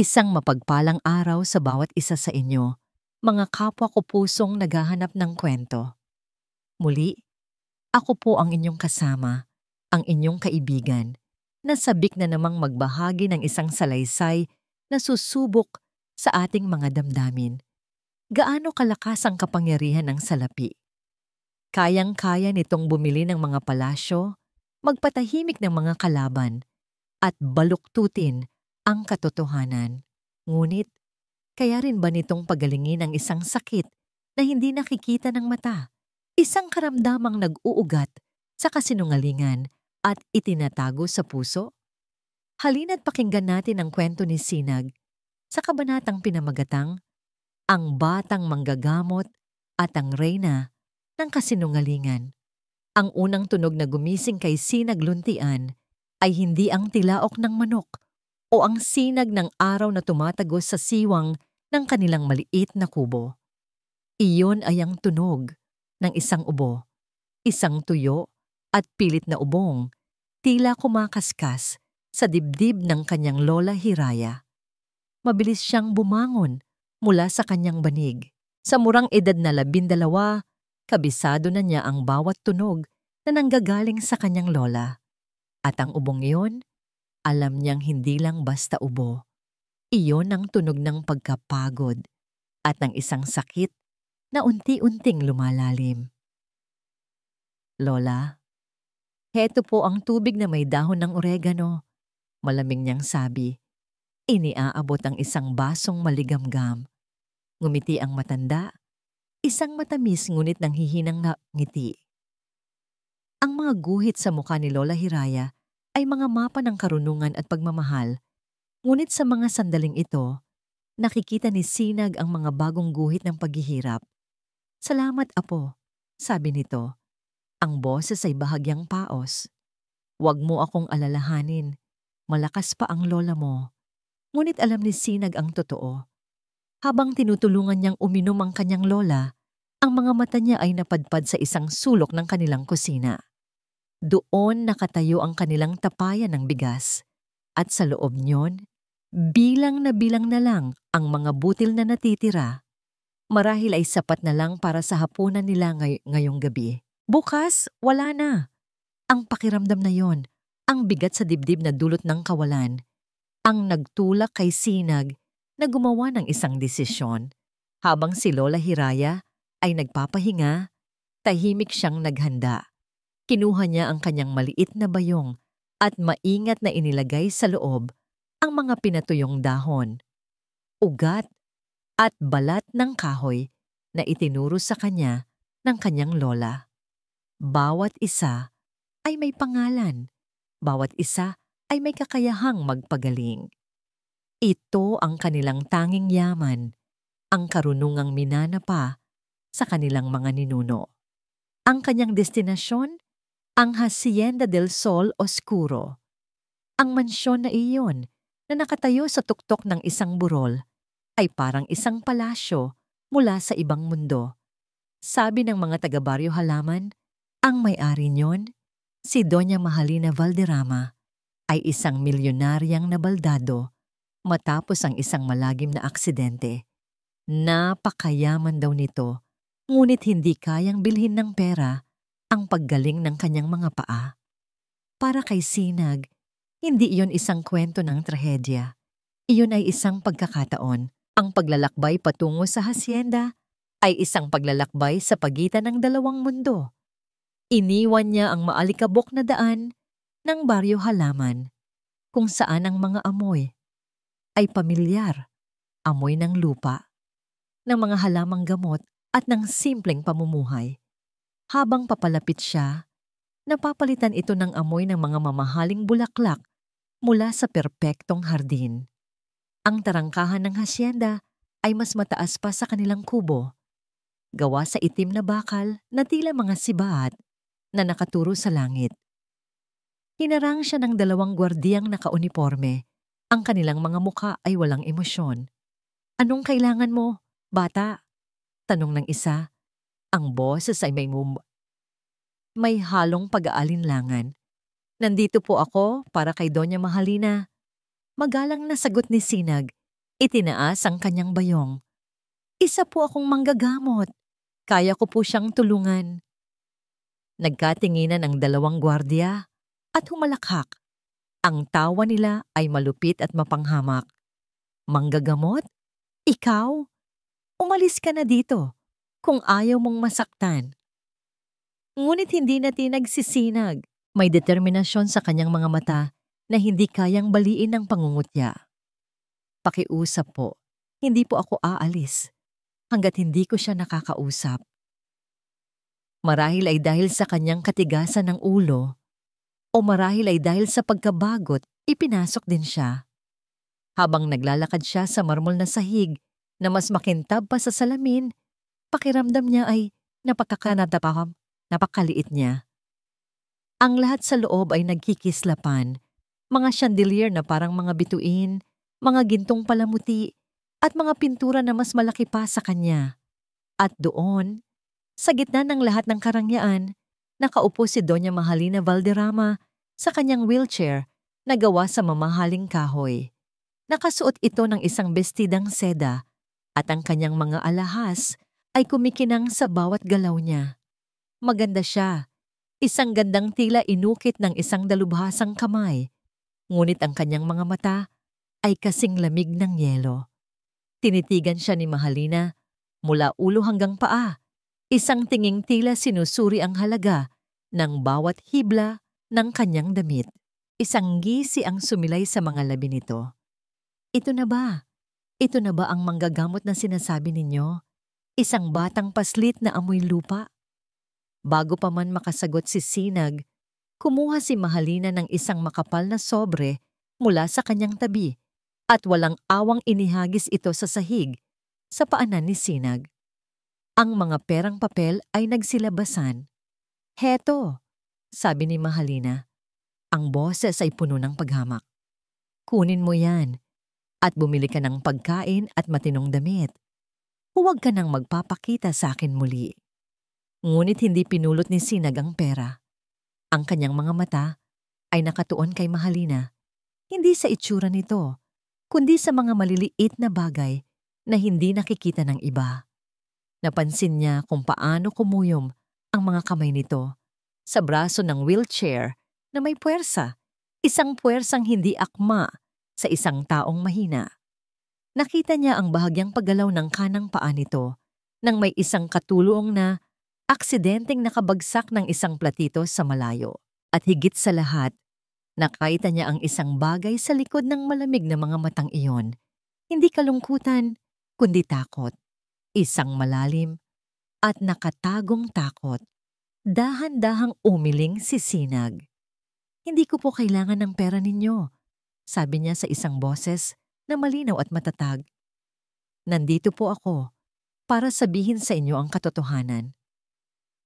Isang mapagpalang araw sa bawat isa sa inyo, mga kapwa ko pusong naghahanap ng kwento. Muli, ako po ang inyong kasama, ang inyong kaibigan, na sabik na namang magbahagi ng isang salaysay na susubok sa ating mga damdamin. Gaano kalakas ang kapangyarihan ng salapi? Kayang-kaya nitong bumili ng mga palasyo, magpatahimik ng mga kalaban, at baluktutin ang katotohanan. Ngunit, kaya rin ba nitong pagalingin ang isang sakit na hindi nakikita ng mata? Isang karamdamang nag-uugat sa kasinungalingan at itinatago sa puso? Halina't pakinggan natin ang kwento ni Sinag sa kabanatang pinamagatang Ang Batang Manggagamot at ang Reyna ng Kasinungalingan. Ang unang tunog na gumising kay Sinag Luntian ay hindi ang tilaok ng manok o ang sinag ng araw na tumatagos sa siwang ng kanilang maliit na kubo. Iyon ay ang tunog ng isang ubo, isang tuyo at pilit na ubong, tila kumakaskas sa dibdib ng kanyang lola Hiraya. Mabilis siyang bumangon mula sa kanyang banig. Sa murang edad na 12, kabisado na niya ang bawat tunog na nanggagaling sa kanyang lola. At ang ubong iyon, alam niyang hindi lang basta ubo. Iyon ang tunog ng pagkapagod at ng isang sakit na unti-unting lumalalim. Lola, heto po ang tubig na may dahon ng oregano, malamig niyang sabi. Iniaabot ang isang basong maligamgam. Ngumiti ang matanda, isang matamis ngunit nanghihinang na ngiti. Ang mga guhit sa mukha ni Lola Hiraya ay mga mapa ng karunungan at pagmamahal. Ngunit sa mga sandaling ito, nakikita ni Sinag ang mga bagong guhit ng paghihirap. Salamat, Apo, sabi nito. Ang boses ay bahagyang paos. Huwag mo akong alalahanin. Malakas pa ang lola mo. Ngunit alam ni Sinag ang totoo. Habang tinutulungan niyang uminom ang kanyang lola, ang mga mata niya ay napadpad sa isang sulok ng kanilang kusina. Doon nakatayo ang kanilang tapayan ng bigas. At sa loob niyon, bilang na lang ang mga butil na natitira. Marahil ay sapat na lang para sa hapunan nila ngayong gabi. Bukas, wala na. Ang pakiramdam na yon, ang bigat sa dibdib na dulot ng kawalan, ang nagtulak kay Sinag na gumawa ng isang desisyon. Habang si Lola Hiraya ay nagpapahinga, tahimik siyang naghanda. Kinuha niya ang kanyang maliit na bayong at maingat na inilagay sa loob ang mga pinatuyong dahon, ugat at balat ng kahoy na itinuro sa kanya ng kanyang lola. Bawat isa ay may pangalan, bawat isa ay may kakayahang magpagaling. Ito ang kanilang tanging yaman, ang karunungang minanapa sa kanilang mga ninuno. Ang kanyang destinasyon, ang Hacienda del Sol Oscuro. Ang mansyon na iyon na nakatayo sa tuktok ng isang burol ay parang isang palasyo mula sa ibang mundo. Sabi ng mga taga-baryo halaman, ang may-ari niyon, si Doña Mahalina Valderrama, ay isang milyonaryang nabaldado matapos ang isang malagim na aksidente. Napakayaman daw nito, ngunit hindi kayang bilhin ng pera ang paggaling ng kanyang mga paa. Para kay Sinag, hindi iyon isang kwento ng trahedya. Iyon ay isang pagkakataon. Ang paglalakbay patungo sa hacienda ay isang paglalakbay sa pagitan ng dalawang mundo. Iniwan niya ang maalikabok na daan ng baryo halaman, kung saan ang mga amoy ay pamilyar, amoy ng lupa, ng mga halamang gamot at ng simpleng pamumuhay. Habang papalapit siya, napapalitan ito ng amoy ng mga mamahaling bulaklak mula sa perpektong hardin. Ang tarangkahan ng hacienda ay mas mataas pa sa kanilang kubo, gawa sa itim na bakal na tila mga sibaat na nakaturo sa langit. Hinarang siya ng dalawang gwardiyang nakauniporme. Ang kanilang mga mukha ay walang emosyon. Anong kailangan mo, bata? Tanong ng isa. Ang boses ay may halong pag-aalinlangan. Nandito po ako para kay Doña Mahalina. Magalang na sagot ni Sinag, Itinaas ang kanyang bayong. Isa po akong manggagamot. Kaya ko po siyang tulungan. Nagkatinginan ang dalawang gwardiya at humalakhak. Ang tawa nila ay malupit at mapanghamak. Manggagamot? Ikaw? Umalis ka na dito kung ayaw mong masaktan. Ngunit hindi na tinagsisinag. May determinasyon sa kanyang mga mata na hindi kayang baliin ng pangungutya. Pakiusap po, hindi po ako aalis hanggat hindi ko siya nakakausap. Marahil ay dahil sa kanyang katigasan ng ulo o marahil ay dahil sa pagkabagot, ipinasok din siya. Habang naglalakad siya sa marmol na sahig na mas makintab pa sa salamin, pakiramdam niya ay napakaliit niya. Ang lahat sa loob ay nagkikislapan, mga chandelier na parang mga bituin, mga gintong palamuti, at mga pintura na mas malaki pa sa kanya. At doon, sa gitna ng lahat ng karangyaan, nakaupo si Doña Mahalina Valderrama sa kanyang wheelchair na gawa sa mamahaling kahoy. Nakasuot ito ng isang bestidang seda at ang kanyang mga alahas ay kumikinang sa bawat galaw niya. Maganda siya, isang gandang tila inukit ng isang dalubhasang kamay, ngunit ang kanyang mga mata ay kasing lamig ng yelo. Tinitigan siya ni Mahalina mula ulo hanggang paa. Isang tinging tila sinusuri ang halaga ng bawat hibla ng kanyang damit. Isang ngisi ang sumilay sa mga labi nito. Ito na ba? Ito na ba ang manggagamot na sinasabi ninyo? Isang batang paslit na amoy lupa? Bago pa man makasagot si Sinag, kumuha si Mahalina ng isang makapal na sobre mula sa kanyang tabi at walang awang inihagis ito sa sahig sa paanan ni Sinag. Ang mga perang papel ay nagsilabasan. Heto, sabi ni Mahalina. Ang boses ay puno ng paghamak. Kunin mo yan at bumili ka ng pagkain at matinong damit. Huwag ka nang magpapakita sa akin muli. Ngunit hindi pinulot ni Sinag ang pera. Ang kanyang mga mata ay nakatuon kay Mahalina, hindi sa itsura nito, kundi sa mga maliliit na bagay na hindi nakikita ng iba. Napansin niya kung paano kumuyom ang mga kamay nito sa braso ng wheelchair na may puwersa, isang puwersang hindi akma sa isang taong mahina. Nakita niya ang bahagyang paggalaw ng kanang paa nito nang may isang katulong na aksidenteng nakabagsak ng isang platito sa malayo. At higit sa lahat, nakita niya ang isang bagay sa likod ng malamig na mga matang iyon. Hindi kalungkutan, kundi takot. Isang malalim at nakatagong takot. Dahan-dahang umiling si Sinag. Hindi ko po kailangan ng pera ninyo, sabi niya sa isang boses na malinaw at matatag. Nandito po ako para sabihin sa inyo ang katotohanan.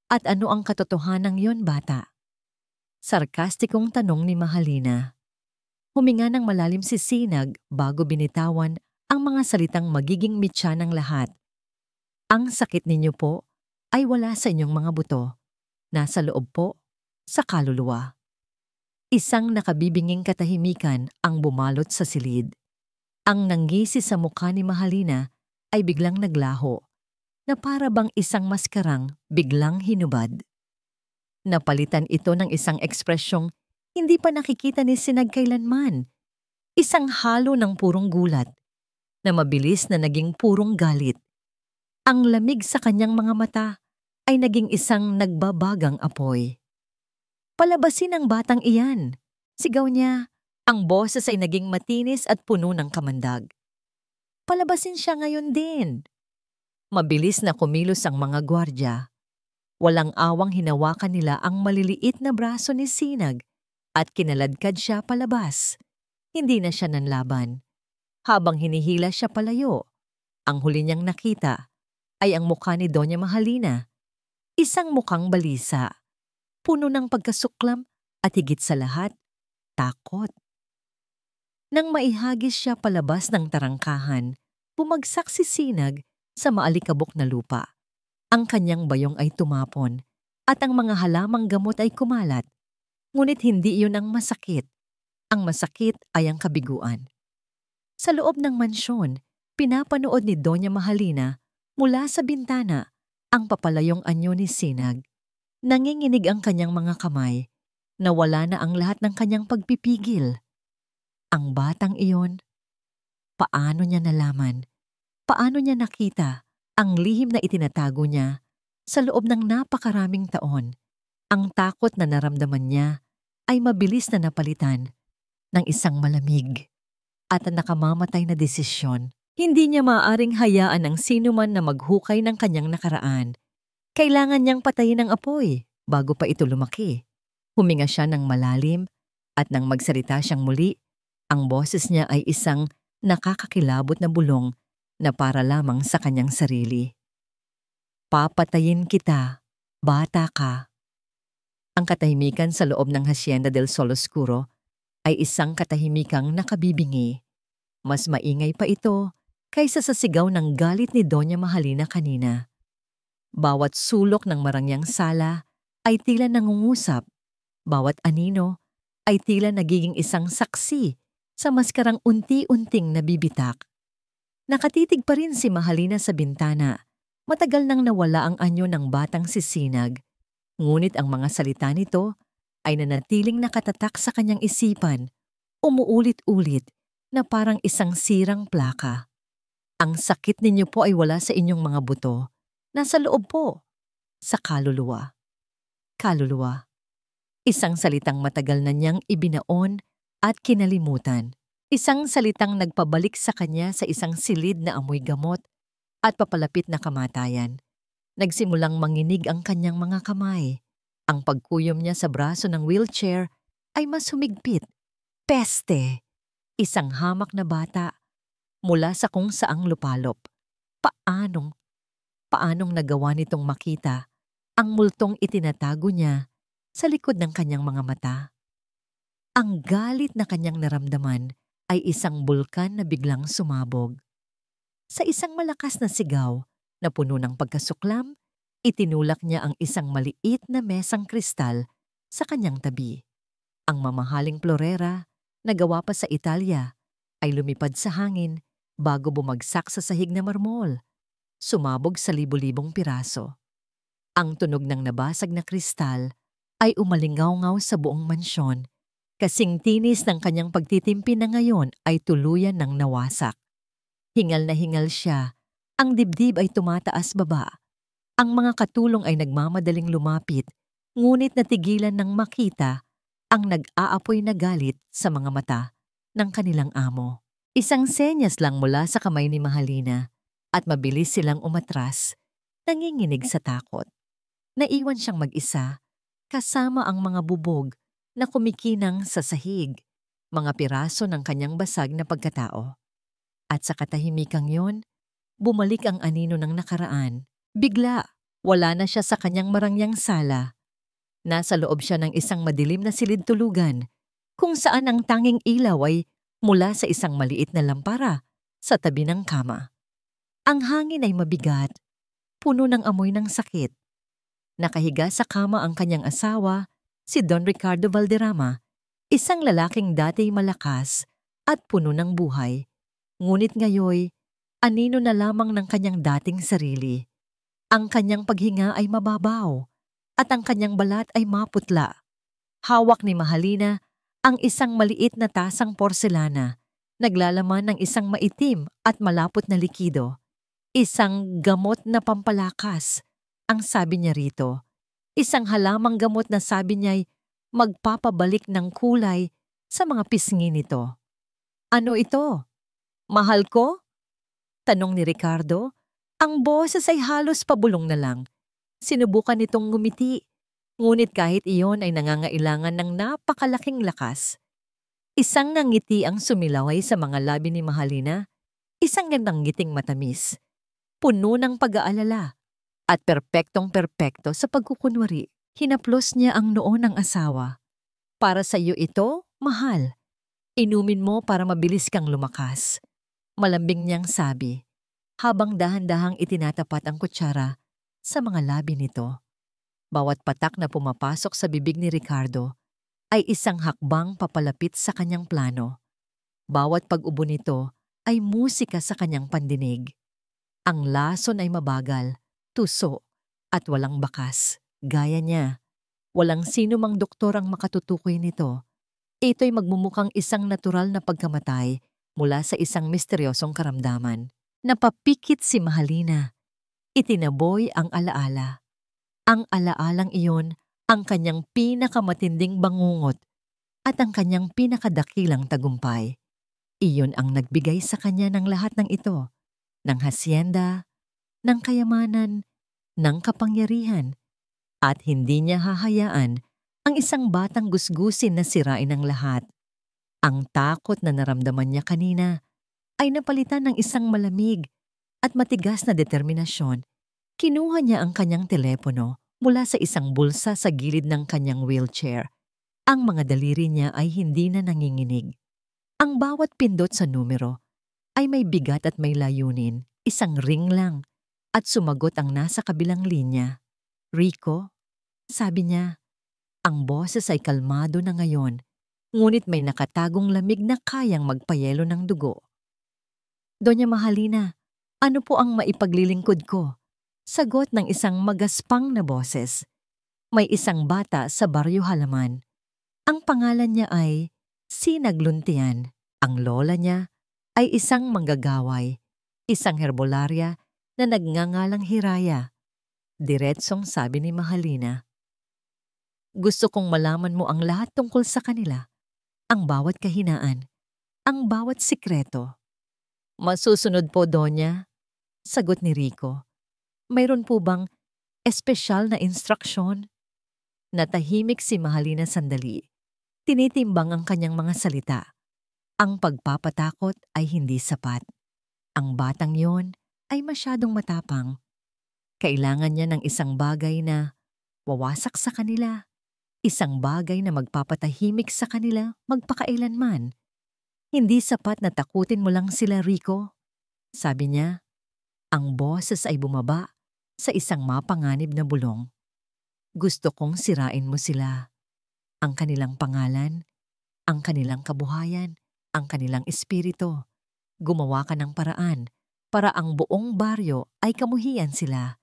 At ano ang katotohanan yon, bata? Sarkastikong tanong ni Mahalina. Huminga ng malalim si Sinag bago binitawan ang mga salitang magiging mitya ng lahat. Ang sakit ninyo po ay wala sa inyong mga buto. Nasa loob po, sa kaluluwa. Isang nakabibinging katahimikan ang bumalot sa silid. Ang nanggisi sa mukha ni Mahalina ay biglang naglaho, na para bang isang maskarang biglang hinubad. Napalitan ito ng isang ekspresyong hindi pa nakikita ni Sinag kailanman. Isang halo ng purong gulat, na mabilis na naging purong galit. Ang lamig sa kanyang mga mata ay naging isang nagbabagang apoy. Palabasin ang batang iyan, sigaw niya. Ang boses ay naging matinis at puno ng kamandag. Palabasin siya ngayon din. Mabilis na kumilos ang mga gwardya. Walang awang hinawakan nila ang maliliit na braso ni Sinag at kinaladkad siya palabas. Hindi na siya nanlaban. Habang hinihila siya palayo, ang huli niyang nakita ay ang mukha ni Doña Mahalina. Isang mukhang balisa, puno ng pagkasuklam at higit sa lahat, takot. Nang maihagis siya palabas ng tarangkahan, bumagsak si Sinag sa maalikabok na lupa. Ang kanyang bayong ay tumapon at ang mga halamang gamot ay kumalat. Ngunit hindi iyon ang masakit. Ang masakit ay ang kabiguan. Sa loob ng mansyon, Pinapanood ni Doña Mahalina mula sa bintana ang papalayong anyo ni Sinag. Nanginginig ang kanyang mga kamay. Nawala na ang lahat ng kanyang pagpipigil. Ang batang iyon, paano niya nalaman? Paano niya nakita ang lihim na itinatago niya sa loob ng napakaraming taon? Ang takot na naramdaman niya ay mabilis na napalitan ng isang malamig at nakamamatay na desisyon. Hindi niya maaaring hayaan ang sinuman na maghukay ng kanyang nakaraan. Kailangan niyang patayin ang apoy bago pa ito lumaki. Huminga siya ng malalim at nang magsalita siyang muli, ang boses niya ay isang nakakakilabot na bulong na para lamang sa kanyang sarili. Papatayin kita, bata ka. Ang katahimikan sa loob ng Hacienda del Sol Oscuro ay isang katahimikang nakabibingi. Mas maingay pa ito kaysa sa sigaw ng galit ni Doña Mahalina kanina. Bawat sulok ng marangyang sala ay tila nangungusap. Bawat anino ay tila nagiging isang saksi sa maskarang unti-unting nabibitak. Nakatitig pa rin si Mahalina sa bintana. Matagal nang nawala ang anyo ng batang si Sinag. Ngunit ang mga salita nito ay nanatiling nakatatak sa kanyang isipan, umuulit-ulit na parang isang sirang plaka. Ang sakit ninyo po ay wala sa inyong mga buto. Nasa loob po. Sa kaluluwa. Kaluluwa. Isang salitang matagal na niyang ibinaon at kinalimutan. Isang salitang nagpabalik sa kanya sa isang silid na amoy gamot at papalapit na kamatayan. Nagsimulang manginig ang kanyang mga kamay. Ang pagkuyom niya sa braso ng wheelchair ay mas humigpit. Peste! Isang hamak na bata mula sa kung saang lupalop. Paanong nagawa nitong makita ang multong itinatago niya sa likod ng kanyang mga mata? Ang galit na kanyang naramdaman ay isang bulkan na biglang sumabog. Sa isang malakas na sigaw na puno ng pagkasuklam, itinulak niya ang isang maliit na mesang kristal sa kanyang tabi. Ang mamahaling florera na gawa pa sa Italia ay lumipad sa hangin bago bumagsak sa sahig na marmol, sumabog sa libu-libong piraso. Ang tunog ng nabasag na kristal ay umalingaw-ngaw sa buong mansyon, kasing tinis ng kanyang pagtitimpi na ngayon ay tuluyan ng nawasak. Hingal na hingal siya, ang dibdib ay tumataas baba. Ang mga katulong ay nagmamadaling lumapit, ngunit natigilan ng makita ang nag-aapoy na galit sa mga mata ng kanilang amo. Isang senyas lang mula sa kamay ni Mahalina at mabilis silang umatras, nanginginig sa takot. Naiwan siyang mag-isa, kasama ang mga bubog na kumikinang sa sahig, mga piraso ng kanyang basag na pagkatao. At sa katahimikang yon, bumalik ang anino ng nakaraan. Bigla, wala na siya sa kanyang marangyang sala. Nasa loob siya ng isang madilim na silid tulugan, kung saan ang tanging ilaw ay mula sa isang maliit na lampara sa tabi ng kama. Ang hangin ay mabigat, puno ng amoy ng sakit. Nakahiga sa kama ang kanyang asawa, si Don Ricardo Valderrama, isang lalaking dati malakas at puno ng buhay. Ngunit ngayoy, anino na lamang ng kanyang dating sarili. Ang kanyang paghinga ay mababaw at ang kanyang balat ay maputla. Hawak ni Mahalina ang isang maliit na tasang porselana, naglalaman ng isang maitim at malapot na likido. Isang gamot na pampalakas, ang sabi niya rito. Isang halamang gamot na sabi niya'y magpapabalik ng kulay sa mga pisngi nito. Ano ito? Mahal ko? Tanong ni Ricardo. Ang boses ay halos pabulong na lang. Sinubukan nitong ngumiti, ngunit kahit iyon ay nangangailangan ng napakalaking lakas. Isang ngiti ang sumilaway sa mga labi ni Mahalina, isang ngiting matamis, puno ng pag-aalala, at perpektong-perpekto sa pagkukunwari. Hinaplos niya ang noo ng asawa. Para sa iyo ito, mahal. Inumin mo para mabilis kang lumakas. Malambing niyang sabi, habang dahan-dahang itinatapat ang kutsara sa mga labi nito. Bawat patak na pumapasok sa bibig ni Ricardo ay isang hakbang papalapit sa kanyang plano. Bawat pag-ubo nito ay musika sa kanyang pandinig. Ang lason ay mabagal, tuso, at walang bakas. Gaya niya, walang sino mang doktor ang makatutukoy nito. Ito'y magmumukhang isang natural na pagkamatay mula sa isang misteryosong karamdaman. Napapikit si Mahalina. Itinaboy ang alaala. Ang alaalang iyon ang kanyang pinakamatinding bangungot at ang kanyang pinakadakilang tagumpay. Iyon ang nagbigay sa kanya ng lahat ng ito, ng hasyenda, ng kayamanan, ng kapangyarihan, at hindi niya hahayaan ang isang batang gusgusin na sirain ang lahat. Ang takot na naramdaman niya kanina ay napalitan ng isang malamig at matigas na determinasyon. Kinuha niya ang kanyang telepono mula sa isang bulsa sa gilid ng kanyang wheelchair. Ang mga daliri niya ay hindi na nanginginig. Ang bawat pindot sa numero ay may bigat at may layunin, isang ring lang, at sumagot ang nasa kabilang linya. "Rico," sabi niya. Ang boses ay kalmado na ngayon, ngunit may nakatagong lamig na kayang magpayelo ng dugo. "Doña Mahalina, ano po ang maipaglilingkod ko?" Sagot ng isang magaspang na boses. May isang bata sa baryo halaman. Ang pangalan niya ay Sinagluntian. Ang lola niya ay isang manggagaway, isang herbolarya na nagngangalang Hiraya. Diretsong sabi ni Mahalina. "Gusto kong malaman mo ang lahat tungkol sa kanila, ang bawat kahinaan, ang bawat sikreto." "Masusunod po, Donya," sagot ni Rico. "Mayroon po bang espesyal na instruksyon?" Natahimik si Mahalina sandali. Tinitimbang ang kanyang mga salita. Ang pagpapatakot ay hindi sapat. Ang batang yon ay masyadong matapang. Kailangan niya ng isang bagay na wawasak sa kanila. Isang bagay na magpapatahimik sa kanila magpakailanman. "Hindi sapat na takutin mo lang sila, Rico," sabi niya. Ang boses ay bumaba sa isang mapanganib na bulong. "Gusto kong sirain mo sila. Ang kanilang pangalan, ang kanilang kabuhayan, ang kanilang espiritu. Gumawa ka ng paraan para ang buong baryo ay kamuhian sila.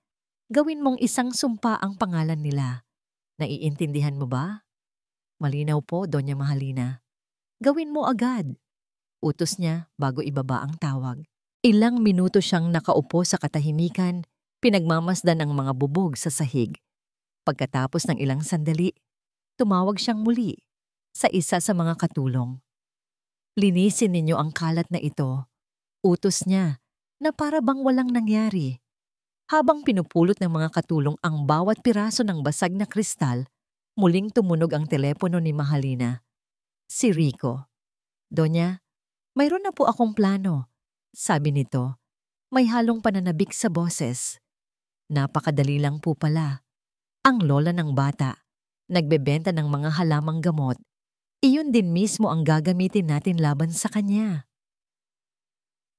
Gawin mong isang sumpa ang pangalan nila. Naiintindihan mo ba?" "Malinaw po, Doña Mahalina." "Gawin mo agad," utos niya bago ibaba ang tawag. Ilang minuto siyang nakaupo sa katahimikan, pinagmamasdan ang mga bubog sa sahig. Pagkatapos ng ilang sandali, tumawag siyang muli sa isa sa mga katulong. "Linisin ninyo ang kalat na ito," utos niya na para bang walang nangyari. Habang pinupulot ng mga katulong ang bawat piraso ng basag na kristal, muling tumunog ang telepono ni Mahalina. Si Rico. "Donya, mayroon na po akong plano," sabi nito. May halong pananabik sa boses. Napakadali lang po pala. Ang lola ng bata, nagbebenta ng mga halamang gamot. Iyon din mismo ang gagamitin natin laban sa kanya.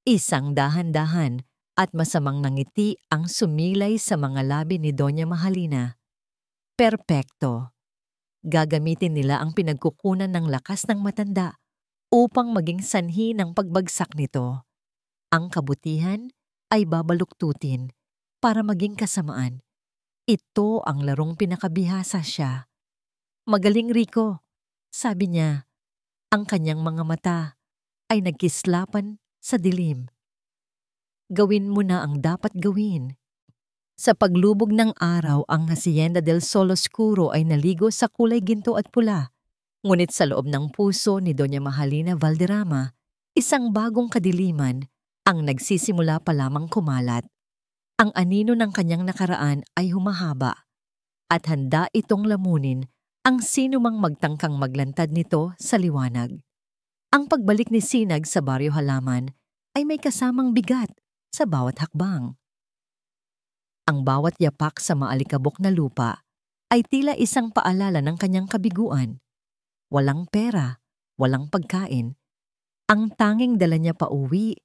Isang dahan-dahan at masamang nangiti ang sumilay sa mga labi ni Doña Mahalina. Perpekto. Gagamitin nila ang pinagkukunan ng lakas ng matanda upang maging sanhi ng pagbagsak nito. Ang kabutihan ay babaluktutin para maging kasamaan. Ito ang larong pinakabihasa siya. "Magaling, Rico," sabi niya. Ang kanyang mga mata ay nagkislapan sa dilim. "Gawin mo na ang dapat gawin." Sa paglubog ng araw, ang Hacienda del Sol Oscuro ay naligo sa kulay ginto at pula. Ngunit sa loob ng puso ni Doña Mahalina Valderrama, isang bagong kadiliman ang nagsisimula pa lamang kumalat. Ang anino ng kanyang nakaraan ay humahaba at handa itong lamunin ang sinumang magtangkang maglantad nito sa liwanag. Ang pagbalik ni Sinag sa baryo halaman ay may kasamang bigat sa bawat hakbang. Ang bawat yapak sa maalikabok na lupa ay tila isang paalala ng kanyang kabiguan. Walang pera, walang pagkain. Ang tanging dala niya pauwi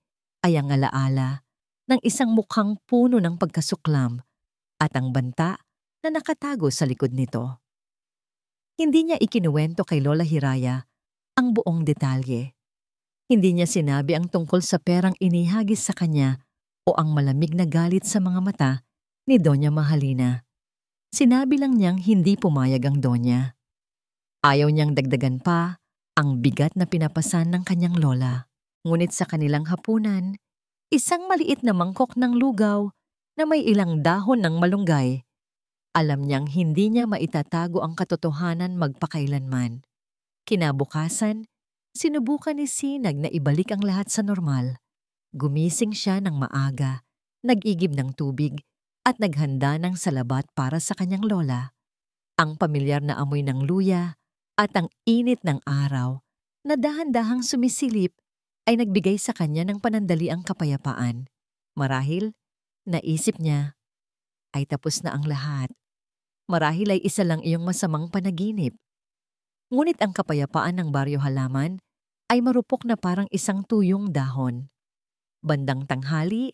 ay ang alaala ng isang mukhang puno ng pagkasuklam at ang banta na nakatago sa likod nito. Hindi niya ikinuwento kay Lola Hiraya ang buong detalye. Hindi niya sinabi ang tungkol sa perang inihagis sa kanya o ang malamig na galit sa mga mata ni Doña Mahalina. Sinabi lang niyang hindi pumayag ang Doña. Ayaw niyang dagdagan pa ang bigat na pinapasan ng kanyang lola. Ngunit sa kanilang hapunan, isang maliit na mangkok ng lugaw na may ilang dahon ng malunggay. Alam niyang hindi niya maitatago ang katotohanan magpakailanman. Kinabukasan, sinubukan ni Sinag na ibalik ang lahat sa normal. Gumising siya ng maaga, nag-igib ng tubig at naghanda ng salabat para sa kanyang lola. Ang pamilyar na amoy ng luya at ang init ng araw na dahan-dahang sumisilip ay nagbigay sa kanya ng panandaliang kapayapaan. Marahil, naisip niya, ay tapos na ang lahat. Marahil ay isa lang iyong masamang panaginip. Ngunit ang kapayapaan ng Baryo Halaman ay marupok na parang isang tuyong dahon. Bandang tanghali,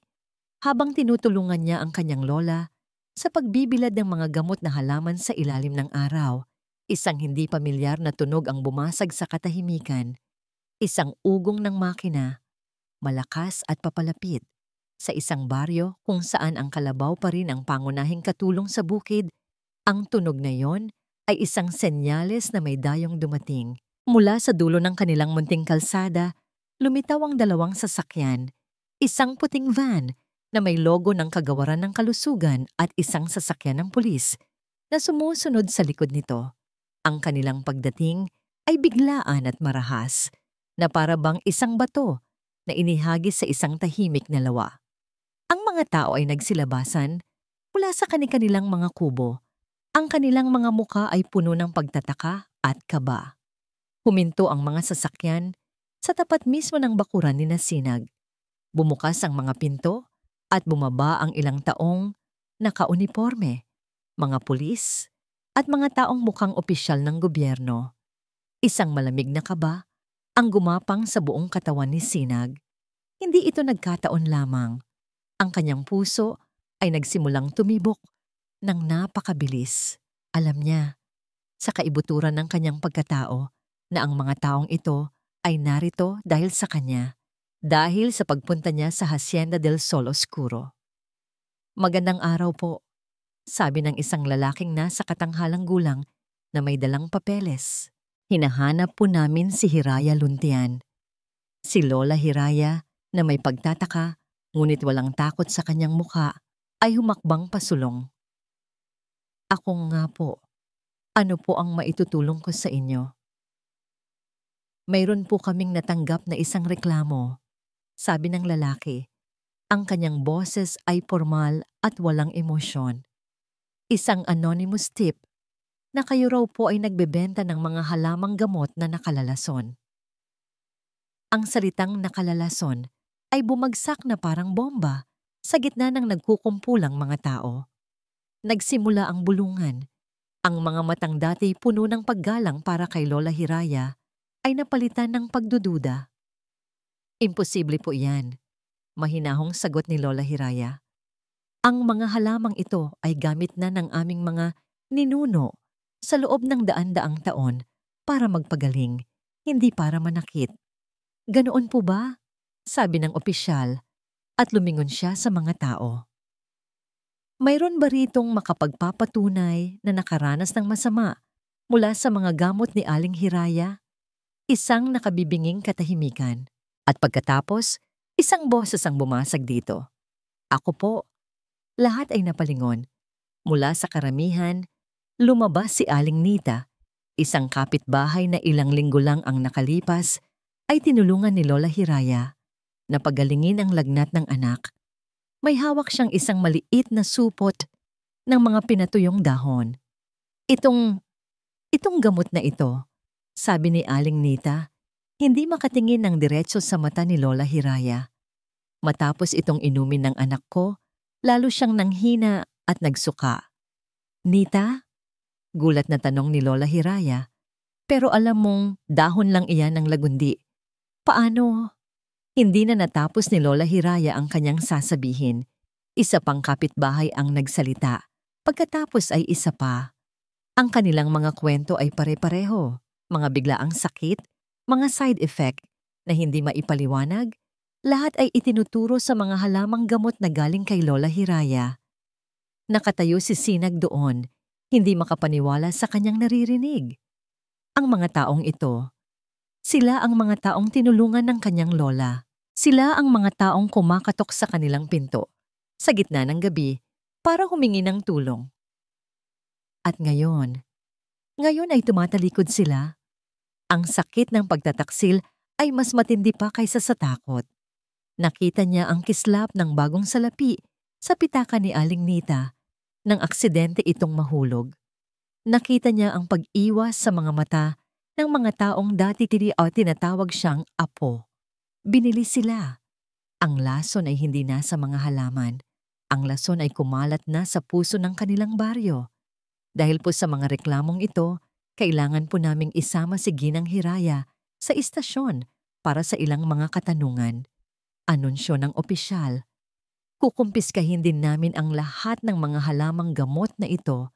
habang tinutulungan niya ang kanyang lola sa pagbibilad ng mga gamot na halaman sa ilalim ng araw, isang hindi pamilyar na tunog ang bumasag sa katahimikan. Isang ugong ng makina, malakas at papalapit, sa isang baryo kung saan ang kalabaw pa rin ang pangunahing katulong sa bukid. Ang tunog na yon ay isang senyales na may dayong dumating. Mula sa dulo ng kanilang munting kalsada, lumitaw ang dalawang sasakyan, isang puting van na may logo ng Kagawaran ng Kalusugan at isang sasakyan ng pulis na sumusunod sa likod nito. Ang kanilang pagdating ay biglaan at marahas, na para bang isang bato na inihagis sa isang tahimik na lawa. Ang mga tao ay nagsilabasan mula sa kanilang mga kubo. Ang kanilang mga muka ay puno ng pagtataka at kaba. Huminto ang mga sasakyan sa tapat mismo ng bakuran ni Sinag. Bumukas ang mga pinto at bumaba ang ilang taong nakauniporme, mga pulis at mga taong mukhang opisyal ng gobyerno. Isang malamig na kaba ang gumapang sa buong katawan ni Sinag. Hindi ito nagkataon lamang. Ang kanyang puso ay nagsimulang tumibok ng napakabilis. Alam niya, sa kaibuturan ng kanyang pagkatao, na ang mga taong ito ay narito dahil sa kanya, dahil sa pagpunta niya sa Hacienda del Sol Oscuro. "Magandang araw po," sabi ng isang lalaking nasa katanghalang gulang na may dalang papeles. "Hinahanap po namin si Hiraya Luntian." Si Lola Hiraya, na may pagtataka ngunit walang takot sa kanyang mukha, ay humakbang pasulong. "Ako nga po. Ano po ang maitutulong ko sa inyo?" "Mayroon po kaming natanggap na isang reklamo," sabi ng lalaki. Ang kanyang boses ay formal at walang emosyon. Isang anonymous tip na kayo raw po ay nagbebenta ng mga halamang gamot na nakalalason. Ang salitang nakalalason ay bumagsak na parang bomba sa gitna ng nagkukumpulang mga tao. Nagsimula ang bulungan. Ang mga matang dati puno ng paggalang para kay Lola Hiraya ay napalitan ng pagdududa. "Imposible po iyan," mahinahong sagot ni Lola Hiraya. "Ang mga halamang ito ay gamit na ng aming mga ninuno sa loob ng daan-daang taon para magpagaling, hindi para manakit." "Ganoon po ba?" sabi ng opisyal at lumingon siya sa mga tao. "Mayroon ba ritong makapagpapatunay na nakaranas ng masama mula sa mga gamot ni Aling Hiraya?" Isang nakabibinging katahimikan. At pagkatapos, isang boses ang bumasag dito. "Ako po." Lahat ay napalingon. Mula sa karamihan, lumabas si Aling Nita, isang kapitbahay na ilang linggo lang ang nakalipas ay tinulungan ni Lola Hiraya na pagalingin ang lagnat ng anak. May hawak siyang isang maliit na supot ng mga pinatuyong dahon. Itong gamot na ito," sabi ni Aling Nita, hindi makatingin ng diretso sa mata ni Lola Hiraya. "Matapos itong inumin ng anak ko, lalo siyang nanghina at nagsuka." "Nita?" gulat na tanong ni Lola Hiraya. "Pero alam mong dahon lang iyan ng lagundi. Paano?" Hindi na natapos ni Lola Hiraya ang kanyang sasabihin. Isa pang kapitbahay ang nagsalita. Pagkatapos ay isa pa. Ang kanilang mga kwento ay pare-pareho. Mga biglaang sakit, mga side effect, na hindi maipaliwanag, lahat ay itinuturo sa mga halamang gamot na galing kay Lola Hiraya. Nakatayo si Sinag doon, hindi makapaniwala sa kanyang naririnig. Ang mga taong ito, sila ang mga taong tinulungan ng kanyang lola. Sila ang mga taong kumakatok sa kanilang pinto sa gitna ng gabi para humingi ng tulong. At ngayon ay tumatalikod sila. Ang sakit ng pagtataksil ay mas matindi pa kaysa sa takot. Nakita niya ang kislap ng bagong salapi sa pitaka ni Aling Nita nang aksidente itong mahulog. Nakita niya ang pag-iwas sa mga mata ng mga taong dati tinatawag siyang apo. Binili sila. Ang lason ay hindi na sa mga halaman. Ang lason ay kumalat na sa puso ng kanilang baryo. Dahil po sa mga reklamong ito, kailangan po naming isama si Ginang Hiraya sa istasyon para sa ilang mga katanungan. Anunsyo ng opisyal. Kukumpiskahin din namin ang lahat ng mga halamang gamot na ito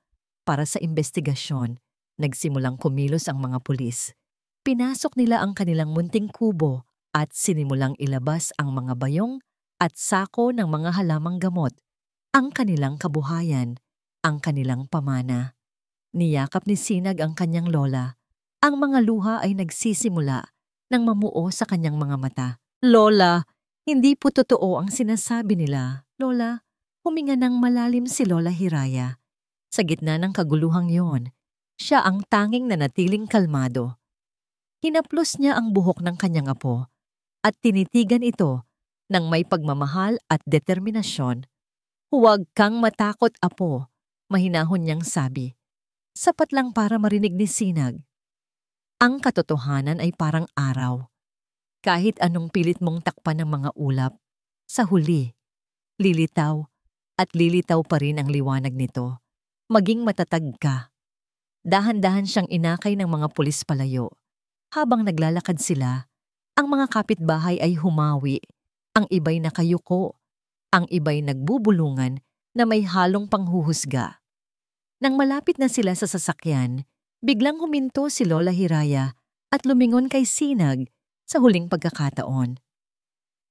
para sa investigasyon. Nagsimulang kumilos ang mga pulis. Pinasok nila ang kanilang munting kubo at sinimulang ilabas ang mga bayong at sako ng mga halamang gamot, ang kanilang kabuhayan, ang kanilang pamana. Niyakap ni Sinag ang kanyang lola. Ang mga luha ay nagsisimula nang mamuo sa kanyang mga mata. Lola, hindi po totoo ang sinasabi nila. Lola, huminga ng malalim si Lola Hiraya. Sa gitna ng kaguluhang yon, siya ang tanging nanatiling kalmado. Hinaplos niya ang buhok ng kanyang apo at tinitigan ito ng may pagmamahal at determinasyon. Huwag kang matakot, apo, mahinahon niyang sabi. Sapat lang para marinig ni Sinag. Ang katotohanan ay parang araw. Kahit anong pilit mong takpan ng mga ulap, sa huli, lilitaw at lilitaw pa rin ang liwanag nito. Maging matatag ka. Dahan-dahan siyang inakay ng mga pulis palayo. Habang naglalakad sila, ang mga kapitbahay ay humawi. Ang iba'y nakayuko. Ang iba'y nagbubulungan na may halong panghuhusga. Nang malapit na sila sa sasakyan, biglang huminto si Lola Hiraya at lumingon kay Sinag sa huling pagkakataon.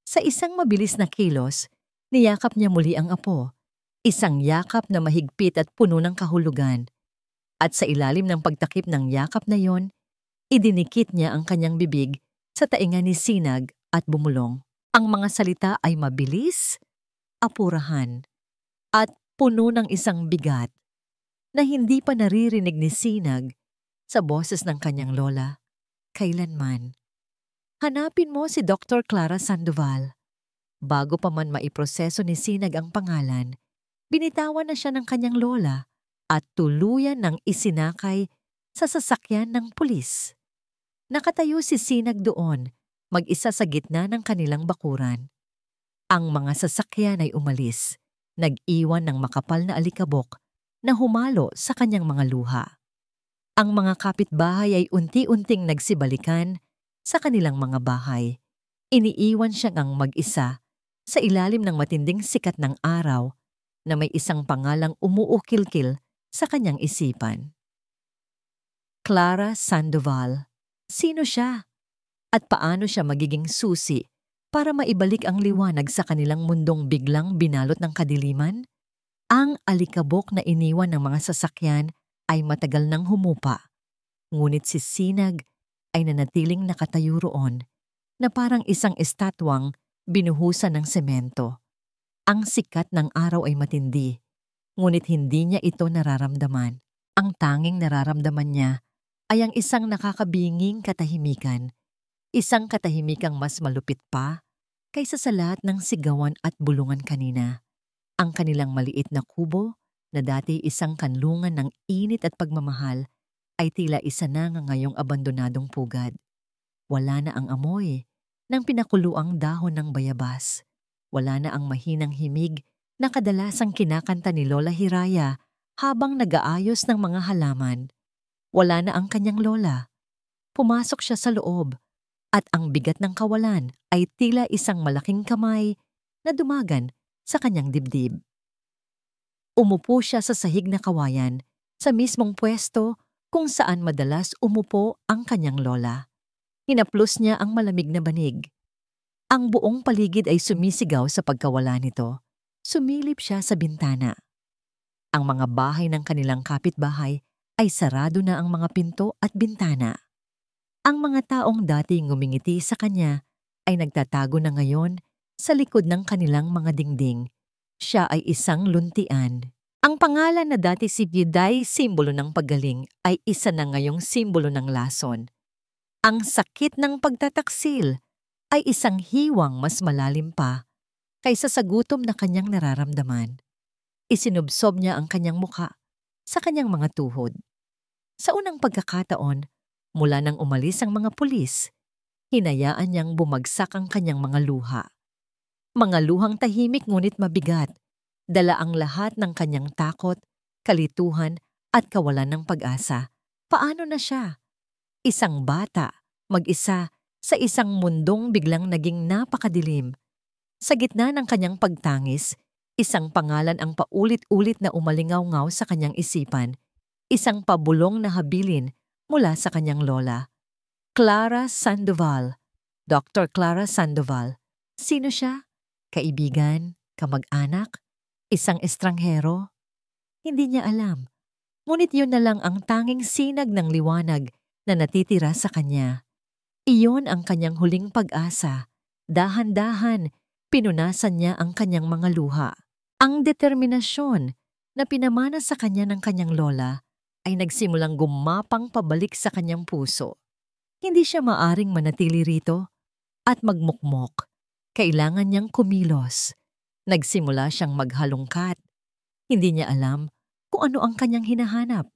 Sa isang mabilis na kilos, niyakap niya muli ang apo. Isang yakap na mahigpit at puno ng kahulugan. At sa ilalim ng pagtakip ng yakap na yon, idinikit niya ang kanyang bibig sa tainga ni Sinag at bumulong. Ang mga salita ay mabilis, apurahan, at puno ng isang bigat na hindi pa naririnig ni Sinag sa boses ng kanyang lola kailanman. Hanapin mo si Dr. Clara Sandoval. Bago pa man maiproseso ni Sinag ang pangalan, binitawan na siya ng kanyang lola at tuluyan ng isinakay sa sasakyan ng pulis. Nakatayo si Sinag doon, mag-isa sa gitna ng kanilang bakuran. Ang mga sasakyan ay umalis, nag-iwan ng makapal na alikabok na humalo sa kanyang mga luha. Ang mga kapitbahay ay unti-unting nagsibalikan sa kanilang mga bahay. Iniiwan siyang mag-isa sa ilalim ng matinding sikat ng araw na may isang pangalang umuukil-kil sa kanyang isipan. Clara Sandoval. Sino siya? At paano siya magiging susi para maibalik ang liwanag sa kanilang mundong biglang binalot ng kadiliman? Ang alikabok na iniwan ng mga sasakyan ay matagal nang humupa. Ngunit si Sinag ay nanatiling nakatayo roon na parang isang estatwang binuhusan ng semento. Ang sikat ng araw ay matindi, ngunit hindi niya ito nararamdaman. Ang tanging nararamdaman niya ay ang isang nakakabinging katahimikan. Isang katahimikang mas malupit pa kaysa sa lahat ng sigawan at bulungan kanina. Ang kanilang maliit na kubo na dati isang kanlungan ng init at pagmamahal ay tila isa na ngayong abandonadong pugad. Wala na ang amoy ng pinakuluang dahon ng bayabas. Wala na ang mahinang himig na kadalasang kinakanta ni Lola Hiraya habang nag-aayos ng mga halaman. Wala na ang kanyang lola. Pumasok siya sa loob at ang bigat ng kawalan ay tila isang malaking kamay na dumagan sa kanyang dibdib. Umupo siya sa sahig na kawayan sa mismong pwesto kung saan madalas umupo ang kanyang lola. Hinaplos niya ang malamig na banig. Ang buong paligid ay sumisigaw sa pagkawala nito. Sumilip siya sa bintana. Ang mga bahay ng kanilang kapitbahay ay sarado na ang mga pinto at bintana. Ang mga taong dati ngumingiti sa kanya ay nagtatago na ngayon sa likod ng kanilang mga dingding. Siya ay isang luntian. Ang pangalan na dati si Biday, simbolo ng paggaling, ay isa na ngayong simbolo ng lason. Ang sakit ng pagtataksil ay isang hiwang mas malalim pa kaysa sa gutom na kanyang nararamdaman. Isinubsob niya ang kanyang muka sa kanyang mga tuhod. Sa unang pagkakataon, mula nang umalis ang mga pulis, hinayaan niyang bumagsak ang kanyang mga luha. Mga luhang tahimik ngunit mabigat, dala ang lahat ng kanyang takot, kalituhan at kawalan ng pag-asa. Paano na siya? Isang bata, mag-isa, sa isang mundong biglang naging napakadilim. Sa gitna ng kanyang pagtangis, isang pangalan ang paulit-ulit na umalingaw-ngaw sa kanyang isipan, isang pabulong na habilin mula sa kanyang lola. Clara Sandoval. Dr. Clara Sandoval. Sino siya? Kaibigan? Kamag-anak? Isang estranghero? Hindi niya alam. Ngunit yun na lang ang tanging sinag ng liwanag na natitira sa kanya. Iyon ang kanyang huling pag-asa. Dahan-dahan, pinunasan niya ang kanyang mga luha. Ang determinasyon na pinamana sa kanya ng kanyang lola ay nagsimulang gumapang pabalik sa kanyang puso. Hindi siya maaring manatili rito at magmukmok. Kailangan niyang kumilos. Nagsimula siyang maghalongkat. Hindi niya alam kung ano ang kanyang hinahanap.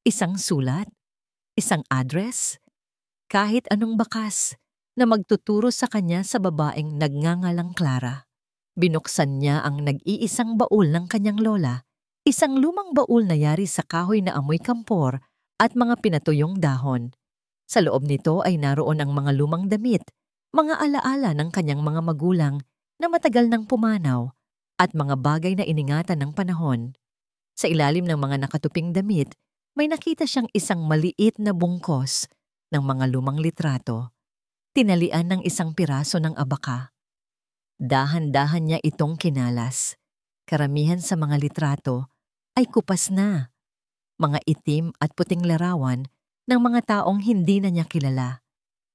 Isang sulat? Isang address? Kahit anong bakas na magtuturo sa kanya sa babaeng nagngangalang Clara. Binuksan niya ang nag-iisang baul ng kanyang lola, isang lumang baul na yari sa kahoy na amoy kampor at mga pinatuyong dahon. Sa loob nito ay naroon ang mga lumang damit, mga alaala ng kanyang mga magulang na matagal nang pumanaw at mga bagay na iningatan ng panahon. Sa ilalim ng mga nakatuping damit, may nakita siyang isang maliit na bungkos ng mga lumang litrato, tinalian ng isang piraso ng abaka. Dahan-dahan niya itong kinalas. Karamihan sa mga litrato ay kupas na, mga itim at puting larawan ng mga taong hindi na niya kilala.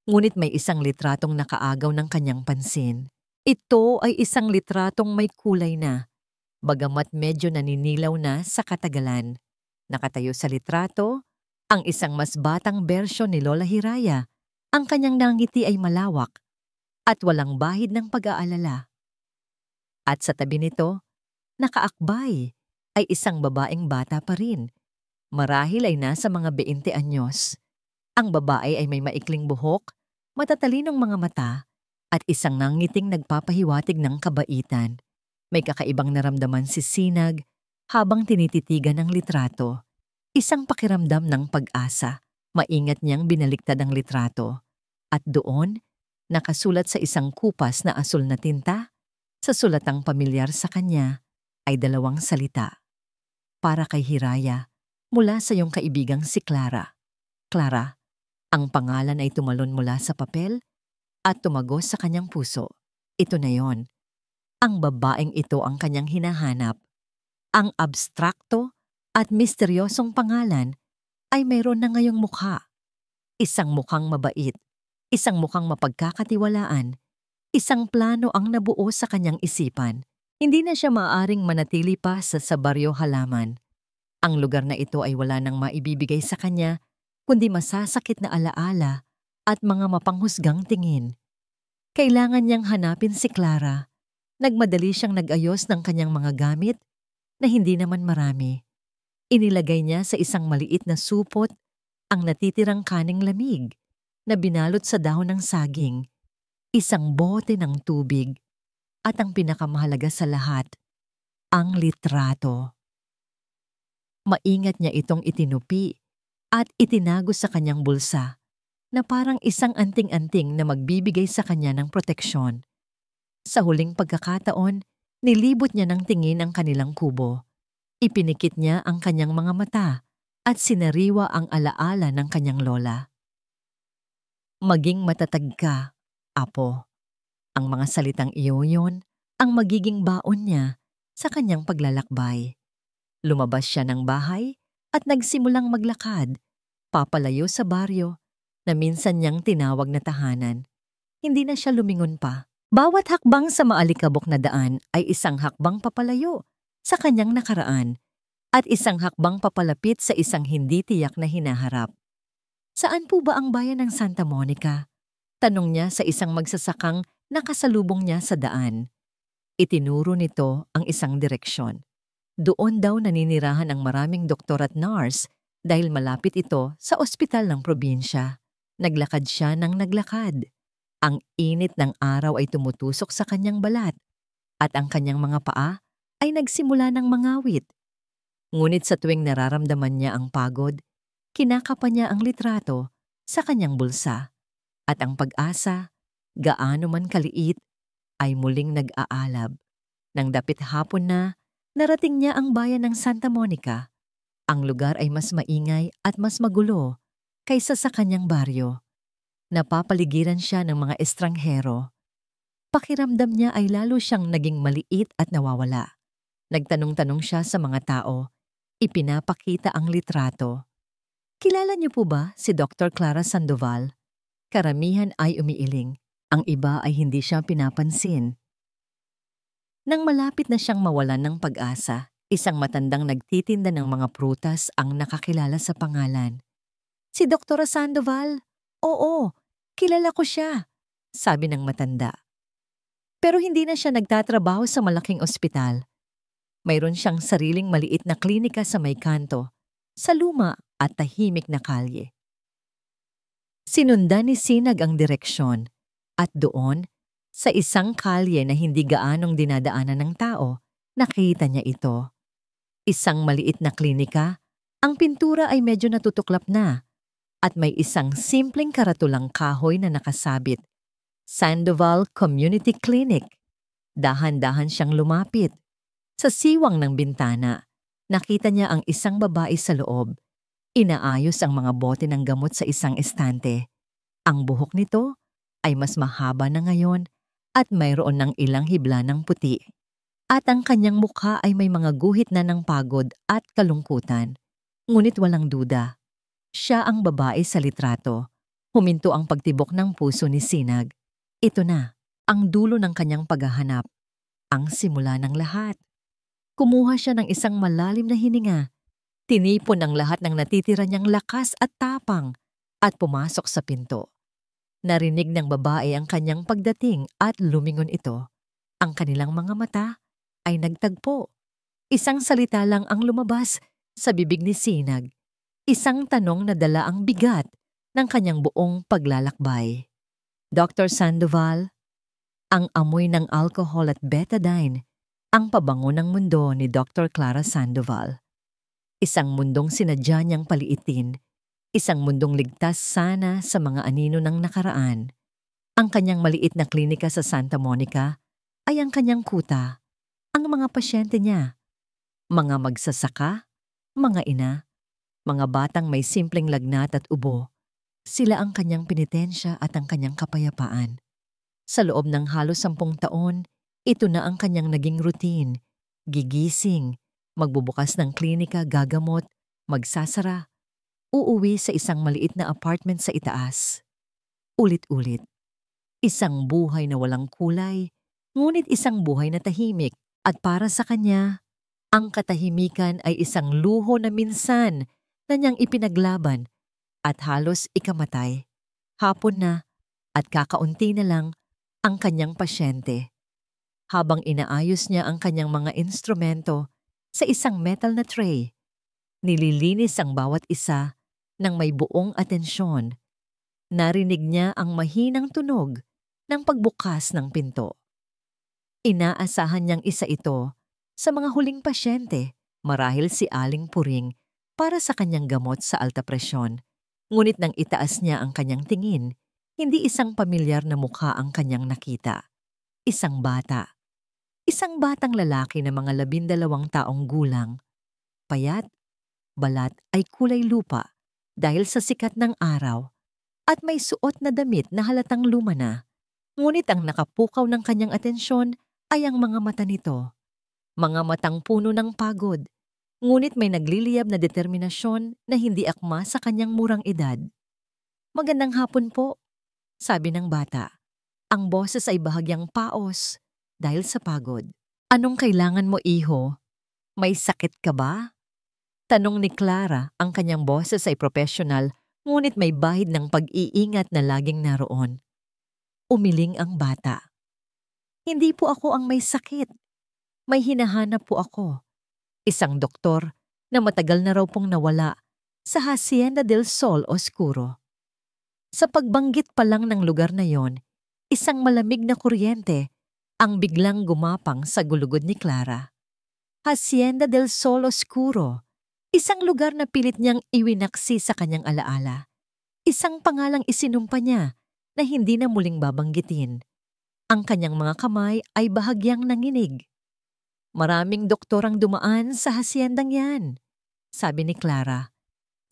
Ngunit may isang litratong nakaagaw ng kanyang pansin. Ito ay isang litratong may kulay na, bagamat medyo naninilaw na sa katagalan. Nakatayo sa litrato, ang isang mas batang bersyon ni Lola Hiraya. Ang kanyang nangiti ay malawak at walang bahid ng pag-aalala. At sa tabi nito, nakaakbay ay isang babaeng bata pa rin. Marahil ay nasa mga 20 anyos. Ang babae ay may maikling buhok, matatalinong mga mata, at isang nangiting nagpapahiwatig ng kabaitan. May kakaibang naramdaman si Sinag habang tinititigan ng litrato. Isang pakiramdam ng pag-asa. Maingat niyang binaliktad ang litrato. At doon, nakasulat sa isang kupas na asul na tinta, sa sulatang pamilyar sa kanya, ay 2 salita. Para kay Hiraya, mula sa iyong kaibigang si Clara. Clara, ang pangalan ay tumalon mula sa papel at tumagos sa kanyang puso. Ito na yon. Ang babaeng ito ang kanyang hinahanap. Ang abstrakto at misteryosong pangalan ay mayroon na ngayong mukha. Isang mukhang mabait, isang mukhang mapagkakatiwalaan, isang plano ang nabuo sa kanyang isipan. Hindi na siya maaaring manatili pa sa baryo Halaman. Ang lugar na ito ay wala nang maibibigay sa kanya, kundi masasakit na alaala at mga mapanghusgang tingin. Kailangan niyang hanapin si Clara. Nagmadali siyang nag-ayos ng kanyang mga gamit na hindi naman marami. Inilagay niya sa isang maliit na supot ang natitirang kaning lamig na binalot sa dahon ng saging, isang bote ng tubig, at ang pinakamahalaga sa lahat, ang litrato. Maingat niya itong itinupi at itinago sa kanyang bulsa na parang isang anting-anting na magbibigay sa kanya ng proteksyon. Sa huling pagkakataon, nilibot niya ng tingin ang kanilang kubo. Ipinikit niya ang kanyang mga mata at sinariwa ang alaala ng kanyang lola. Maging matatag ka, apo. Ang mga salitang iyon ang magiging baon niya sa kanyang paglalakbay. Lumabas siya ng bahay at nagsimulang maglakad, papalayo sa baryo na minsan niyang tinawag na tahanan. Hindi na siya lumingon pa. Bawat hakbang sa maalikabok na daan ay isang hakbang papalayo sa kanyang nakaraan at isang hakbang papalapit sa isang hindi tiyak na hinaharap. Saan po ba ang bayan ng Santa Monica? Tanong niya sa isang magsasakang nakasalubong niya sa daan. Itinuro nito ang isang direksyon. Doon daw naninirahan ang maraming doktor at nurse dahil malapit ito sa ospital ng probinsya. Naglakad siya ng naglakad. Ang init ng araw ay tumutusok sa kanyang balat at ang kanyang mga paa ay nagsimula ng mangawit. Ngunit sa tuwing nararamdaman niya ang pagod, kinakapa niya ang litrato sa kanyang bulsa at ang pag-asa, gaano man kaliit, ay muling nag-aalab. Nang dapit hapon na, narating niya ang bayan ng Santa Monica. Ang lugar ay mas maingay at mas magulo kaysa sa kanyang baryo. Napapaligiran siya ng mga estranghero. Pakiramdam niya ay lalo siyang naging maliit at nawawala. Nagtanong-tanong siya sa mga tao. Ipinapakita ang litrato. Kilala niyo po ba si Dr. Clara Sandoval? Karamihan ay umiiling. Ang iba ay hindi siya pinapansin. Nang malapit na siyang mawalan ng pag-asa, isang matandang nagtitinda ng mga prutas ang nakakilala sa pangalan. Si Dr. Sandoval? Oo, kilala ko siya, sabi ng matanda. Pero hindi na siya nagtatrabaho sa malaking ospital. Mayroon siyang sariling maliit na klinika sa may kanto, sa luma at tahimik na kalye. Sinundan ni Sinag ang direksyon at doon, sa isang kalye na hindi gaanong dinadaanan ng tao, nakita niya ito. Isang maliit na klinika, ang pintura ay medyo natutuklap na at may isang simpleng karatulang kahoy na nakasabit. Sandoval Community Clinic. Dahan-dahan siyang lumapit. Sa siwang ng bintana, nakita niya ang isang babae sa loob. Inaayos ang mga bote ng gamot sa isang estante. Ang buhok nito ay mas mahaba na ngayon at mayroon ng ilang hibla ng puti. At ang kanyang mukha ay may mga guhit na ng pagod at kalungkutan. Ngunit walang duda. Siya ang babae sa litrato. Huminto ang pagtibok ng puso ni Sinag. Ito na, ang dulo ng kanyang paghahanap. Ang simula ng lahat. Kumuha siya ng isang malalim na hininga. Tinipon ang lahat ng natitira niyang lakas at tapang at pumasok sa pinto. Narinig ng babae ang kanyang pagdating at lumingon ito. Ang kanilang mga mata ay nagtagpo. Isang salita lang ang lumabas sa bibig ni Sinag. Isang tanong na dala ang bigat ng kanyang buong paglalakbay. Dr. Sandoval, ang amoy ng alcohol at betadine, ang pabango ng mundo ni Dr. Clara Sandoval. Isang mundong sinadya niyang paliitin, isang mundong ligtas sana sa mga anino ng nakaraan. Ang kanyang maliit na klinika sa Santa Monica ay ang kanyang kuta, ang mga pasyente niya, mga magsasaka, mga ina, mga batang may simpleng lagnat at ubo. Sila ang kanyang penitensya at ang kanyang kapayapaan. Sa loob ng halos 10 taon, ito na ang kanyang naging routine. Gigising, magbubukas ng klinika, gagamot, magsasara, uuwi sa isang maliit na apartment sa itaas. Ulit-ulit. Isang buhay na walang kulay, ngunit isang buhay na tahimik. At para sa kanya, ang katahimikan ay isang luho na minsan na niyang ipinaglaban at halos ikamatay. Hapon na at kakaunti na lang ang kanyang pasyente. Habang inaayos niya ang kanyang mga instrumento sa isang metal na tray, nililinis ang bawat isa ng may buong atensyon. Narinig niya ang mahinang tunog ng pagbukas ng pinto. Inaasahan niyang isa ito sa mga huling pasyente, marahil si Aling Puring, para sa kanyang gamot sa alta presyon. Ngunit nang itaas niya ang kanyang tingin, hindi isang pamilyar na mukha ang kanyang nakita. Isang bata. Isang batang lalaki na mga 12 taong gulang. Payat, balat ay kulay lupa dahil sa sikat ng araw. at may suot na damit na halatang luma na. Ngunit ang nakapukaw ng kanyang atensyon ay ang mga mata nito. Mga matang puno ng pagod, ngunit may nagliliyab na determinasyon na hindi akma sa kanyang murang edad. "Magandang hapon po," sabi ng bata. Ang boses ay bahagyang paos dahil sa pagod. "Anong kailangan mo, iho? May sakit ka ba?" Tanong ni Clara. Ang kanyang boses ay profesional, ngunit may bahid ng pag-iingat na laging naroon. Umiling ang bata. "Hindi po ako ang may sakit. May hinahanap po ako. Isang doktor na matagal na raw pong nawala sa Hacienda del Sol Oscuro." Sa pagbanggit pa lang ng lugar na yon, isang malamig na kuryente ang biglang gumapang sa gulugod ni Clara. Hacienda del Sol Oscuro, isang lugar na pilit niyang iwinaksi sa kanyang alaala. Isang pangalang isinumpa niya na hindi na muling babanggitin. Ang kanyang mga kamay ay bahagyang nanginig. "Maraming doktor ang dumaan sa haciendang yan," sabi ni Clara.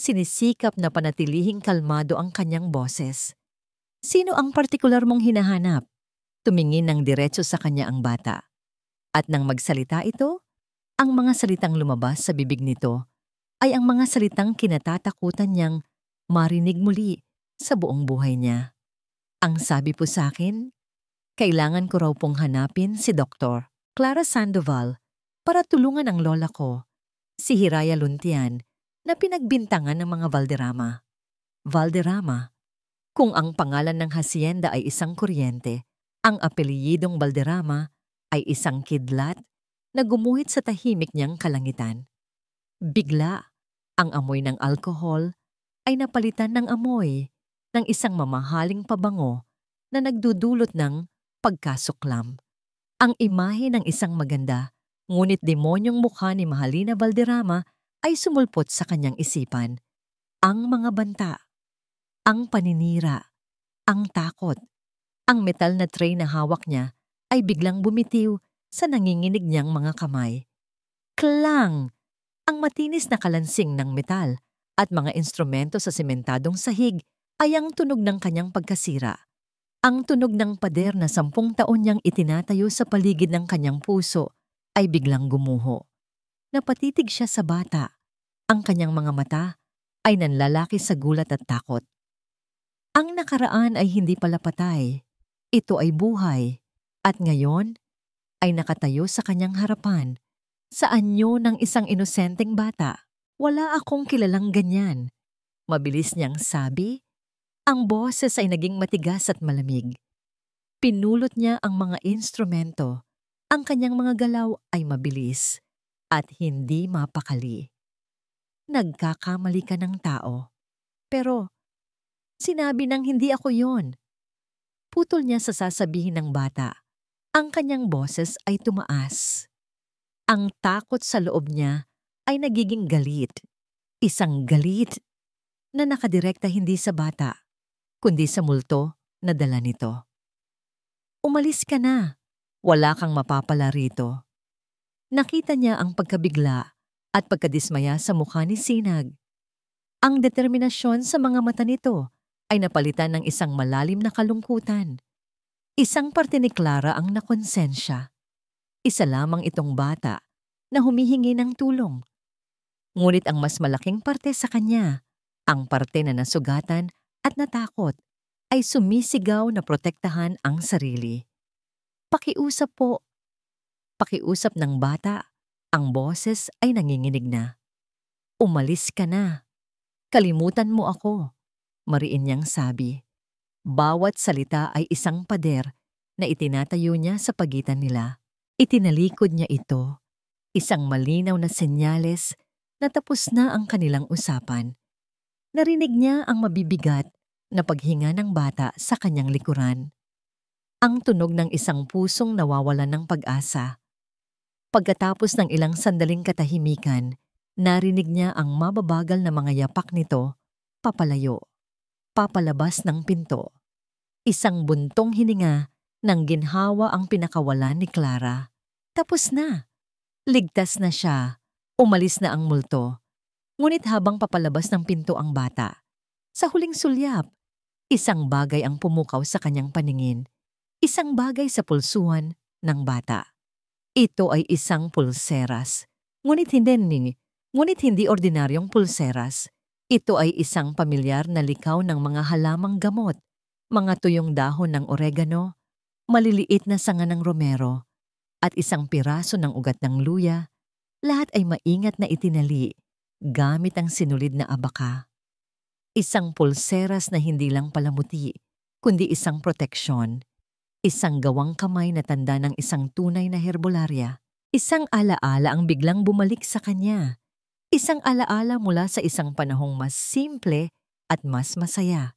Sinisikap na panatilihing kalmado ang kanyang boses. "Sino ang partikular mong hinahanap?" Tumingin ng diretso sa kanya ang bata. At nang magsalita ito, ang mga salitang lumabas sa bibig nito ay ang mga salitang kinatatakutan niyang marinig muli sa buong buhay niya. Ang sabi po sa akin, kailangan ko raw pong hanapin si Dr. Clara Sandoval para tulungan ang lola ko, si Hiraya Luntian, na pinagbintangan ng mga Valderrama. Valderrama. Kung ang pangalan ng hacienda ay isang kuryente, ang apelyidong Valderrama ay isang kidlat na gumuhit sa tahimik niyang kalangitan. Bigla, ang amoy ng alkohol ay napalitan ng amoy ng isang mamahaling pabango na nagdudulot ng pagkasuklam. Ang imahe ng isang maganda, ngunit demonyong mukha ni Mahalina Valderrama ay sumulpot sa kanyang isipan. Ang mga banta, ang paninira, ang takot. Ang metal na tray na hawak niya ay biglang bumitiw sa nanginginig niyang mga kamay. Klang! Ang matinis na kalansing ng metal at mga instrumento sa sementadong sahig ay ang tunog ng kanyang pagkasira. Ang tunog ng pader na 10 taon niyang itinatayo sa paligid ng kanyang puso ay biglang gumuho. Napatitig siya sa bata. Ang kanyang mga mata ay nanlalaki sa gulat at takot. Ang nakaraan ay hindi pala patay. Ito ay buhay. At ngayon ay nakatayo sa kanyang harapan sa anyo ng isang inosenteng bata. "Wala akong kilalang ganyan," mabilis niyang sabi. Ang boses ay naging matigas at malamig. Pinulot niya ang mga instrumento. Ang kanyang mga galaw ay mabilis at hindi mapakali. "Nagkakamali ka ng tao." "Pero, sinabi ng hindi ako yon." Putol niya sa sasabihin ng bata. Ang kanyang boses ay tumaas. Ang takot sa loob niya ay nagiging galit. Isang galit na nakadirekta hindi sa bata, kundi sa multo na dala nito. "Umalis ka na. Wala kang mapapala rito." Nakita niya ang pagkabigla at pagkadismaya sa mukha ni Sinag. Ang determinasyon sa mga mata nito ay napalitan ng isang malalim na kalungkutan. Isang parte ni Clara ang nakonsensya. Isa lamang itong bata na humihingi ng tulong. Ngunit ang mas malaking parte sa kanya, ang parte na nasugatan at natakot, ay sumisigaw na protektahan ang sarili. "Pakiusap po." Pakiusap ng bata. Ang boses ay nanginginig na. "Umalis ka na. Kalimutan mo ako," mariin niyang sabi. Bawat salita ay isang pader na itinatayo niya sa pagitan nila. Itinalikod niya ito, isang malinaw na senyales na tapos na ang kanilang usapan. Narinig niya ang mabibigat na paghinga ng bata sa kanyang likuran. Ang tunog ng isang pusong nawawalan ng pag-asa. Pagkatapos ng ilang sandaling katahimikan, narinig niya ang mababagal na mga yapak nito, papalayo, papalabas ng pinto. Isang buntong hininga ng ginhawa ang pinakawalan ni Clara. Tapos na. Ligtas na siya. Umalis na ang multo. Ngunit habang papalabas ng pinto ang bata, sa huling sulyap, Isang bagay ang pumukaw sa kanyang paningin. Isang bagay sa pulsuhan ng bata. Ito ay isang pulseras. Ngunit hindi ordinaryong pulseras. Ito ay isang pamilyar na likaw ng mga halamang gamot, mga tuyong dahon ng oregano, maliliit na sanga ng romero, at isang piraso ng ugat ng luya. Lahat ay maingat na itinali gamit ang sinulid na abaka. Isang pulseras na hindi lang palamuti, kundi isang proteksyon. Isang gawang kamay na tanda ng isang tunay na herbolarya. Isang alaala ang biglang bumalik sa kanya. Isang alaala mula sa isang panahong mas simple at mas masaya.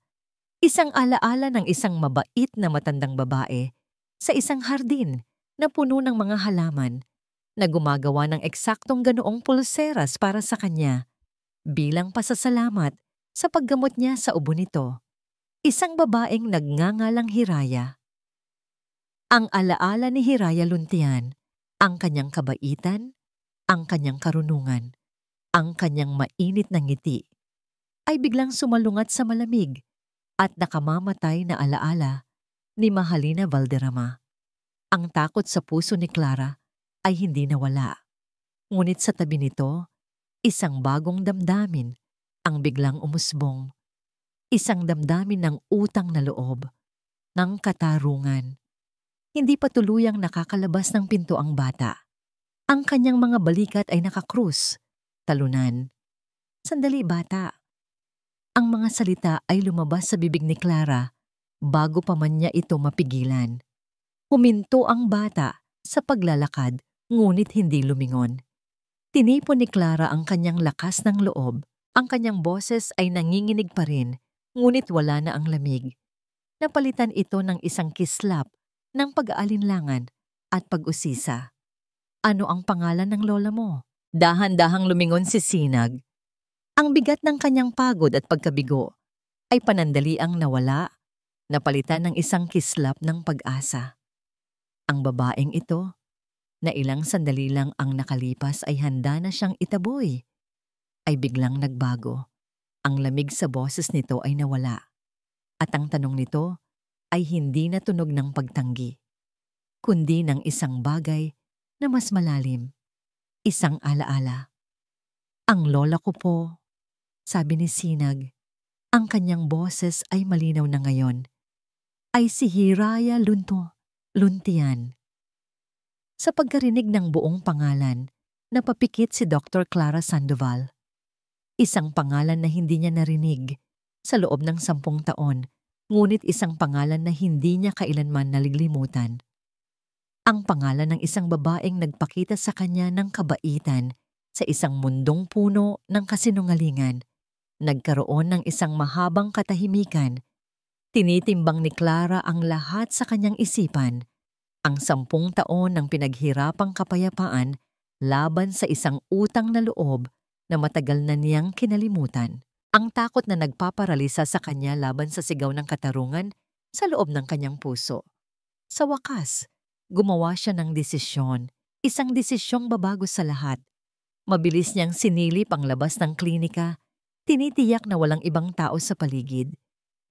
Isang alaala ng isang mabait na matandang babae sa isang hardin na puno ng mga halaman na gumagawa ng eksaktong ganoong pulseras para sa kanya bilang pasasalamat sa paggamot niya sa ubo nito. Isang babaeng nagngangalang Hiraya. Ang alaala ni Hiraya Luntian, ang kanyang kabaitan, ang kanyang karunungan, ang kanyang mainit na ngiti, ay biglang sumalungat sa malamig at nakamamatay na alaala ni Mahalina Valderrama. Ang takot sa puso ni Clara ay hindi nawala. Ngunit sa tabi nito, isang bagong damdamin ang biglang umusbong. Isang damdamin ng utang na loob, ng katarungan. Hindi pa tuluyang nakakalabas ng pinto ang bata. Ang kanyang mga balikat ay nakakrus, talunan. Sandali, bata. Ang mga salita ay lumabas sa bibig ni Clara bago pa man niya ito mapigilan. Huminto ang bata sa paglalakad ngunit hindi lumingon. Tinipon ni Clara ang kanyang lakas ng loob. Ang kanyang boses ay nanginginig pa rin ngunit wala na ang lamig. Napalitan ito ng isang kislap ng pag-aalinlangan at pag-usisa. Ano ang pangalan ng lola mo? Dahan-dahang lumingon si Sinag. Ang bigat ng kanyang pagod at pagkabigo ay panandaliang nawala, napalitan ng isang kislap ng pag-asa. Ang babaeng ito, na ilang sandali lang ang nakalipas ay handa na siyang itaboy, ay biglang nagbago. Ang lamig sa boses nito ay nawala. At ang tanong nito ay hindi na tunog ng pagtanggi, kundi ng isang bagay na mas malalim, isang alaala. Ang lola ko po, sabi ni Sinag, ang kanyang boses ay malinaw na ngayon, ay si Hiraya Luntian. Sa pagkarinig ng buong pangalan, napapikit si Dr. Clara Sandoval. Isang pangalan na hindi niya narinig sa loob ng 10 taon, ngunit isang pangalan na hindi niya kailanman nalilimutan. Ang pangalan ng isang babaeng nagpakita sa kanya ng kabaitan sa isang mundong puno ng kasinungalingan. Nagkaroon ng isang mahabang katahimikan. Tinitimbang ni Clara ang lahat sa kanyang isipan, ang 10 taon ng pinaghirapang kapayapaan laban sa isang utang na loob na matagal na niyang kinalimutan. Ang takot na nagpaparalisa sa kanya laban sa sigaw ng katarungan sa loob ng kanyang puso. Sa wakas, gumawa siya ng desisyon, isang desisyong babago sa lahat. Mabilis niyang sinilip ang labas ng klinika, tinitiyak na walang ibang tao sa paligid.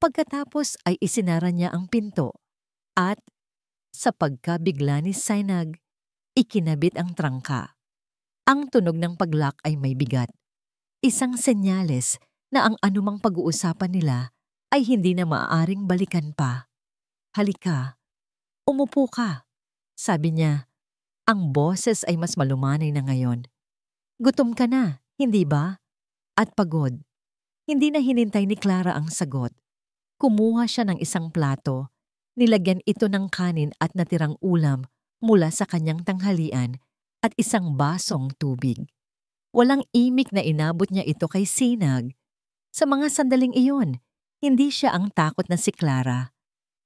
Pagkatapos ay isinara niya ang pinto at, sa pagkabigla ni Sinag, ikinabit ang trangka. Ang tunog ng paglock ay may bigat. Isang senyales na ang anumang pag-uusapan nila ay hindi na maaaring balikan pa. Halika, umupo ka, sabi niya. Ang boses ay mas malumanay na ngayon. Gutom ka na, hindi ba? At pagod. Hindi na hinintay ni Clara ang sagot. Kumuha siya ng isang plato, nilagyan ito ng kanin at natirang ulam mula sa kanyang tanghalian at isang basong tubig. Walang imik na inabot niya ito kay Sinag. Sa mga sandaling iyon, hindi siya ang takot na si Clara.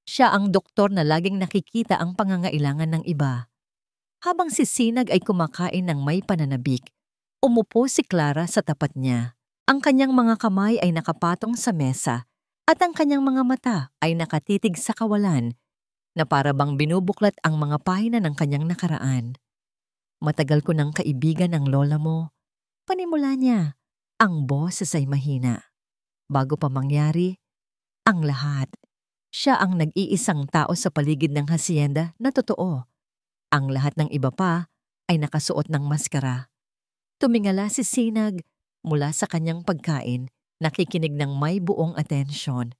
Siya ang doktor na laging nakikita ang pangangailangan ng iba. Habang si Sinag ay kumakain ng may pananabik, umupo si Clara sa tapat niya. Ang kanyang mga kamay ay nakapatong sa mesa at ang kanyang mga mata ay nakatitig sa kawalan na para bang binubuklat ang mga pahina ng kanyang nakaraan. Matagal ko ng kaibigan ang lola mo. Panimula niya, ang boses ay mahina. Bago pa mangyari, Ang lahat. Siya ang nag-iisang tao sa paligid ng hasyenda na totoo. Ang lahat ng iba pa ay nakasuot ng maskara. Tumingala si Sinag mula sa kanyang pagkain, nakikinig ng may buong atensyon.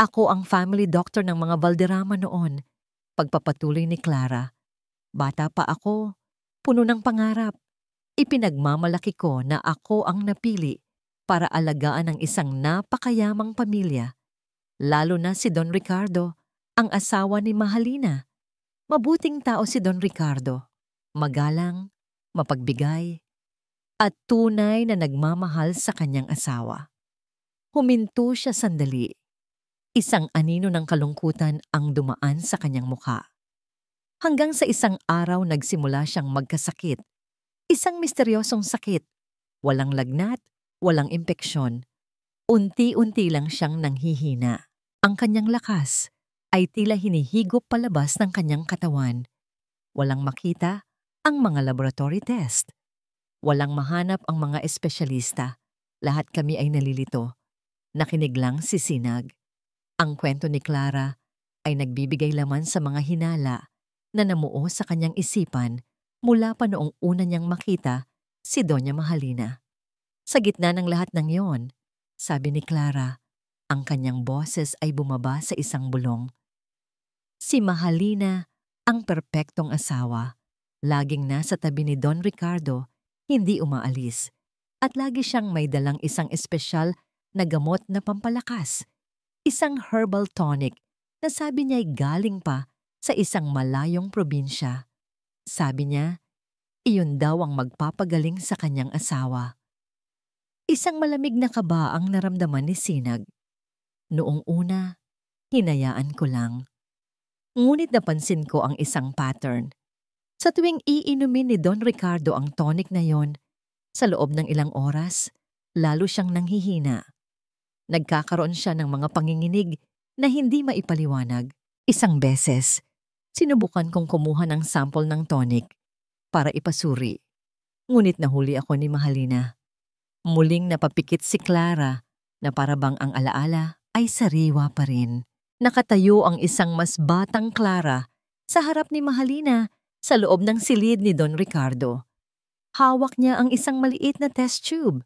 Ako ang family doctor ng mga Valderrama noon, pagpapatuloy ni Clara. Bata pa ako, puno ng pangarap. Ipinagmamalaki ko na ako ang napili para alagaan ang isang napakayamang pamilya, lalo na si Don Ricardo, ang asawa ni Mahalina. Mabuting tao si Don Ricardo, magalang, mapagbigay, at tunay na nagmamahal sa kanyang asawa. Huminto siya sandali. Isang anino ng kalungkutan ang dumaan sa kanyang mukha. Hanggang sa isang araw nagsimula siyang magkasakit. Isang misteryosong sakit. Walang lagnat, walang impeksyon. Unti-unti lang siyang nanghihina. Ang kanyang lakas ay tila hinihigop palabas ng kanyang katawan. Walang makita ang mga laboratory test. Walang mahanap ang mga espesyalista. Lahat kami ay nalilito. Nakinig lang si Sinag. Ang kwento ni Clara ay nagbibigay laman sa mga hinala na namuo sa kanyang isipan mula pa noong una niyang makita si Doña Mahalina. Sa gitna ng lahat ng yon, sabi ni Clara, ang kanyang boses ay bumaba sa isang bulong. Si Mahalina, ang perpektong asawa, laging nasa tabi ni Don Ricardo, hindi umaalis, at lagi siyang may dalang isang espesyal na gamot na pampalakas, isang herbal tonic na sabi niya'y galing pa sa isang malayong probinsya. Sabi niya, iyon daw ang magpapagaling sa kanyang asawa. Isang malamig na kaba ang naramdaman ni Sinag. Noong una, hinayaan ko lang. Ngunit napansin ko ang isang pattern. Sa tuwing iinumin ni Don Ricardo ang tonic na yon, sa loob ng ilang oras, lalo siyang nanghihina. Nagkakaroon siya ng mga panginginig na hindi maipaliwanag. Isang beses, sinubukan kong kumuha ng sample ng tonic para ipasuri. Ngunit nahuli ako ni Mahalina. Muling napapikit si Clara na parabang ang alaala ay sariwa pa rin. Nakatayo ang isang mas batang Clara sa harap ni Mahalina sa loob ng silid ni Don Ricardo. Hawak niya ang isang maliit na test tube.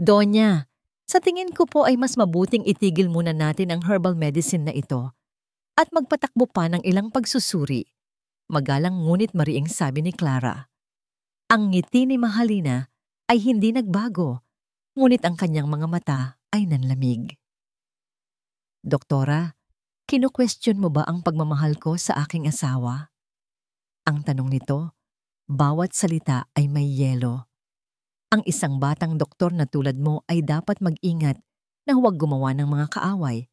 Donya, sa tingin ko po ay mas mabuting itigil muna natin ang herbal medicine na ito at magpatakbo pa ng ilang pagsusuri. Magalang ngunit mariing sabi ni Clara. Ang ngiti ni Mahalina ay hindi nagbago, ngunit ang kanyang mga mata ay nanlamig. Doktora, kinu-question mo ba ang pagmamahal ko sa aking asawa? Ang tanong nito, bawat salita ay may yelo. Ang isang batang doktor na tulad mo ay dapat mag-ingat na huwag gumawa ng mga kaaway.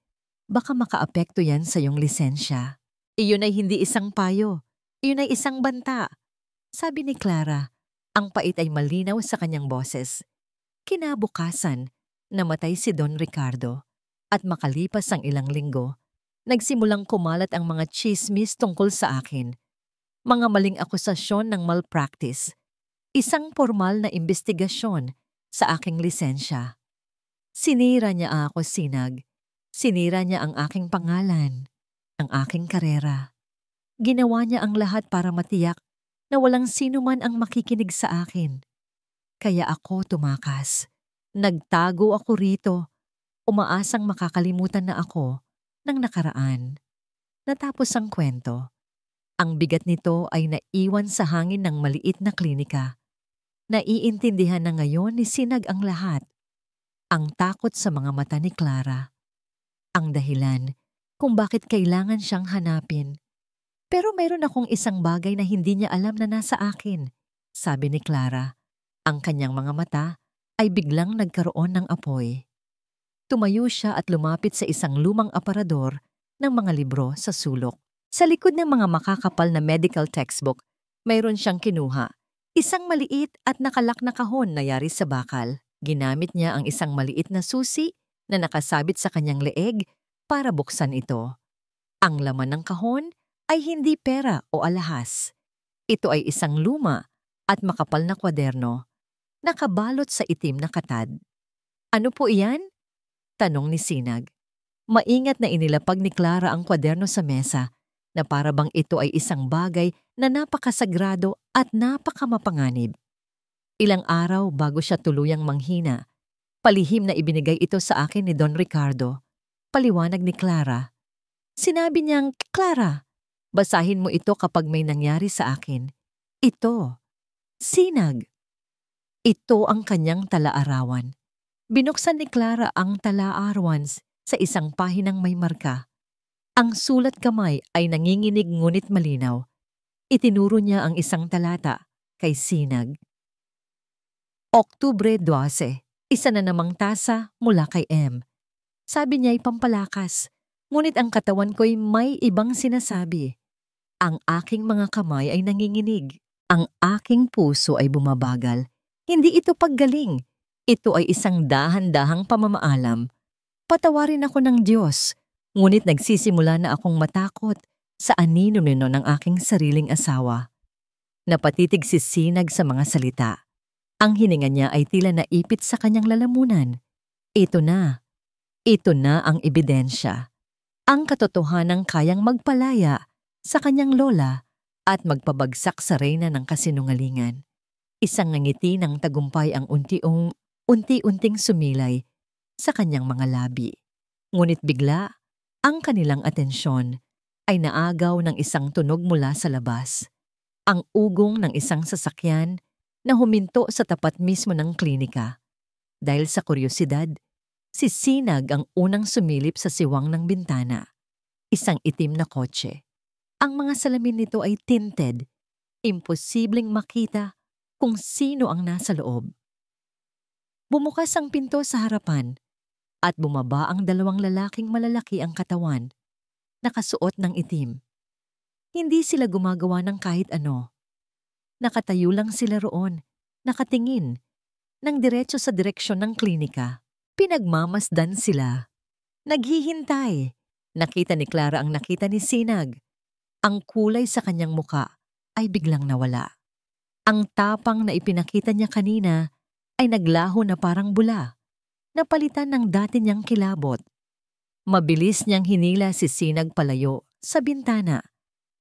Baka makaapekto yan sa iyong lisensya. Iyon ay hindi isang payo. Iyon ay isang banta. Sabi ni Clara, ang pait ay malinaw sa kanyang boses. Kinabukasan, namatay si Don Ricardo at makalipas ang ilang linggo, nagsimulang kumalat ang mga chismis tungkol sa akin. Mga maling akusasyon ng malpractice. Isang formal na imbestigasyon sa aking lisensya. Sinira niya ako, Sinag. Sinira niya ang aking pangalan, ang aking karera. Ginawa niya ang lahat para matiyak na walang sino man ang makikinig sa akin. Kaya ako tumakas. Nagtago ako rito. Umaasang makakalimutan na ako ng nakaraan. Natapos ang kwento. Ang bigat nito ay naiwan sa hangin ng maliit na klinika. Naiintindihan na ngayon ni Sinag ang lahat. Ang takot sa mga mata ni Clara. Ang dahilan kung bakit kailangan siyang hanapin. Pero mayroon akong isang bagay na hindi niya alam na nasa akin, sabi ni Clara. Ang kanyang mga mata ay biglang nagkaroon ng apoy. Tumayo siya at lumapit sa isang lumang aparador ng mga libro sa sulok. Sa likod ng mga makakapal na medical textbook, mayroon siyang kinuha. Isang maliit at nakalak na kahon na yari sa bakal. Ginamit niya ang isang maliit na susi na nakasabit sa kanyang leeg para buksan ito. Ang laman ng kahon ay hindi pera o alahas. Ito ay isang luma at makapal na kwaderno, nakabalot sa itim na katad. Ano po iyan? Tanong ni Sinag. Maingat na inilapag ni Clara ang kwaderno sa mesa na para bang ito ay isang bagay na napakasagrado at napakamapanganib. Ilang araw bago siya tuluyang manghina, palihim na ibinigay ito sa akin ni Don Ricardo. Paliwanag ni Clara. Sinabi niyang, Clara, basahin mo ito kapag may nangyari sa akin. Ito, sinag. Ito ang kanyang tala-arawan. Binuksan ni Clara ang tala-arawan sa isang pahinang may marka. Ang sulat kamay ay nanginginig ngunit malinaw. Itinuro niya ang isang talata kay Sinag. Oktubre 12, isa na namang tasa mula kay M. Sabi niya ay pampalakas, ngunit ang katawan ko'y may ibang sinasabi. Ang aking mga kamay ay nanginginig. Ang aking puso ay bumabagal. Hindi ito paggaling. Ito ay isang dahan-dahang pamamaalam. Patawarin ako ng Diyos, ngunit nagsisimula na akong matakot sa anino-nino ng aking sariling asawa. Napatitig si Sinag sa mga salita. Ang hininga niya ay tila naipit sa kanyang lalamunan. Ito na ang ebidensya. Ang katotohanang kayang magpalaya sa kanyang lola at magpabagsak sa reyna ng kasinungalingan. Isang ngiti ng tagumpay ang unti-unting sumilay sa kanyang mga labi. Ngunit bigla, ang kanilang atensyon ay naagaw ng isang tunog mula sa labas. Ang ugong ng isang sasakyan na huminto sa tapat mismo ng klinika. Dahil sa kuryosidad, si Sinag ang unang sumilip sa siwang ng bintana. Isang itim na kotse. Ang mga salamin nito ay tinted. Imposibleng makita kung sino ang nasa loob. Bumukas ang pinto sa harapan at bumaba ang dalawang lalaking malalaki ang katawan, nakasuot ng itim. Hindi sila gumagawa ng kahit ano. Nakatayo lang sila roon, nakatingin, nang diretso sa direksyon ng klinika. Pinagmamasdan sila. Naghihintay. Nakita ni Clara ang nakita ni Sinag. Ang kulay sa kanyang muka ay biglang nawala. Ang tapang na ipinakita niya kanina ay naglaho na parang bula. Napalitan ng dati niyang kilabot. Mabilis niyang hinila si Sinag palayo sa bintana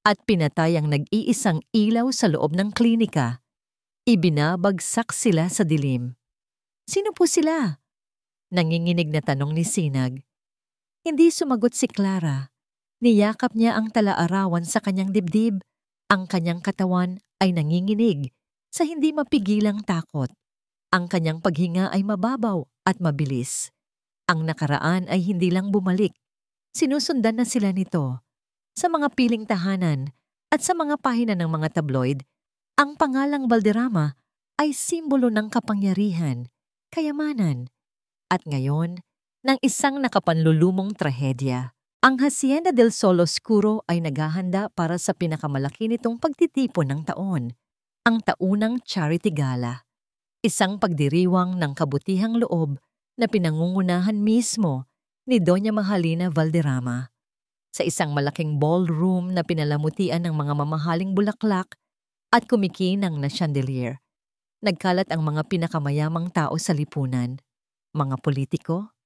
at pinatay ang nag-iisang ilaw sa loob ng klinika. Ibinabagsak sila sa dilim. Sino po sila? Nanginginig na tanong ni Sinag. Hindi sumagot si Clara. Niyakap niya ang tala-arawan sa kanyang dibdib. Ang kanyang katawan ay nanginginig sa hindi mapigilang takot. Ang kanyang paghinga ay mababaw at mabilis. Ang nakaraan ay hindi lang bumalik. Sinusundan na sila nito. Sa mga piling tahanan at sa mga pahina ng mga tabloid, ang pangalang Valderrama ay simbolo ng kapangyarihan, kayamanan, at ngayon, ng isang nakapanlulumong trahedya. Ang Hacienda del Sol Oscuro ay naghahanda para sa pinakamalaki nitong pagtitipon ng taon, ang taunang Charity Gala. Isang pagdiriwang ng kabutihang loob na pinangungunahan mismo ni Doña Mahalina Valderrama. Sa isang malaking ballroom na pinalamutian ng mga mamahaling bulaklak at kumikinang na chandelier, nagkalat ang mga pinakamayamang tao sa lipunan, mga politiko,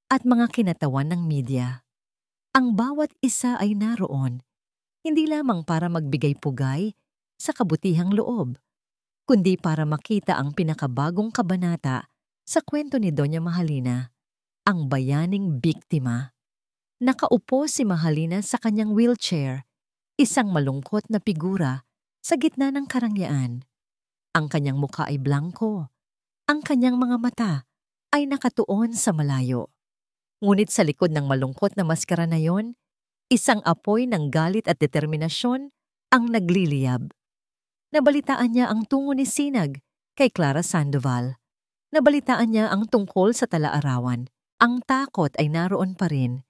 at mga kinatawan ng media. Ang bawat isa ay naroon, hindi lamang para magbigay pugay sa kabutihang loob, kundi para makita ang pinakabagong kabanata sa kwento ni Doña Mahalina, ang bayaning biktima. Nakaupo si Mahalina sa kanyang wheelchair, isang malungkot na figura sa gitna ng karangyaan. Ang kanyang mukha ay blanko, ang kanyang mga mata ay nakatuon sa malayo. Ngunit sa likod ng malungkot na maskara na yon, isang apoy ng galit at determinasyon ang nagliliyab. Nabalitaan niya ang tungo ni Sinag kay Clara Sandoval. Nabalitaan niya ang tungkol sa tala-arawan. Ang takot ay naroon pa rin.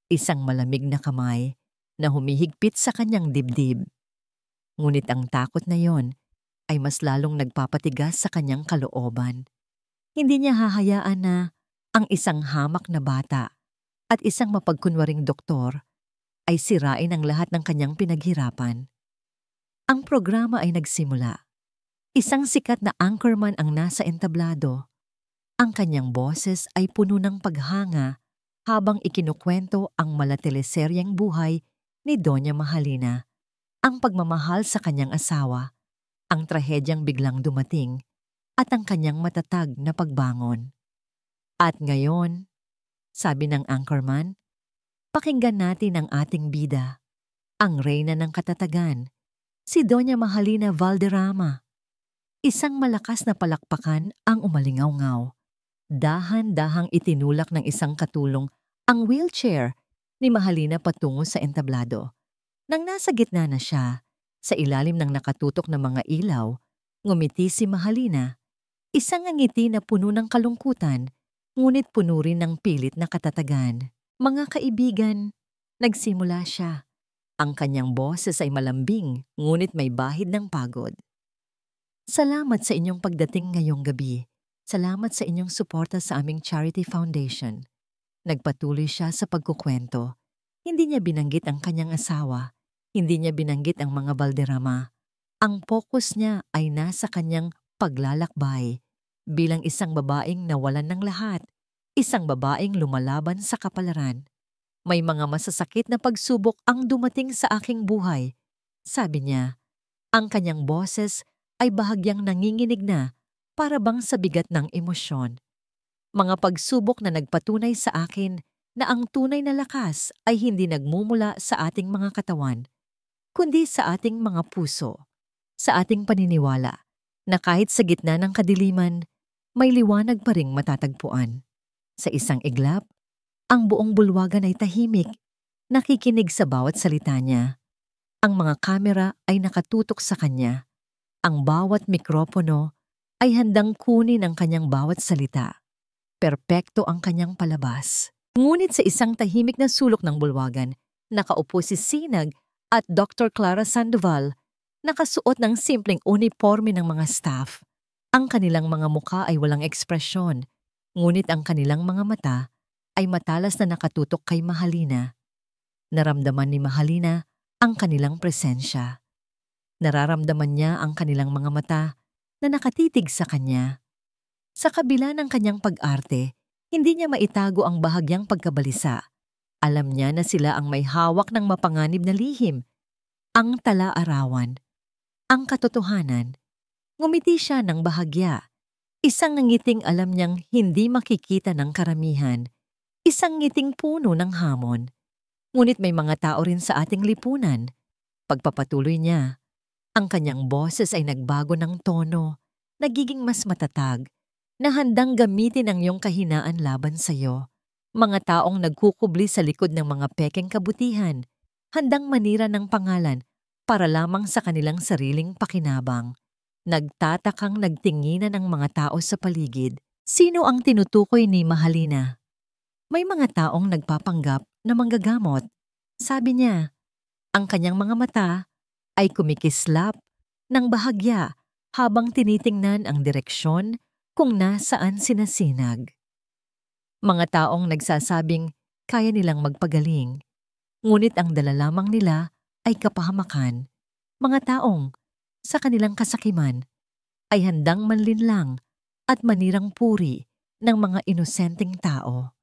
Isang malamig na kamay na humihigpit sa kanyang dibdib. Ngunit ang takot na yon ay mas lalong nagpapatigas sa kanyang kalooban. Hindi niya hahayaan na ang isang hamak na bata at isang mapagkunwaring doktor ay sirain ang lahat ng kanyang pinaghirapan. Ang programa ay nagsimula. Isang sikat na anchorman ang nasa entablado. Ang kanyang boses ay puno ng paghanga habang ikinukwento ang malateleseryeng buhay ni Doña Mahalina, ang pagmamahal sa kanyang asawa, ang trahedyang biglang dumating, at ang kanyang matatag na pagbangon. At ngayon, sabi ng anchorman, pakinggan natin ang ating bida, ang reyna ng katatagan, si Doña Mahalina Valderrama. Isang malakas na palakpakan ang umalingaw-ngaw. Dahan-dahang itinulak ng isang katulong ang wheelchair ni Mahalina patungo sa entablado. Nang nasa gitna na siya, sa ilalim ng nakatutok na mga ilaw, ngumiti si Mahalina. Isang ngiti na puno ng kalungkutan, ngunit puno rin ng pilit na katatagan. Mga kaibigan, nagsimula siya. Ang kanyang boses ay malambing, ngunit may bahid ng pagod. Salamat sa inyong pagdating ngayong gabi. Salamat sa inyong suporta sa aming charity foundation. Nagpatuloy siya sa pagkukwento. Hindi niya binanggit ang kanyang asawa. Hindi niya binanggit ang mga Valderrama. Ang focus niya ay nasa kanyang paglalakbay. Bilang isang babaeng nawalan ng lahat. Isang babaeng lumalaban sa kapalaran. May mga masasakit na pagsubok ang dumating sa aking buhay. Sabi niya, ang kanyang boses ay bahagyang nanginginig na para bang sa bigat ng emosyon. Mga pagsubok na nagpatunay sa akin na ang tunay na lakas ay hindi nagmumula sa ating mga katawan, kundi sa ating mga puso, sa ating paniniwala, na kahit sa gitna ng kadiliman, may liwanag pa ring matatagpuan. Sa isang iglap, ang buong bulwagan ay tahimik, nakikinig sa bawat salita niya. Ang mga kamera ay nakatutok sa kanya. Ang bawat mikropono ay handang kunin ang kanyang bawat salita. Perpekto ang kanyang palabas. Ngunit sa isang tahimik na sulok ng bulwagan, nakaupo si Sinag at Dr. Clara Sandoval, nakasuot ng simpleng uniforme ng mga staff. Ang kanilang mga muka ay walang ekspresyon, ngunit ang kanilang mga mata ay matalas na nakatutok kay Mahalina. Naramdaman ni Mahalina ang kanilang presensya. Nararamdaman niya ang kanilang mga mata na nakatitig sa kanya. Sa kabila ng kanyang pag-arte, hindi niya maitago ang bahagyang pagkabalisa. Alam niya na sila ang may hawak ng mapanganib na lihim, ang tala-arawan, ang katotohanan. Ngumiti siya ng bahagya. Isang ngiting alam niyang hindi makikita ng karamihan. Isang ngiting puno ng hamon. Ngunit may mga tao rin sa ating lipunan. Pagpapatuloy niya, ang kanyang boses ay nagbago ng tono, nagiging mas matatag, na handang gamitin ang iyong kahinaan laban sa iyo. Mga taong nagkukubli sa likod ng mga pekeng kabutihan, handang manira ng pangalan para lamang sa kanilang sariling pakinabang. Nagtatakang nagtinginan ang mga tao sa paligid. Sino ang tinutukoy ni Mahalina? May mga taong nagpapanggap na manggagamot. Sabi niya, ang kanyang mga mata ay kumikislap ng bahagya habang tinitingnan ang direksyon kung nasaan sinasinag. Mga taong nagsasabing kaya nilang magpagaling, ngunit ang dala lamang nila ay kapahamakan. Mga taong sa kanilang kasakiman ay handang manlinlang at manirang puri ng mga inosenteng tao.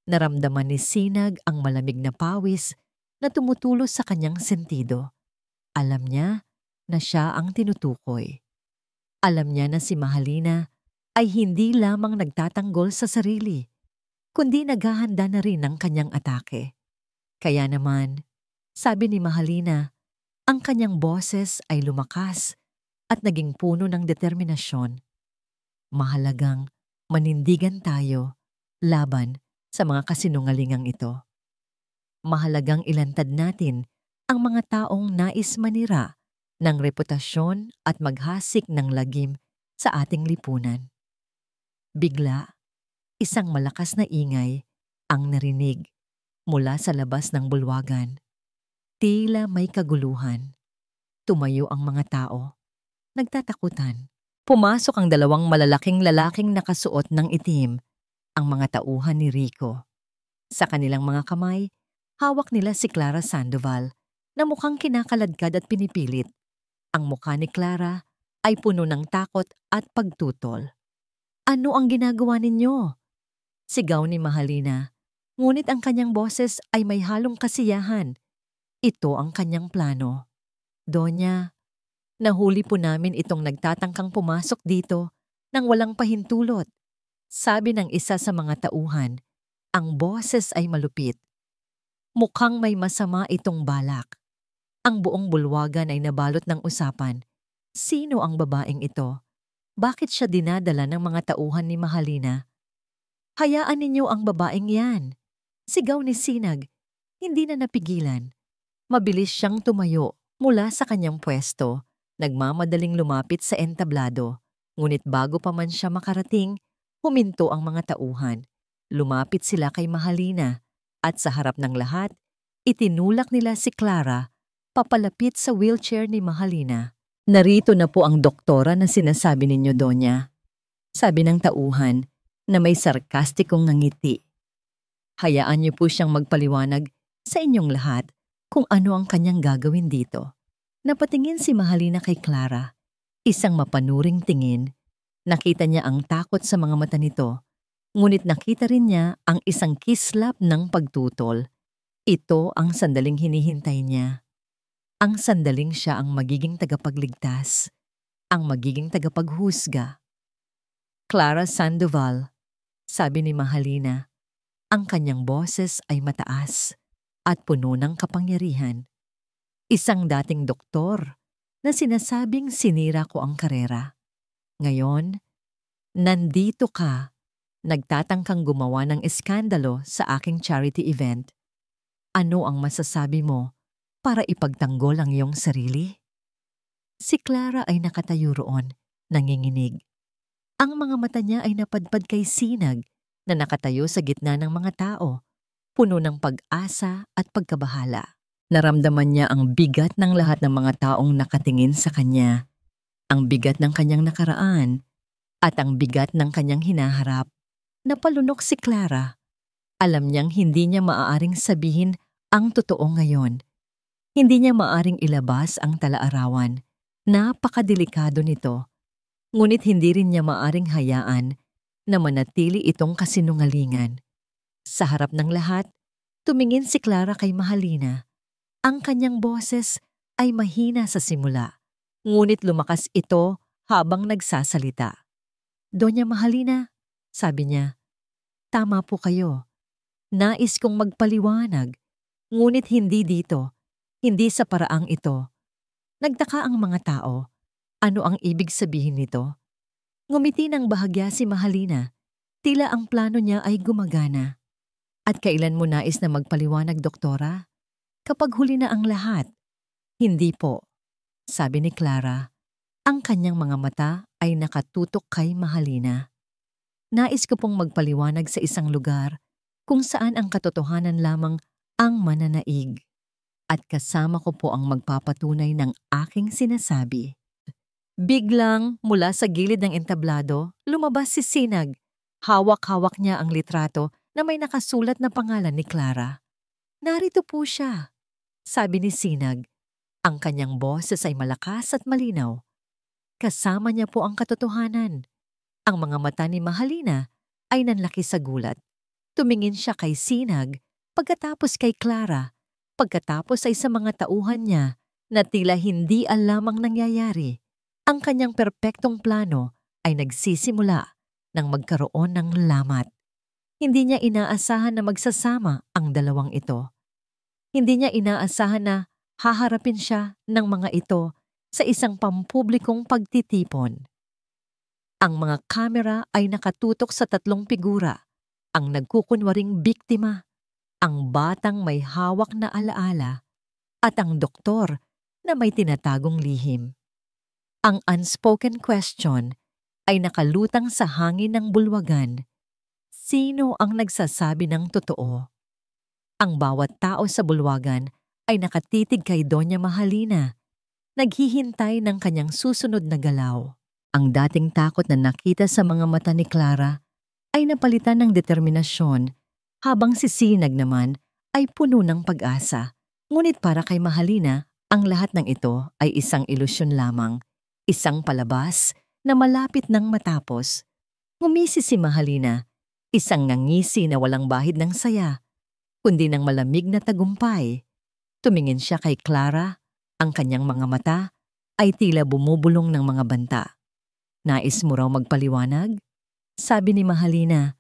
Naramdaman ni Sinag ang malamig na pawis na tumutulo sa kanyang sentido. Alam niya na siya ang tinutukoy. Alam niya na si Mahalina ay hindi lamang nagtatanggol sa sarili, kundi naghahanda na rin ng kanyang atake. Kaya naman, sabi ni Mahalina, ang kanyang boses ay lumakas at naging puno ng determinasyon. Mahalagang manindigan tayo laban sa mga kasinungalingang ito. Mahalagang ilantad natin ang mga taong nais manira ng reputasyon at maghasik ng lagim sa ating lipunan. Bigla, isang malakas na ingay ang narinig mula sa labas ng bulwagan. Tila may kaguluhan. Tumayo ang mga tao, nagtatakutan. Pumasok ang dalawang malalaking lalaking nakasuot ng itim, ang mga tauhan ni Rico. Sa kanilang mga kamay, hawak nila si Clara Sandoval na mukhang kinakaladkad at pinipilit. Ang mukha ni Clara ay puno ng takot at pagtutol. Ano ang ginagawa ninyo? Sigaw ni Mahalina. Ngunit ang kanyang boses ay may halong kasiyahan. Ito ang kanyang plano. Donya, nahuli po namin itong nagtatangkang pumasok dito nang walang pahintulot. Sabi ng isa sa mga tauhan, ang boses ay malupit. Mukhang may masama itong balak. Ang buong bulwagan ay nabalot ng usapan. Sino ang babaeng ito? Bakit siya dinadala ng mga tauhan ni Mahalina? Hayaan ninyo ang babaeng yan. Sigaw ni Sinag. Hindi na napigilan. Mabilis siyang tumayo mula sa kanyang pwesto. Nagmamadaling lumapit sa entablado. Ngunit bago pa man siya makarating, huminto ang mga tauhan. Lumapit sila kay Mahalina at sa harap ng lahat, itinulak nila si Clara papalapit sa wheelchair ni Mahalina. Narito na po ang doktora na sinasabi ninyo, Donya. Sabi ng tauhan na may sarkastikong ngiti. Hayaan niyo po siyang magpaliwanag sa inyong lahat kung ano ang kanyang gagawin dito. Napatingin si Mahalina kay Clara. Isang mapanuring tingin. Nakita niya ang takot sa mga mata nito. Ngunit nakita rin niya ang isang kislap ng pagtutol. Ito ang sandaling hinihintay niya. Ang sandaling siya ang magiging tagapagligtas, ang magiging tagapaghusga. Clara Sandoval, sabi ni Mahalina. Ang kanyang boses ay mataas at puno ng kapangyarihan. Isang dating doktor na sinasabing sinira ko ang karera. Ngayon, nandito ka, nagtatangkang gumawa ng eskandalo sa aking charity event. Ano ang masasabi mo para ipagtanggol ang iyong sarili? Si Clara ay nakatayo roon, nanginginig. Ang mga mata niya ay napadpad kay Sinag na nakatayo sa gitna ng mga tao, puno ng pag-asa at pagkabahala. Naramdaman niya ang bigat ng lahat ng mga taong nakatingin sa kanya, ang bigat ng kanyang nakaraan, at ang bigat ng kanyang hinaharap. Napalunok si Clara. Alam niyang hindi niya maaaring sabihin ang totoo ngayon. Hindi niya maaaring ilabas ang talaarawan. Napakadelikado nito. Ngunit hindi rin niya maaaring hayaan na manatili itong kasinungalingan. Sa harap ng lahat, tumingin si Clara kay Mahalina. Ang kanyang boses ay mahina sa simula, ngunit lumakas ito habang nagsasalita. Donya Mahalina, sabi niya, tama po kayo. Nais kong magpaliwanag, ngunit hindi dito, hindi sa paraang ito. Nagtaka ang mga tao. Ano ang ibig sabihin nito? Ngumiti ng bahagya si Mahalina. Tila ang plano niya ay gumagana. At kailan mo nais na magpaliwanag, doktora? Kapag huli na ang lahat. Hindi po, sabi ni Clara. Ang kanyang mga mata ay nakatutok kay Mahalina. Nais ko pong magpaliwanag sa isang lugar kung saan ang katotohanan lamang ang mananaig. At kasama ko po ang magpapatunay ng aking sinasabi. Biglang mula sa gilid ng entablado, lumabas si Sinag. Hawak-hawak niya ang litrato na may nakasulat na pangalan ni Clara. Narito po siya, sabi ni Sinag. Ang kanyang boses ay malakas at malinaw. Kasama niya po ang katotohanan. Ang mga mata ni Mahalina ay nanlaki sa gulat. Tumingin siya kay Sinag, pagkatapos kay Clara, pagkatapos ay sa mga tauhan niya na tila hindi alamang nangyayari. Ang kanyang perpektong plano ay nagsisimula nang magkaroon ng lamat. Hindi niya inaasahan na magsasama ang dalawang ito. Hindi niya inaasahan na haharapin siya ng mga ito sa isang pampublikong pagtitipon. Ang mga kamera ay nakatutok sa tatlong figura, ang nagkukunwaring biktima, ang batang may hawak na alaala, at ang doktor na may tinatagong lihim. Ang unspoken question ay nakalutang sa hangin ng bulwagan. Sino ang nagsasabi ng totoo? Ang bawat tao sa bulwagan ay nakatitig kay Donya Mahalina, naghihintay ng kanyang susunod na galaw. Ang dating takot na nakita sa mga mata ni Clara ay napalitan ng determinasyon, habang si Sinag naman ay puno ng pag-asa. Ngunit para kay Mahalina, ang lahat ng ito ay isang ilusyon lamang. Isang palabas na malapit nang matapos. Ngumisi si Mahalina, isang ngangisi na walang bahid ng saya. kundi ng malamig na tagumpay. Tumingin siya kay Clara, ang kanyang mga mata ay tila bumubulong ng mga banta. Nais mo raw magpaliwanag? Sabi ni Mahalina.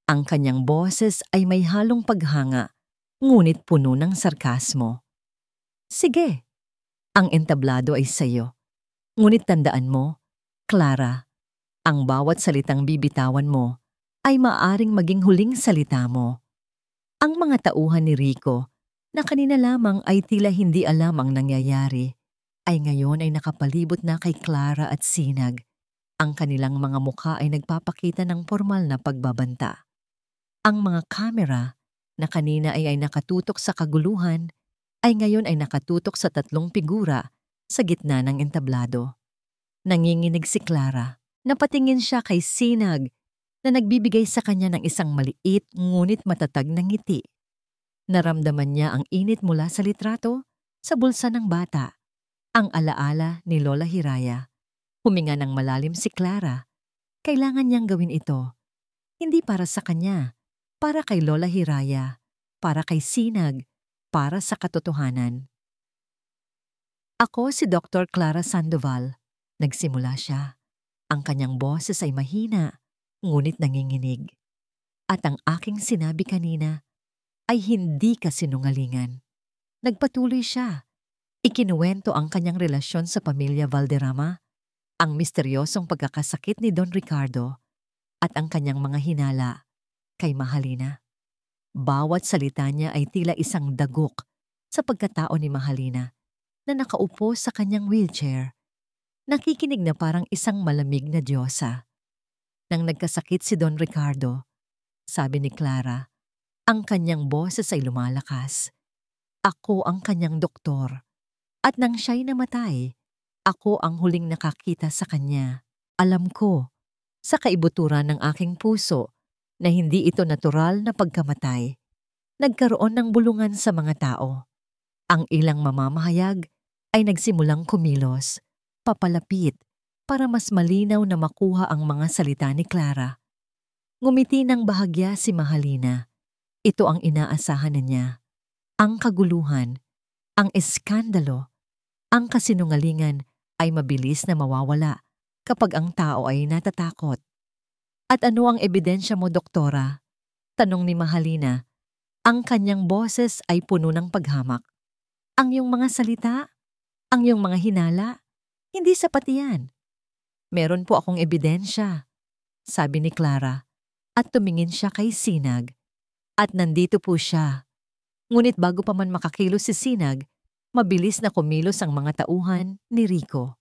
Ang kanyang boses ay may halong paghanga, ngunit puno ng sarkasmo. Sige, ang entablado ay sayo. Ngunit tandaan mo, Clara, ang bawat salitang bibitawan mo ay maaring maging huling salita mo. Ang mga tauhan ni Rico, na kanina lamang ay tila hindi alam ang nangyayari, ay ngayon ay nakapalibot na kay Clara at Sinag. Ang kanilang mga mukha ay nagpapakita ng formal na pagbabanta. Ang mga kamera na kanina ay nakatutok sa kaguluhan ay ngayon ay nakatutok sa tatlong figura sa gitna ng entablado. Nanginginig si Clara. Napatingin siya kay Sinag na nagbibigay sa kanya ng isang maliit ngunit matatag na ngiti. Naramdaman niya ang init mula sa litrato sa bulsa ng bata, ang alaala ni Lola Hiraya. Huminga ng malalim si Clara. Kailangan niyang gawin ito. Hindi para sa kanya, para kay Lola Hiraya, para kay Sinag, para sa katotohanan. Ako si Dr. Clara Sandoval. Nagsimula siya. Ang kanyang boses ay mahina, ngunit nanginginig. At ang aking sinabi kanina ay hindi kasinungalingan. Nagpatuloy siya. Ikinuwento ang kanyang relasyon sa pamilya Valderrama, ang misteryosong pagkakasakit ni Don Ricardo, at ang kanyang mga hinala kay Mahalina. Bawat salita niya ay tila isang dagok sa pagkatao ni Mahalina na nakaupo sa kanyang wheelchair. Nakikinig na parang isang malamig na diyosa. Nang nagkasakit si Don Ricardo, sabi ni Clara, ang kanyang boses ay lumalakas. Ako ang kanyang doktor. At nang siya'y namatay, ako ang huling nakakita sa kanya. Alam ko, sa kaibuturan ng aking puso, na hindi ito natural na pagkamatay. Nagkaroon ng bulungan sa mga tao. Ang ilang mamamahayag ay nagsimulang kumilos, papalapit, para mas malinaw na makuha ang mga salita ni Clara. Ngumiti ng bahagya si Mahalina. Ito ang inaasahan niya. Ang kaguluhan, ang eskandalo, ang kasinungalingan ay mabilis na mawawala kapag ang tao ay natatakot. At ano ang ebidensya mo, doktora? Tanong ni Mahalina. Ang kanyang boses ay puno ng paghamak. Ang iyong mga salita? Ang iyong mga hinala? Hindi sapat iyan. Meron po akong ebidensya, sabi ni Clara, at tumingin siya kay Sinag. At nandito po siya. Ngunit bago pa man makakilos si Sinag, mabilis na kumilos ang mga tauhan ni Rico.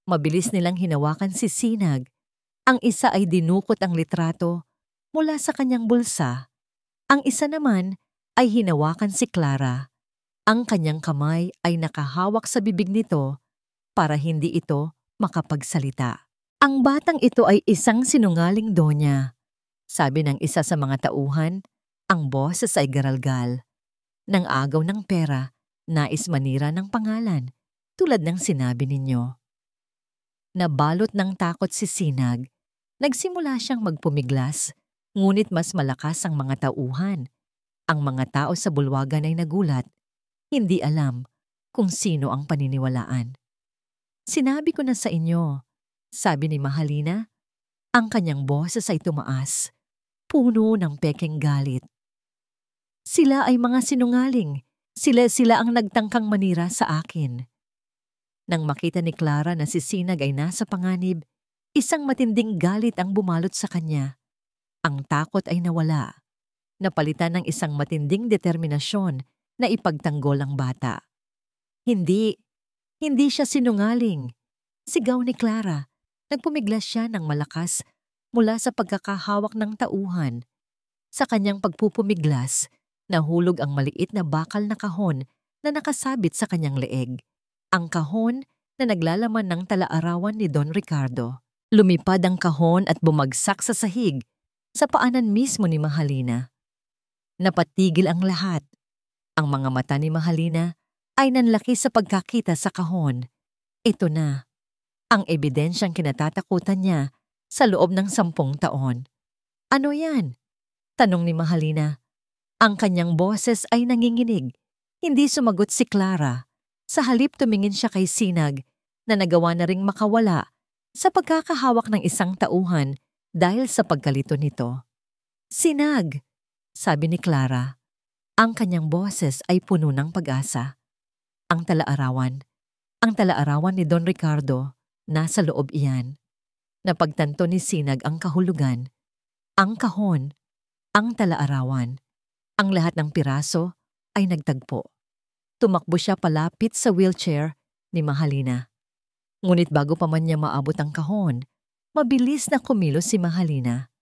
Mabilis nilang hinawakan si Sinag. Ang isa ay dinukot ang litrato mula sa kanyang bulsa. Ang isa naman ay hinawakan si Clara. Ang kanyang kamay ay nakahawak sa bibig nito para hindi ito makapagsalita. Ang batang ito ay isang sinungaling donya. Sabi ng isa sa mga tauhan, ang boses ay garalgal. Nang agaw ng pera, nais manira ng pangalan, tulad ng sinabi ninyo. Nabalot ng takot si Sinag. Nagsimula siyang magpumiglas, ngunit mas malakas ang mga tauhan. Ang mga tao sa bulwagan ay nagulat. Hindi alam kung sino ang paniniwalaan. Sinabi ko na sa inyo, sabi ni Mahalina. Ang kanyang boses ay tumaas, puno ng pekeng galit. Sila ay mga sinungaling. Sila ang nagtangkang manira sa akin. Nang makita ni Clara na si Sinag ay nasa panganib, isang matinding galit ang bumalot sa kanya. Ang takot ay nawala. Napalitan ng isang matinding determinasyon na ipagtanggol ang bata. Hindi siya sinungaling. Sigaw ni Clara. Nagpumiglas siya ng malakas mula sa pagkakahawak ng tauhan. Sa kanyang pagpupumiglas, nahulog ang maliit na bakal na kahon na nakasabit sa kanyang leeg. Ang kahon na naglalaman ng talaarawan ni Don Ricardo. Lumipad ang kahon at bumagsak sa sahig, sa paanan mismo ni Mahalina. Napatigil ang lahat. Ang mga mata ni Mahalina ay nanlaki sa pagkakita sa kahon. Ito na, ang ebidensyang kinatatakutan niya sa loob ng 10 taon. Ano yan? Tanong ni Mahalina. Ang kanyang boses ay nanginginig. Hindi sumagot si Clara. Sa halip tumingin siya kay Sinag na nagawa na ring makawala sa pagkakahawak ng isang tauhan dahil sa pagkalito nito. "Sinag," sabi ni Clara. Ang kanyang boses ay puno ng pag-asa. Ang talaarawan ni Don Ricardo, nasa loob iyan. Napagtanto ni Sinag ang kahulugan, ang kahon, ang talaarawan. Ang lahat ng piraso ay nagtagpo. Tumakbo siya palapit sa wheelchair ni Mahalina. Ngunit bago pa man niya maabot ang kahon, mabilis na kumilos si Mahalina.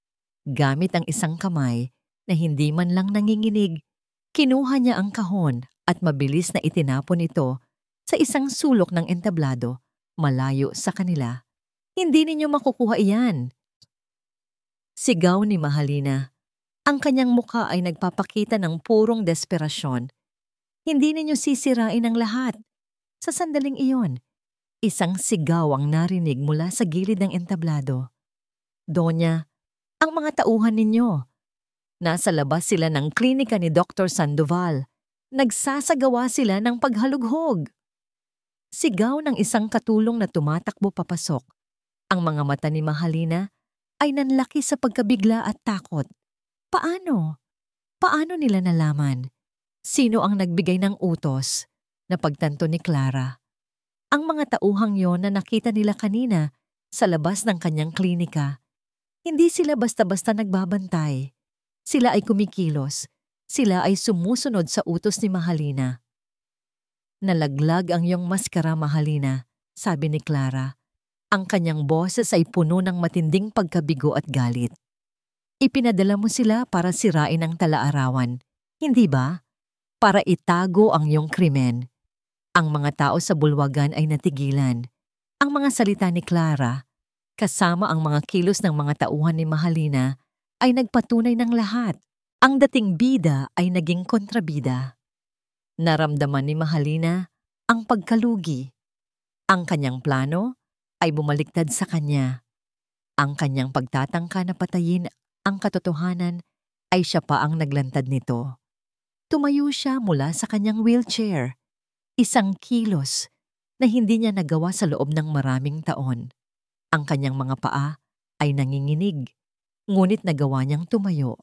Gamit ang isang kamay na hindi man lang nanginginig, kinuha niya ang kahon at mabilis na itinapon ito sa isang sulok ng entablado malayo sa kanila. "Hindi ninyo makukuha iyan!" Sigaw ni Mahalina. Ang kanyang muka ay nagpapakita ng purong desperasyon. "Hindi ninyo sisirain ang lahat." Sa sandaling iyon, isang sigaw ang narinig mula sa gilid ng entablado. "Donya, ang mga tauhan ninyo." Nasa labas sila ng klinika ni Dr. Sandoval. Nagsasagawa sila ng paghalughog. Sigaw ng isang katulong na tumatakbo papasok. Ang mga mata ni Mahalina ay nanlaki sa pagkabigla at takot. Paano? Paano nila nalaman? Sino ang nagbigay ng utos? Napagtanto ni Clara. Ang mga tauhang yon na nakita nila kanina sa labas ng kanyang klinika. Hindi sila basta-basta nagbabantay. Sila ay kumikilos. Sila ay sumusunod sa utos ni Mahalina. "Nalaglag ang iyong maskara, Mahalina," sabi ni Clara. Ang kanyang boses ay puno ng matinding pagkabigo at galit. "Ipinadala mo sila para sirain ang talaarawan, hindi ba? Para itago ang iyong krimen." Ang mga tao sa bulwagan ay natigilan. Ang mga salita ni Clara, kasama ang mga kilos ng mga tauhan ni Mahalina, ay nagpatunay ng lahat. Ang dating bida ay naging kontrabida. Naramdaman ni Mahalina ang pagkalugi. Ang kanyang plano ay bumaliktad sa kanya. Ang kanyang pagtatangka na patayin ang katotohanan ay siya pa ang naglantad nito. Tumayo siya mula sa kanyang wheelchair. Isang kilos na hindi niya nagawa sa loob ng maraming taon. Ang kanyang mga paa ay nanginginig, ngunit nagawa niyang tumayo.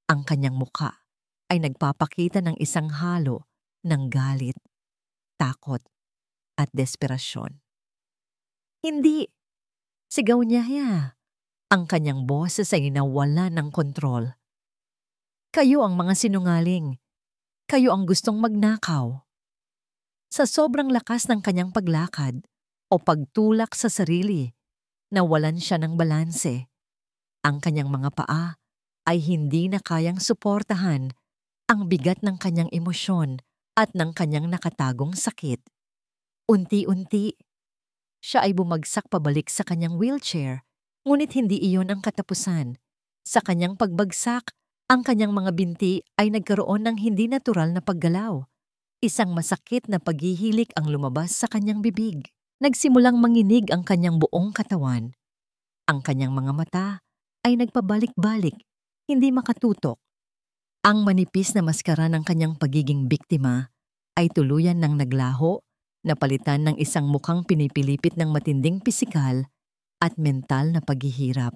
Ang kanyang muka ay nagpapakita ng isang halo ng galit, takot, at desperasyon. "Hindi!" Sigaw niya. Ang kanyang boses ay nawala ng kontrol. "Kayo ang mga sinungaling. Kayo ang gustong magnakaw." Sa sobrang lakas ng kanyang paglakad o pagtulak sa sarili, nawalan siya ng balanse. Ang kanyang mga paa ay hindi na kayang suportahan ang bigat ng kanyang emosyon at ng kanyang nakatagong sakit. Unti-unti, siya ay bumagsak pabalik sa kanyang wheelchair, ngunit hindi iyon ang katapusan. Sa kanyang pagbagsak, ang kanyang mga binti ay nagkaroon ng hindi natural na paggalaw. Isang masakit na paghihilik ang lumabas sa kanyang bibig. Nagsimulang manginig ang kanyang buong katawan. Ang kanyang mga mata ay nagpabalik-balik, hindi makatutok. Ang manipis na maskara ng kanyang pagiging biktima ay tuluyan ng naglaho, napalitan ng isang mukhang pinipilipit ng matinding pisikal at mental na paghihirap.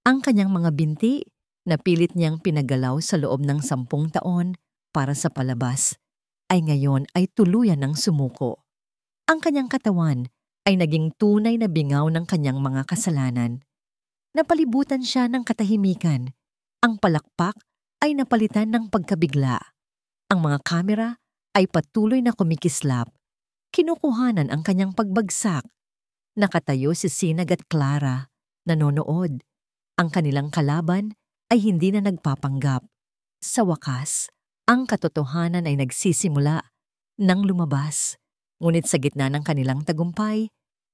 Ang kanyang mga binti na pilit niyang pinagalaw sa loob ng 10 taon para sa palabas ay ngayon ay tuluyan ng sumuko. Ang kanyang katawan ay naging tunay na bingaw ng kanyang mga kasalanan. Napalibutan siya ng katahimikan. Ang palakpak ay napalitan ng pagkabigla. Ang mga kamera ay patuloy na kumikislap. Kinukuhanan ang kanyang pagbagsak. Nakatayo si Sinag at Clara, nanonood. Ang kanilang kalaban ay hindi na nagpapanggap. Sa wakas, ang katotohanan ay nagsisimula nang lumabas. Ngunit sa gitna ng kanilang tagumpay,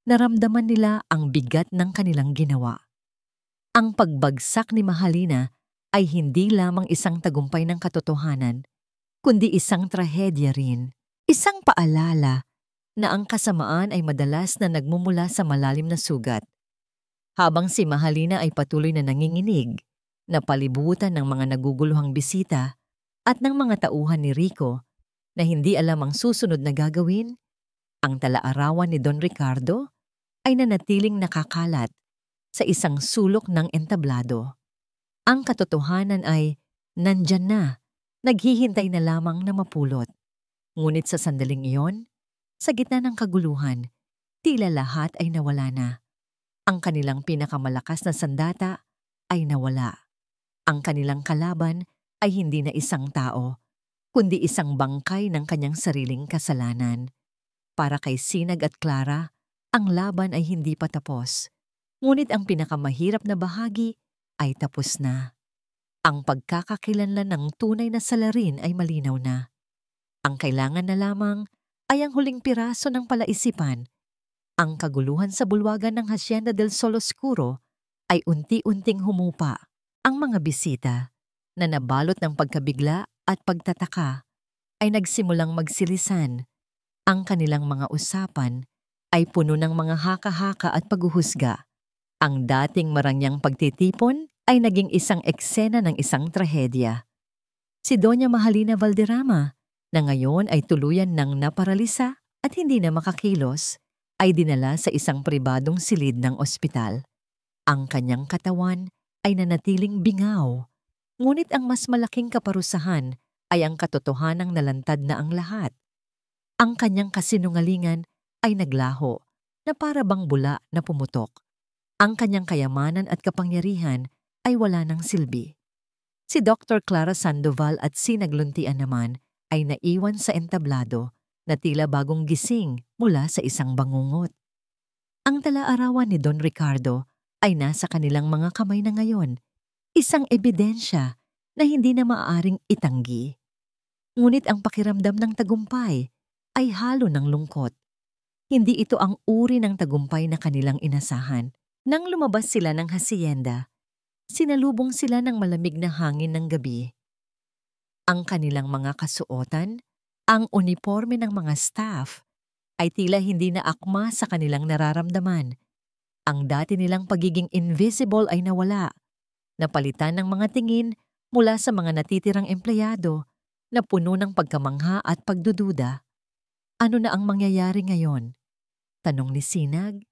naramdaman nila ang bigat ng kanilang ginawa. Ang pagbagsak ni Mahalina ay hindi lamang isang tagumpay ng katotohanan, kundi isang trahedya rin. Isang paalala na ang kasamaan ay madalas na nagmumula sa malalim na sugat. Habang si Mahalina ay patuloy na nanginginig, napalibutan ng mga naguguluhang bisita, at ng mga tauhan ni Rico na hindi alam ang susunod na gagawin, ang talaarawan ni Don Ricardo ay nanatiling nakakalat sa isang sulok ng entablado. Ang katotohanan ay nandyan na, naghihintay na lamang na mapulot. Ngunit sa sandaling iyon, sa gitna ng kaguluhan, tila lahat ay nawala na. Ang kanilang pinakamalakas na sandata ay nawala. Ang kanilang kalaban ay hindi na isang tao, kundi isang bangkay ng kanyang sariling kasalanan. Para kay Sinag at Clara, ang laban ay hindi pa tapos. Ngunit ang pinakamahirap na bahagi ay tapos na. Ang pagkakakilanlan ng tunay na salarin ay malinaw na. Ang kailangan na lamang ay ang huling piraso ng palaisipan. Ang kaguluhan sa bulwagan ng Hacienda del Sol Oscuro ay unti-unting humupa. Ang mga bisita na nabalot ng pagkabigla at pagtataka ay nagsimulang magsilisan. Ang kanilang mga usapan ay puno ng mga haka-haka at paghuhusga. Ang dating marangyang pagtitipon ay naging isang eksena ng isang trahedya. Si Doña Mahalina Valderrama, na ngayon ay tuluyan ng naparalisa at hindi na makakilos, ay dinala sa isang pribadong silid ng ospital. Ang kanyang katawan ay nanatiling bingaw, ngunit ang mas malaking kaparusahan ay ang katotohanang nalantad na ang lahat. Ang kanyang kasinungalingan ay naglaho na para bang bula na pumutok. Ang kanyang kayamanan at kapangyarihan ay wala ng silbi. Si Dr. Clara Sandoval at Sinag Luntian naman ay naiwan sa entablado na tila bagong gising mula sa isang bangungot. Ang talaarawan ni Don Ricardo ay nasa kanilang mga kamay na ngayon, isang ebidensya na hindi na maaaring itanggi. Ngunit ang pakiramdam ng tagumpay ay halo ng lungkot. Hindi ito ang uri ng tagumpay na kanilang inasahan. Nang lumabas sila ng hacienda, sinalubong sila ng malamig na hangin ng gabi. Ang kanilang mga kasuotan, ang uniforme ng mga staff, ay tila hindi na akma sa kanilang nararamdaman. Ang dati nilang pagiging invisible ay nawala, napalitan ng mga tingin mula sa mga natitirang empleyado na puno ng pagkamangha at pagdududa. Ano na ang mangyayari ngayon? Tanong ni Sinag.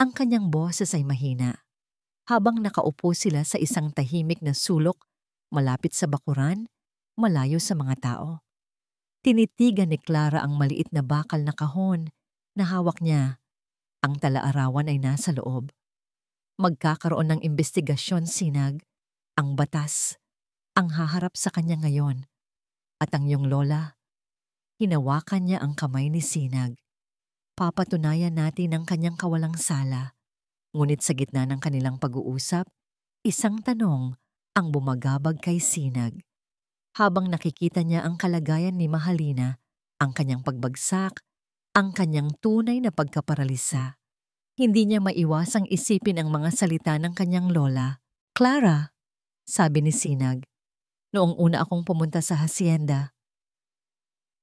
Ang kanyang boses ay mahina. Habang nakaupo sila sa isang tahimik na sulok, malapit sa bakuran, malayo sa mga tao. Tinitigan ni Clara ang maliit na bakal na kahon na hawak niya. Ang talaarawan ay nasa loob. Magkakaroon ng investigasyon, Sinag. Ang batas ang haharap sa kanya ngayon. At ang iyong lola, hinawakan niya ang kamay ni Sinag. Papatunayan natin ang kanyang kawalang sala. Ngunit sa gitna ng kanilang pag-uusap, isang tanong ang bumagabag kay Sinag. Habang nakikita niya ang kalagayan ni Mahalina, ang kanyang pagbagsak, ang kanyang tunay na pagkaparalisa, hindi niya maiwasang isipin ang mga salita ng kanyang lola. Clara, sabi ni Sinag, noong una akong pumunta sa hacienda,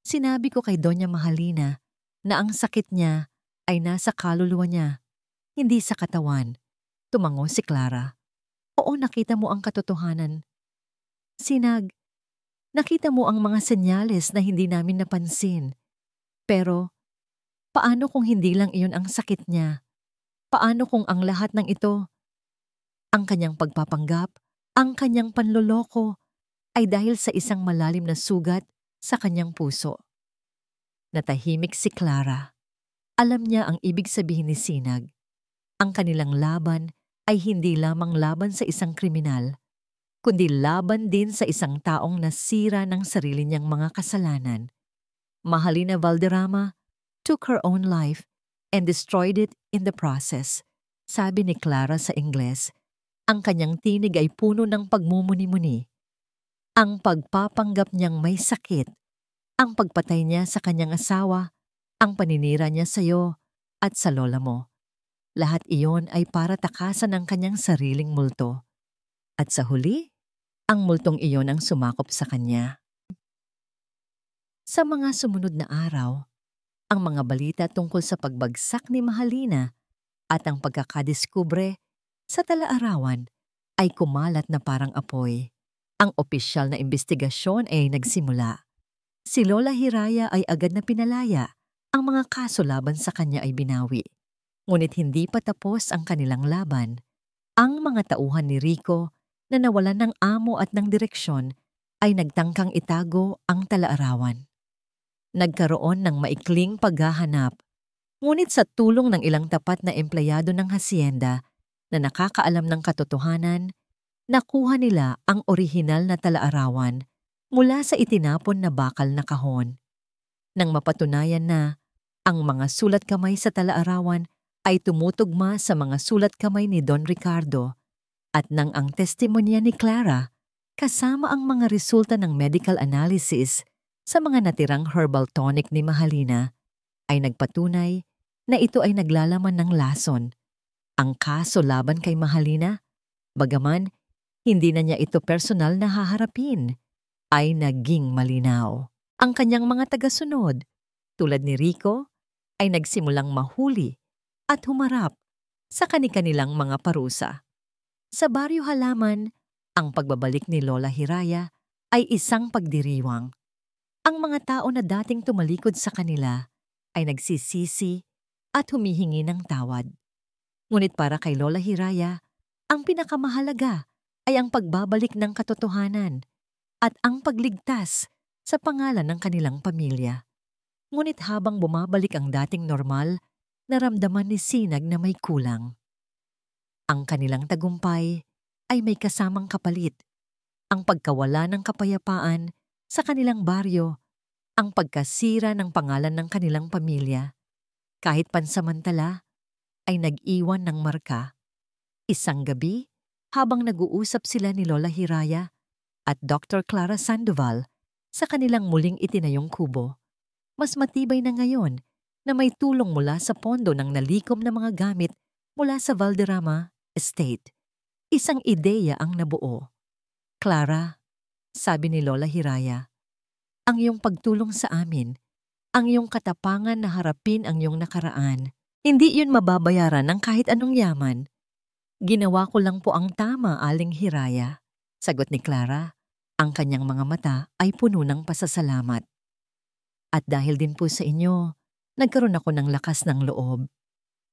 sinabi ko kay Doña Mahalina na ang sakit niya ay nasa kaluluwa niya, hindi sa katawan. Tumango si Clara. Oo, nakita mo ang katotohanan. Sinag, nakita mo ang mga senyales na hindi namin napansin. Pero, paano kung hindi lang iyon ang sakit niya? Paano kung ang lahat ng ito, ang kanyang pagpapanggap, ang kanyang panloloko, ay dahil sa isang malalim na sugat sa kanyang puso? Natahimik si Clara. Alam niya ang ibig sabihin ni Sinag. Ang kanilang laban ay hindi lamang laban sa isang kriminal, kundi laban din sa isang taong nasira ng sarili niyang mga kasalanan. Mahalina Valderrama took her own life and destroyed it in the process, sabi ni Clara sa Ingles. Ang kanyang tinig ay puno ng pagmumuni-muni. Ang pagpapanggap niyang may sakit, ang pagpatay niya sa kanyang asawa, ang paninira niya sa iyo at sa lola mo. Lahat iyon ay para takasan ang kanyang sariling multo. At sa huli, ang multong iyon ang sumakop sa kanya. Sa mga sumunod na araw, ang mga balita tungkol sa pagbagsak ni Mahalina at ang pagkakadiskubre sa talaarawan ay kumalat na parang apoy. Ang opisyal na imbestigasyon ay nagsimula. Si Lola Hiraya ay agad na pinalaya. Ang mga kaso laban sa kanya ay binawi. Ngunit hindi pa tapos ang kanilang laban. Ang mga tauhan ni Rico na nawalan ng amo at ng direksyon ay nagtangkang itago ang Talaarawan. Nagkaroon ng maikling paghahanap, ngunit sa tulong ng ilang tapat na empleyado ng hasyenda na nakakaalam ng katotohanan, nakuha nila ang orihinal na Talaarawan mula sa itinapon na bakal na kahon. Nang mapatunayan na ang mga sulat kamay sa Talaarawan ay tumutugma sa mga sulat kamay ni Don Ricardo at nang ang testimonya ni Clara kasama ang mga resulta ng medical analysis sa mga natirang herbal tonic ni Mahalina ay nagpatunay na ito ay naglalaman ng lason. Ang kaso laban kay Mahalina, bagaman hindi na niya ito personal na haharapin, ay naging malinaw. Ang kanyang mga tagasunod, tulad ni Rico, ay nagsimulang mahuli at humarap sa kani-kanilang mga parusa. Sa Baryo Halaman, ang pagbabalik ni Lola Hiraya ay isang pagdiriwang. Ang mga tao na dating tumalikod sa kanila ay nagsisisi at humihingi ng tawad. Ngunit para kay Lola Hiraya, ang pinakamahalaga ay ang pagbabalik ng katotohanan at ang pagligtas sa pangalan ng kanilang pamilya. Ngunit habang bumabalik ang dating normal, naramdaman ni Sinag na may kulang. Ang kanilang tagumpay ay may kasamang kapalit, ang pagkawala ng kapayapaan sa kanilang baryo, ang pagkasira ng pangalan ng kanilang pamilya. Kahit pansamantala, ay nag-iwan ng marka. Isang gabi, habang nag-uusap sila ni Lola Hiraya at Dr. Clara Sandoval sa kanilang muling itinayong kubo, mas matibay na ngayon na may tulong mula sa pondo ng nalikom na mga gamit mula sa Valderrama Estate. Isang ideya ang nabuo. Clara, sabi ni Lola Hiraya, ang iyong pagtulong sa amin, ang iyong katapangan na harapin ang iyong nakaraan, hindi yun mababayaran ng kahit anong yaman. Ginawa ko lang po ang tama, Aling Hiraya, sagot ni Clara. Ang kanyang mga mata ay puno ng pasasalamat. At dahil din po sa inyo, nagkaroon ako ng lakas ng loob.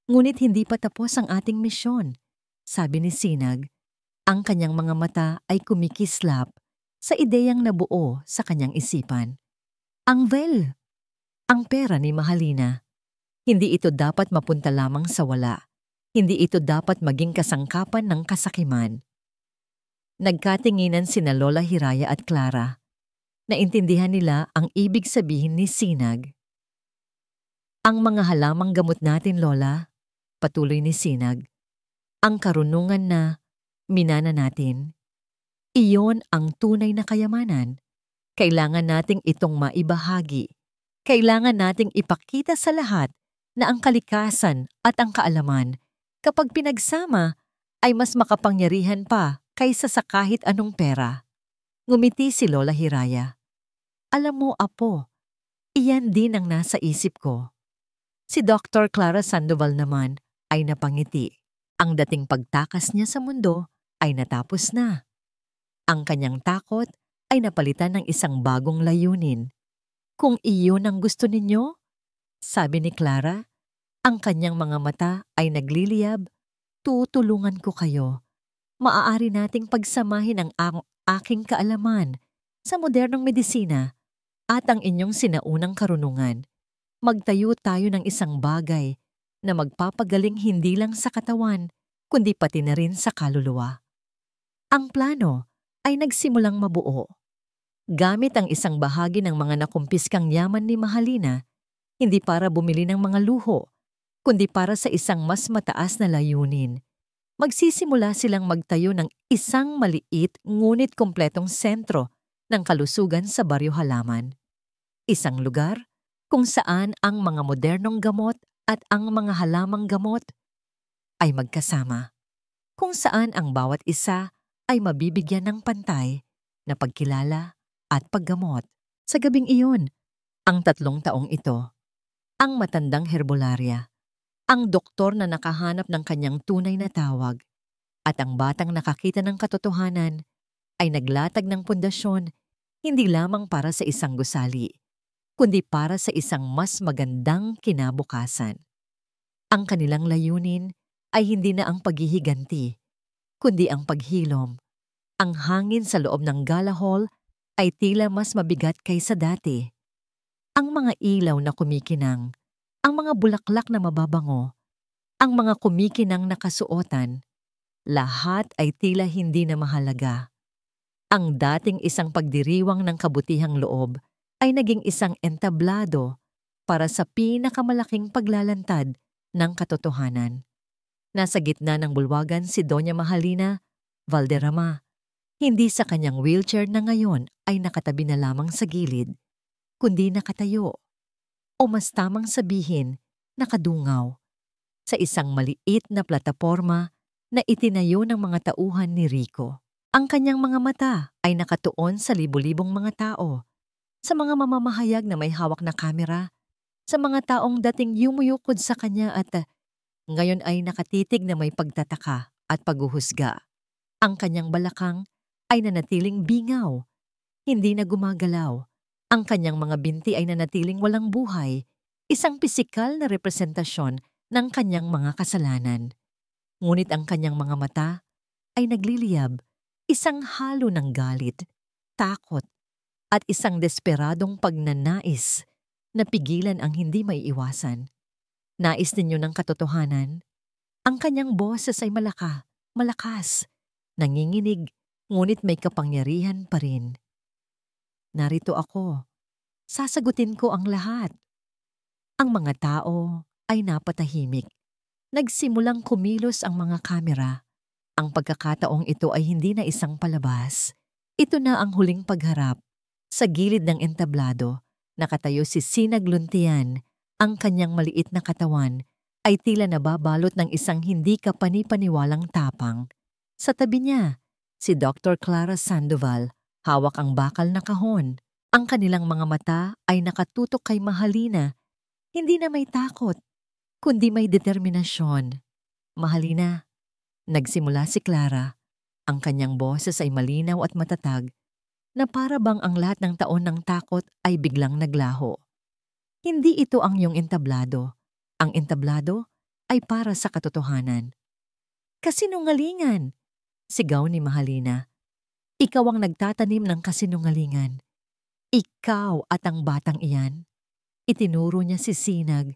Ngunit hindi pa tapos ang ating misyon, sabi ni Sinag. Ang kanyang mga mata ay kumikislap sa ideyang nabuo sa kanyang isipan. Ang ang pera ni Mahalina. Hindi ito dapat mapunta lamang sa wala. Hindi ito dapat maging kasangkapan ng kasakiman. Nagkatinginan sina Lola Hiraya at Clara. Naintindihan nila ang ibig sabihin ni Sinag. Ang mga halamang gamot natin, Lola, patuloy ni Sinag, ang karunungan na minana natin, iyon ang tunay na kayamanan. Kailangan nating itong maibahagi. Kailangan nating ipakita sa lahat na ang kalikasan at ang kaalaman, kapag pinagsama, ay mas makapangyarihan pa kaysa sa kahit anong pera. Ngumiti si Lola Hiraya. Alam mo, Apo, iyan din ang nasa isip ko. Si Dr. Clara Sandoval naman ay napangiti. Ang dating pagtakas niya sa mundo ay natapos na. Ang kanyang takot ay napalitan ng isang bagong layunin. Kung iyon ang gusto ninyo, sabi ni Clara, ang kanyang mga mata ay nagliliyab, tutulungan ko kayo. Maaari nating pagsamahin ang aking kaalaman sa modernong medisina at ang inyong sinaunang karunungan. Magtayo tayo ng isang bagay na magpapagaling hindi lang sa katawan, kundi pati na rin sa kaluluwa. Ang plano ay nagsimulang mabuo. Gamit ang isang bahagi ng mga nakumpiskang yaman ni Mahalina, hindi para bumili ng mga luho, kundi para sa isang mas mataas na layunin. Magsisimula silang magtayo ng isang maliit ngunit kumpletong sentro ng kalusugan sa Baryo Halaman. Isang lugar kung saan ang mga modernong gamot at ang mga halamang gamot ay magkasama. Kung saan ang bawat isa ay mabibigyan ng pantay na pagkilala at paggamot. Sa gabing iyon, ang 3 taong ito, ang matandang herbolarya, ang doktor na nakahanap ng kanyang tunay na tawag, at ang batang nakakita ng katotohanan, ay naglatag ng pundasyon hindi lamang para sa isang gusali, kundi para sa isang mas magandang kinabukasan. Ang kanilang layunin ay hindi na ang paghihiganti, kundi ang paghilom. Ang hangin sa loob ng gala hall ay tila mas mabigat kaysa dati. Ang mga ilaw na kumikinang, ang mga bulaklak na mababango, ang mga kumikinang nakasuotan, lahat ay tila hindi na mahalaga. Ang dating isang pagdiriwang ng kabutihang loob ay naging isang entablado para sa pinakamalaking paglalantad ng katotohanan. Nasa gitna ng bulwagan si Doña Mahalina Valderrama, hindi sa kanyang wheelchair na ngayon ay nakatabi na lamang sa gilid, kundi nakatayo, o mas tamang sabihin, nakadungaw, sa isang maliit na plataporma na itinayo ng mga tauhan ni Rico. Ang kanyang mga mata ay nakatuon sa libu-libong mga tao, sa mga mamamahayag na may hawak na kamera, sa mga taong dating yumuyukod sa kanya at ngayon ay nakatitig na may pagtataka at paghuhusga. Ang kanyang balakang ay nanatiling bingaw, hindi na gumagalaw. Ang kanyang mga binti ay nanatiling walang buhay, isang pisikal na representasyon ng kanyang mga kasalanan. Ngunit ang kanyang mga mata ay nagliliyab, isang halo ng galit, takot, at isang desperadong pagnanais na pigilan ang hindi maiiwasan. Nais ninyo ng katotohanan? Ang kanyang boses ay malakas, nanginginig, ngunit may kapangyarihan pa rin. Narito ako. Sasagutin ko ang lahat. Ang mga tao ay napatahimik. Nagsimulang kumilos ang mga kamera. Ang pagkakataong ito ay hindi na isang palabas. Ito na ang huling pagharap. Sa gilid ng entablado, nakatayo si Sinag Luntian. Ang kanyang maliit na katawan ay tila nababalot ng isang hindi kapani-paniwalang tapang. Sa tabi niya, si Dr. Clara Sandoval, hawak ang bakal na kahon. Ang kanilang mga mata ay nakatutok kay Mahalina, hindi na may takot, kundi may determinasyon. Mahalina, nagsimula si Clara. Ang kanyang boses ay malinaw at matatag, na para bang ang lahat ng taon ng takot ay biglang naglaho. Hindi ito ang iyong entablado. Ang entablado ay para sa katotohanan. Kasinungalingan! Sigaw ni Mahalina. Ikaw ang nagtatanim ng kasinungalingan. Ikaw at ang batang iyan. Itinuro niya si Sinag.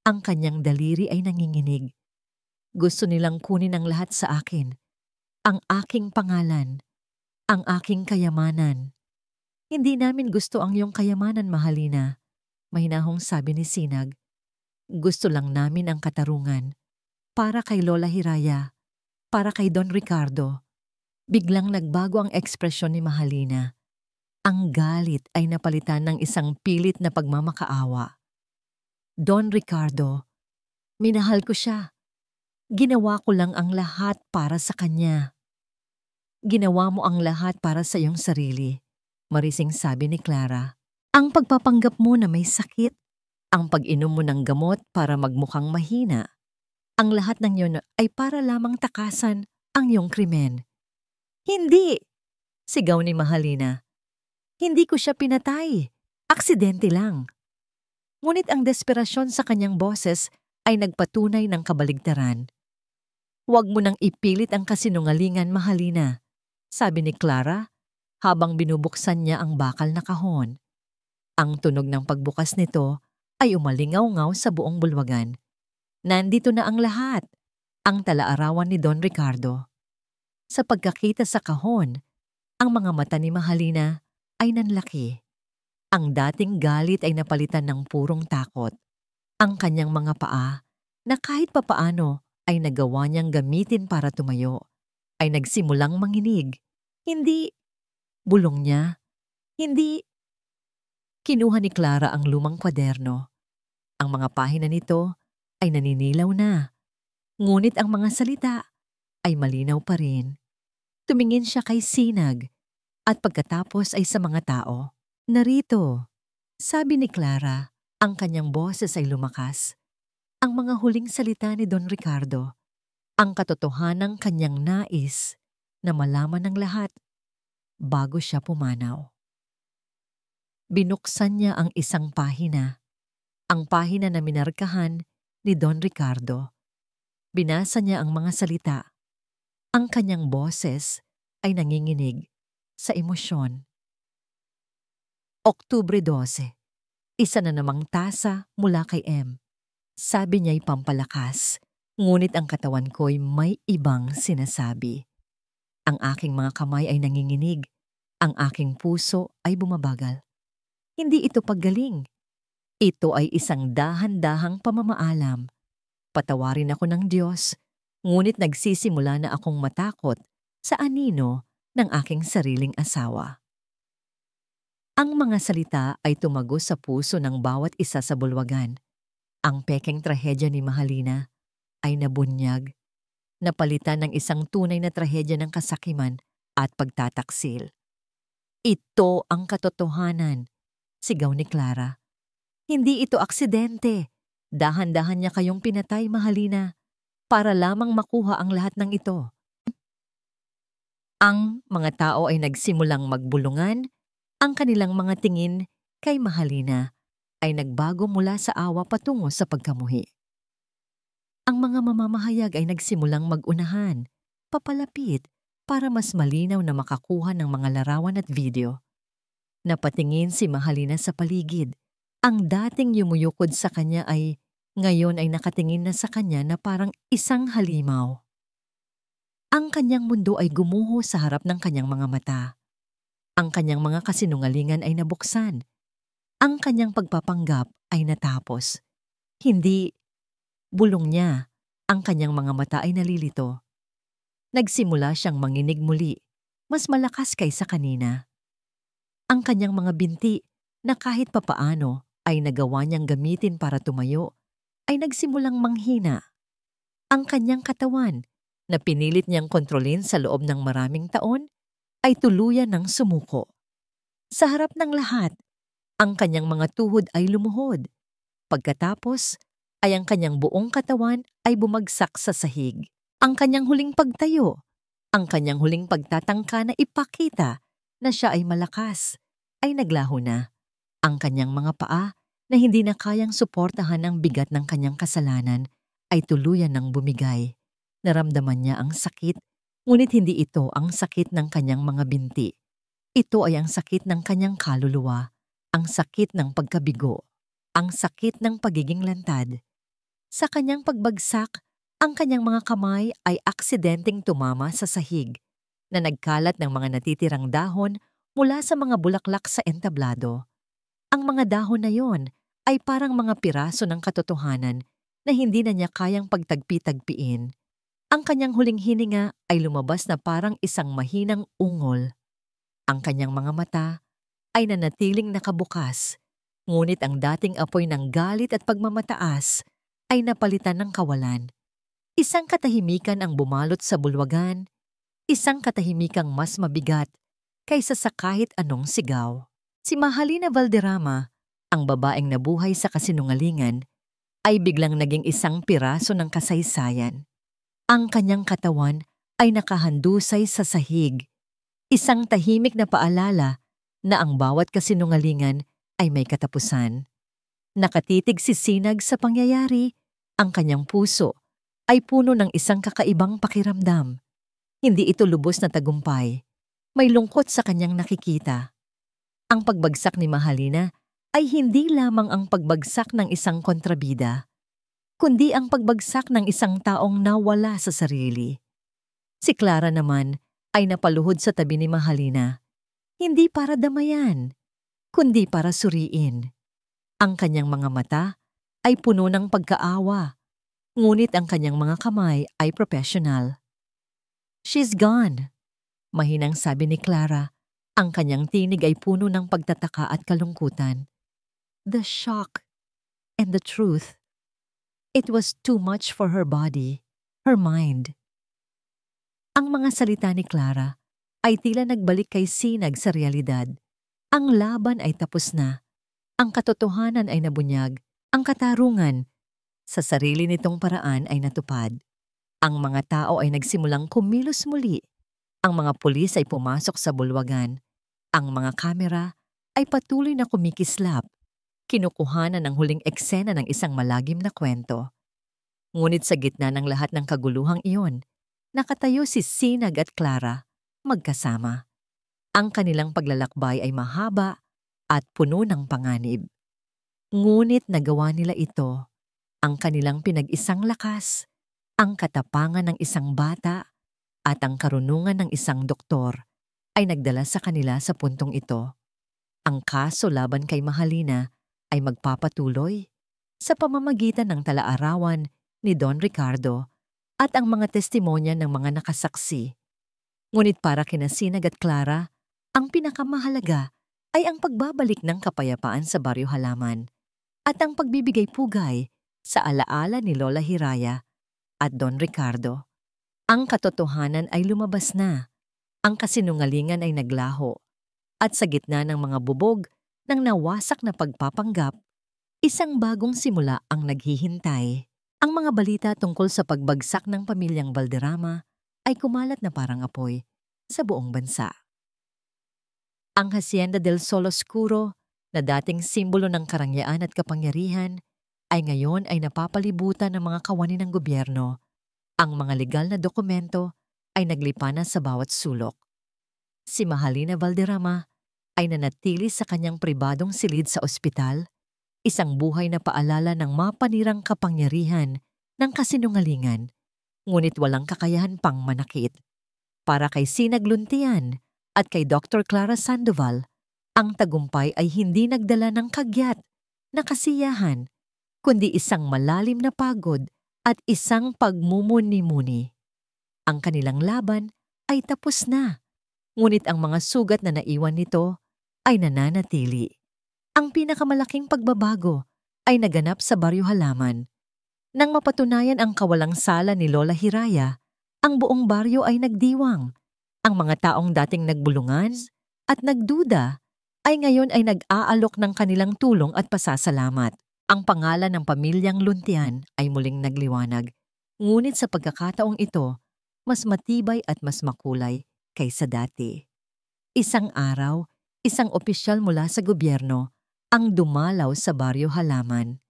Ang kanyang daliri ay nanginginig. Gusto nilang kunin ang lahat sa akin. Ang aking pangalan. Ang aking kayamanan. Hindi namin gusto ang iyong kayamanan, Mahalina. Mahinahong sabi ni Sinag. Gusto lang namin ang katarungan. Para kay Lola Hiraya. Para kay Don Ricardo. Biglang nagbago ang ekspresyon ni Mahalina. Ang galit ay napalitan ng isang pilit na pagmamakaawa. Don Ricardo, minahal ko siya. Ginawa ko lang ang lahat para sa kanya. Ginawa mo ang lahat para sa iyong sarili, marising sabi ni Clara. Ang pagpapanggap mo na may sakit, ang pag-inom mo ng gamot para magmukhang mahina, ang lahat ng yun ay para lamang takasan ang iyong krimen. Hindi! Sigaw ni Mahalina. Hindi ko siya pinatay. Aksidente lang. Ngunit ang desperasyon sa kanyang boses ay nagpatunay ng kabaligtaran. Huwag mo nang ipilit ang kasinungalingan, Mahalina, sabi ni Clara habang binubuksan niya ang bakal na kahon. Ang tunog ng pagbukas nito ay umalingaw-ngaw sa buong bulwagan. Nandito na ang lahat, ang talaarawan ni Don Ricardo. Sa pagkakita sa kahon, ang mga mata ni Mahalina ay nanlaki. Ang dating galit ay napalitan ng purong takot. Ang kanyang mga paa, na kahit papaano ay nagawa niyang gamitin para tumayo, ay nagsimulang manginig. Hindi. Bulong niya. Hindi. Kinuha ni Clara ang lumang kwaderno. Ang mga pahina nito ay naninilaw na. Ngunit ang mga salita ay malinaw pa rin. Tumingin siya kay Sinag at pagkatapos ay sa mga tao. Narito, sabi ni Clara, ang kanyang boses ay lumakas. Ang mga huling salita ni Don Ricardo, ang katotohanang kanyang nais na malaman ng lahat. bago siya pumanaw. Binuksan niya ang isang pahina, ang pahina na minarkahan ni Don Ricardo. Binasa niya ang mga salita. Ang kanyang boses ay nanginginig sa emosyon. Oktubre 12, isa na namang tasa mula kay M. Sabi niya'y pampalakas, ngunit ang katawan ko'y may ibang sinasabi. Ang aking mga kamay ay nanginginig, ang aking puso ay bumabagal. Hindi ito paggaling. Ito ay isang dahan-dahang pamamaalam. Patawarin ako ng Diyos, ngunit nagsisimula na akong matakot sa anino ng aking sariling asawa. Ang mga salita ay tumago sa puso ng bawat isa sa bulwagan. Ang pekeng trahedya ni Mahalina ay nabunyag, napalitan ng isang tunay na trahedya ng kasakiman at pagtataksil. Ito ang katotohanan, sigaw ni Clara. Hindi ito aksidente. Dahan-dahan niya kayong pinatay, Mahalina, para lamang makuha ang lahat ng ito. Ang mga tao ay nagsimulang magbulungan, ang kanilang mga tingin kay Mahalina ay nagbago mula sa awa patungo sa pagkamuhi. Ang mga mamamahayag ay nagsimulang magunahan, papalapit para mas malinaw na makakuha ng mga larawan at video. Napatingin si Mahalina sa paligid. Ang dating yumuyukod sa kanya ay ngayon ay nakatingin na sa kanya na parang isang halimaw. Ang kanyang mundo ay gumuho sa harap ng kanyang mga mata. Ang kanyang mga kasinungalingan ay nabuksan. Ang kanyang pagpapanggap ay natapos. Hindi bulong niya. Ang kanyang mga mata ay nalilito. Nagsimula siyang manginig muli, mas malakas kaysa kanina. Ang kanyang mga binti na kahit papaano ay nagawa niyang gamitin para tumayo, ay nagsimulang manghina. Ang kanyang katawan na pinilit niyang kontrolin sa loob ng maraming taon ay tuluyan ng sumuko. Sa harap ng lahat, ang kanyang mga tuhod ay lumuhod. Pagkatapos ay ang kanyang buong katawan ay bumagsak sa sahig. Ang kanyang huling pagtayo, ang kanyang huling pagtatangka na ipakita na siya ay malakas, ay naglaho na. Ang kanyang mga paa na hindi na kayang suportahan ang bigat ng kanyang kasalanan ay tuluyan ng bumigay. Naramdaman niya ang sakit, ngunit hindi ito ang sakit ng kanyang mga binti. Ito ay ang sakit ng kanyang kaluluwa, ang sakit ng pagkabigo, ang sakit ng pagiging lantad. Sa kanyang pagbagsak, ang kanyang mga kamay ay aksidenteng tumama sa sahig na nagkalat ng mga natitirang dahon mula sa mga bulaklak sa entablado. Ang mga dahon na yon ay parang mga piraso ng katotohanan na hindi na niya kayang pagtagpi-tagpiin. Ang kanyang huling hininga ay lumabas na parang isang mahinang ungol. Ang kanyang mga mata ay nanatiling nakabukas, ngunit ang dating apoy ng galit at pagmamataas ay napalitan ng kawalan. Isang katahimikan ang bumalot sa bulwagan, isang katahimikang mas mabigat kaysa sa kahit anong sigaw. Si Mahalina Valderrama, ang babaeng nabuhay sa kasinungalingan, ay biglang naging isang piraso ng kasaysayan. Ang kanyang katawan ay nakahandusay sa sahig, isang tahimik na paalala na ang bawat kasinungalingan ay may katapusan. Nakatitig si Sinag sa pangyayari, ang kanyang puso ay puno ng isang kakaibang pakiramdam. Hindi ito lubos na tagumpay, may lungkot sa kanyang nakikita. Ang pagbagsak ni Mahalina ay hindi lamang ang pagbagsak ng isang kontrabida, kundi ang pagbagsak ng isang taong nawala sa sarili. Si Clara naman ay napaluhod sa tabi ni Mahalina, hindi para damayan, kundi para suriin. Ang kanyang mga mata ay puno ng pagkaawa, ngunit ang kanyang mga kamay ay professional. "She's gone," mahinang sabi ni Clara. Ang kanyang tinig ay puno ng pagtataka at kalungkutan. The shock and the truth. It was too much for her body, her mind. Ang mga salita ni Clara ay tila nagbalik kay Sinag sa realidad. Ang laban ay tapos na. Ang katotohanan ay nabunyag. Ang katarungan sa sarili nitong paraan ay natupad. Ang mga tao ay nagsimulang kumilos muli. Ang mga pulis ay pumasok sa bulwagan. Ang mga kamera ay patuloy na kumikislap, kinukuhanan ng huling eksena ng isang malagim na kwento. Ngunit sa gitna ng lahat ng kaguluhang iyon, nakatayo si Sinag at Clara, magkasama. Ang kanilang paglalakbay ay mahaba at puno ng panganib. Ngunit nagawa nila ito, ang kanilang pinag-isang lakas, ang katapangan ng isang bata, at ang karunungan ng isang doktor ay nagdala sa kanila sa puntong ito. Ang kaso laban kay Mahalina ay magpapatuloy sa pamamagitan ng talaarawan ni Don Ricardo at ang mga testimonya ng mga nakasaksi. Ngunit para kina Sinag at Clara, ang pinakamahalaga ay ang pagbabalik ng kapayapaan sa Baryo Halaman at ang pagbibigay pugay sa alaala ni Lola Hiraya at Don Ricardo. Ang katotohanan ay lumabas na, ang kasinungalingan ay naglaho, at sa gitna ng mga bubog ng nawasak na pagpapanggap, isang bagong simula ang naghihintay. Ang mga balita tungkol sa pagbagsak ng pamilyang Valderrama ay kumalat na parang apoy sa buong bansa. Ang Hacienda del Sol Oscuro, na dating simbolo ng karangyaan at kapangyarihan, ay ngayon ay napapalibutan ng mga kawani ng gobyerno. Ang mga legal na dokumento ay naglipa na sa bawat sulok. Si Mahalina Valderrama ay nanatili sa kanyang pribadong silid sa ospital, isang buhay na paalala ng mapanirang kapangyarihan ng kasinungalingan, ngunit walang kakayahan pang manakit. Para kay Sinag Luntian at kay Dr. Clara Sandoval, ang tagumpay ay hindi nagdala ng kagyat na kasiyahan, kundi isang malalim na pagod at isang pagmumuni-muni. Ang kanilang laban ay tapos na, ngunit ang mga sugat na naiwan nito ay nananatili. Ang pinakamalaking pagbabago ay naganap sa Baryo Halaman. Nang mapatunayan ang kawalang sala ni Lola Hiraya, ang buong baryo ay nagdiwang. Ang mga taong dating nagbulungan at nagduda ay ngayon ay nag-aalok ng kanilang tulong at pasasalamat. Ang pangalan ng pamilyang Luntian ay muling nagliwanag, ngunit sa pagkakataong ito, mas matibay at mas makulay kaysa dati. Isang araw, isang opisyal mula sa gobyerno ang dumalaw sa Baryo Halaman.